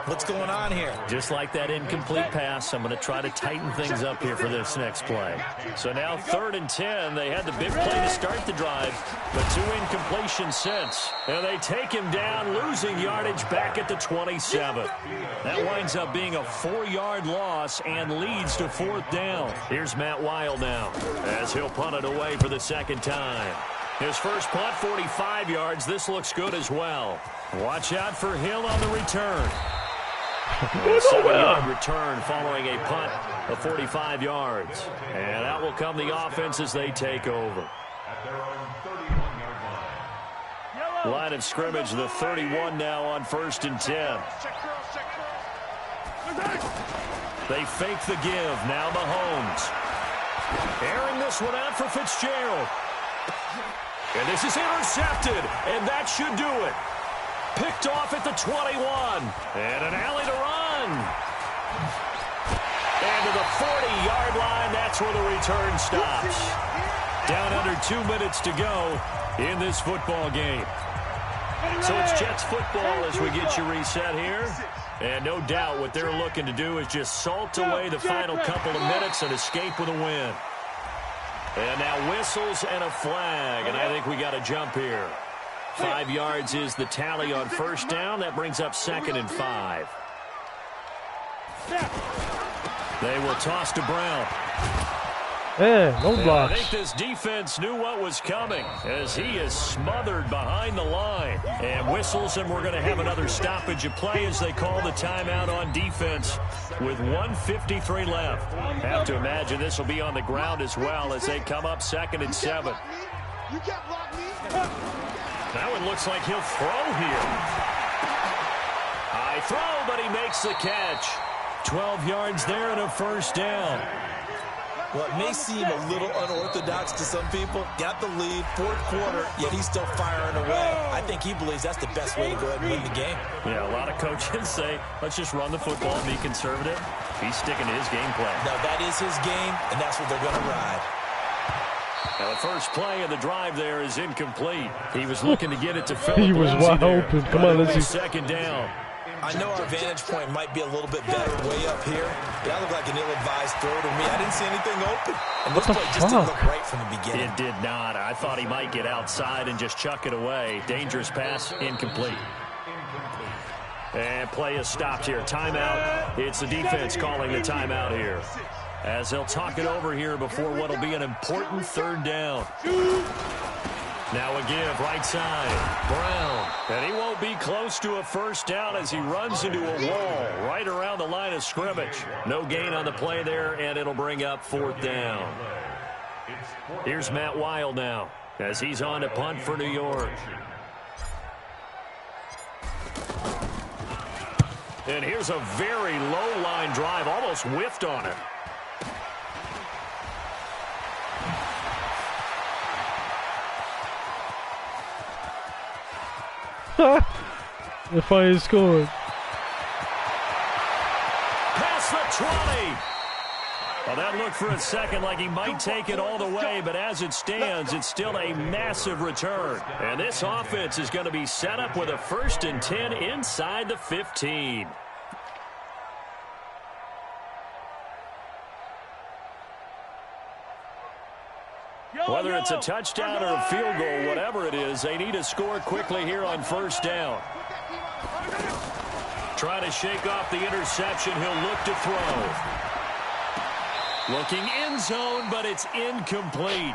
What's going on here? Just like that incomplete pass, I'm going to try to tighten things up here for this next play. So now 3rd and 10. They had the big play to start the drive, but 2 incompletions since. And they take him down, losing yardage back at the 27. That winds up being a 4-yard loss and leads to 4th down. Here's Matt Weil now as he'll punt it away for the 2nd time. His first punt, 45 yards. This looks good as well. Watch out for Hill on the return. A 7-yard return following a punt of 45 yards. And out will come the offense as they take over. Line of scrimmage, the 31 now on 1st and 10. They fake the give. Now Mahomes. Airing this one out for Fitzgerald. And this is intercepted, and that should do it. Picked off at the 21. And an alley to run. And to the 40-yard line, that's where the return stops. Down under 2 minutes to go in this football game. So it's Jets football as we get you reset here. And no doubt what they're looking to do is just salt away the final couple of minutes and escape with a win. And now whistles and a flag, and I think we got a jump here. 5 yards is the tally on 1st down. That brings up 2nd and 5. They will toss to Brown. Yeah, no blocks. I think this defense knew what was coming as he is smothered behind the line. And whistles, and we're going to have another stoppage of play as they call the timeout on defense with 1:53 left. Have to imagine this will be on the ground as well as they come up 2nd and 7. That one looks like he'll throw here. High throw, but he makes the catch. 12 yards there and a 1st down. Well, it may seem a little unorthodox to some people. Got the lead, 4th quarter, yet he's still firing away. I think he believes that's the best way to go ahead and win the game. Yeah, a lot of coaches say, let's just run the football and be conservative. He's sticking to his game plan. No, that is his game, and that's what they're going to ride. Now, the first play of the drive there is incomplete. He was looking to get it to Phillip. He was wide open. Come on, let's see. 2nd down. I know our vantage point might be a little bit better way up here. That looked like an ill-advised throw to me. I didn't see anything open. And this play just didn't look right from the beginning. It did not. I thought he might get outside and just chuck it away. Dangerous pass, incomplete. And play is stopped here. Timeout. It's the defense calling the timeout here, as they'll talk it over here before what will be an important 3rd down. Now a give, right side, Brown. And he won't be close to a 1st down as he runs into a wall right around the line of scrimmage. No gain on the play there, and it'll bring up 4th down. Here's Matt Weil now as he's on to punt for New York. And here's a very low line drive, almost whiffed on it. The fire scored. Past the 20. Well, that looked for a second like he might take it all the way, but as it stands, it's still a massive return. And this offense is going to be set up with a 1st and 10 inside the 15. Whether it's a touchdown or a field goal, whatever it is, they need to score quickly here on 1st down. Trying to shake off the interception. He'll look to throw. Looking end zone, but it's incomplete.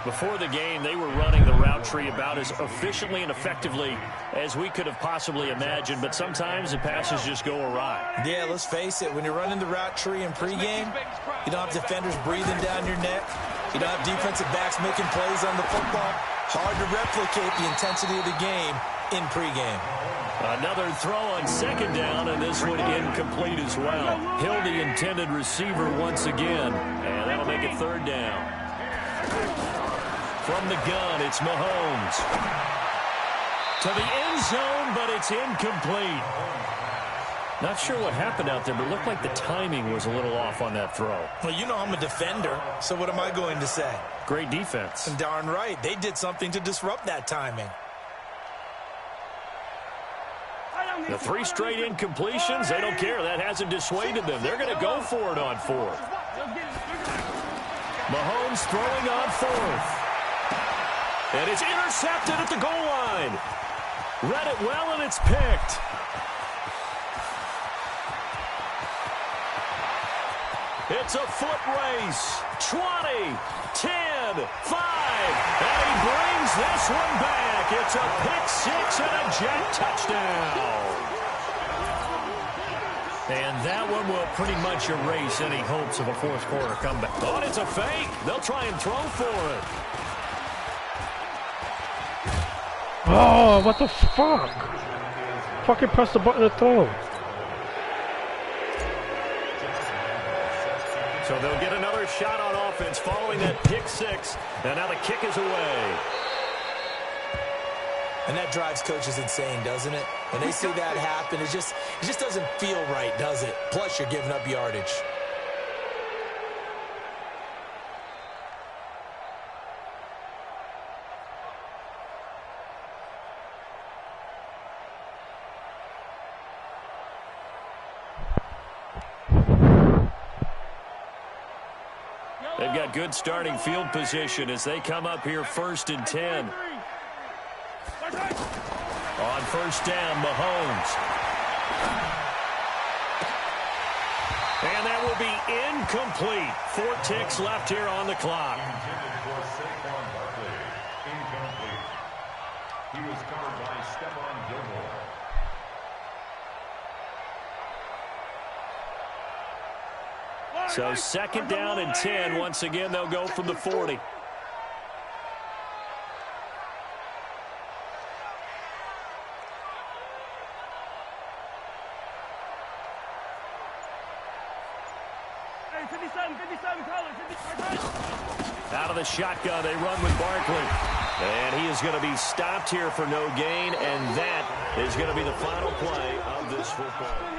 Before the game, they were running the route tree about as efficiently and effectively as we could have possibly imagined, but sometimes the passes just go awry. Yeah, let's face it. When you're running the route tree in pregame, you don't have defenders breathing down your neck. You don't have defensive backs making plays on the football. Hard to replicate the intensity of the game in pregame. Another throw on 2nd down, and this one incomplete as well. Hill, the intended receiver once again, and that'll make it 3rd down. From the gun, it's Mahomes. To the end zone, but it's incomplete. Not sure what happened out there, but it looked like the timing was a little off on that throw. Well, you know I'm a defender, so what am I going to say? Great defense. And darn right, they did something to disrupt that timing. The 3 straight incompletions, they don't care. That hasn't dissuaded them. They're going to go for it on 4th. Mahomes throwing on 4th. And it's intercepted at the goal line. Read it well, and it's picked. It's a foot race. 20, 10, 5. And he brings this one back. It's a pick 6 and a jet touchdown. And that one will pretty much erase any hopes of a 4th quarter comeback. Oh, and it's a fake. They'll try and throw for it. Oh, what the fuck? Fucking press the button to throw. So they'll get another shot on offense following that pick 6. And now the kick is away. And that drives coaches insane, doesn't it? When they see that happen, it just doesn't feel right, does it? Plus, you're giving up yardage. They've got good starting field position as they come up here 1st and 10. On 1st down, Mahomes. And that will be incomplete. 4 ticks left here on the clock. Intended for Saquon Barkley. Incomplete. He was covered by Stephon Gilmore. So 2nd down and 10. Once again, they'll go from the 40. Out of the shotgun, they run with Barkley. And he is going to be stopped here for no gain, and that is going to be the final play of this football.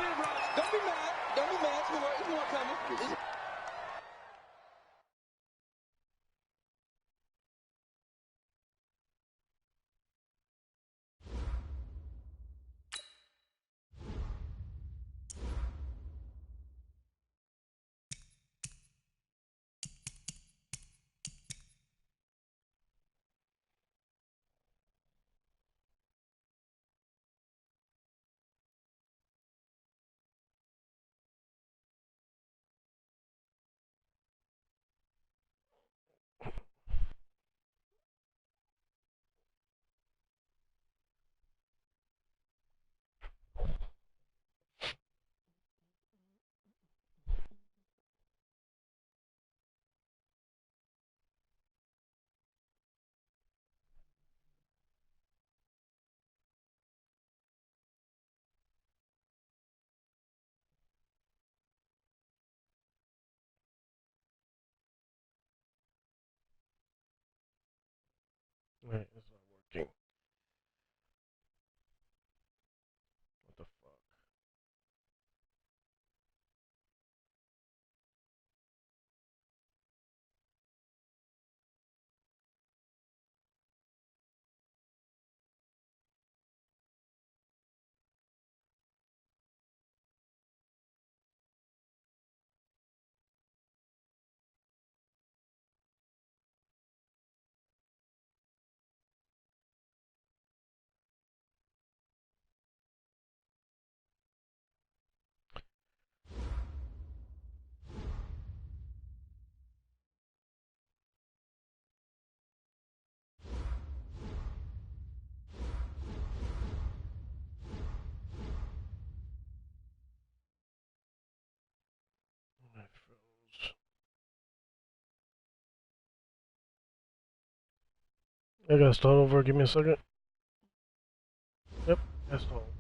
I gotta start over. Give me a second. Yep, that's all.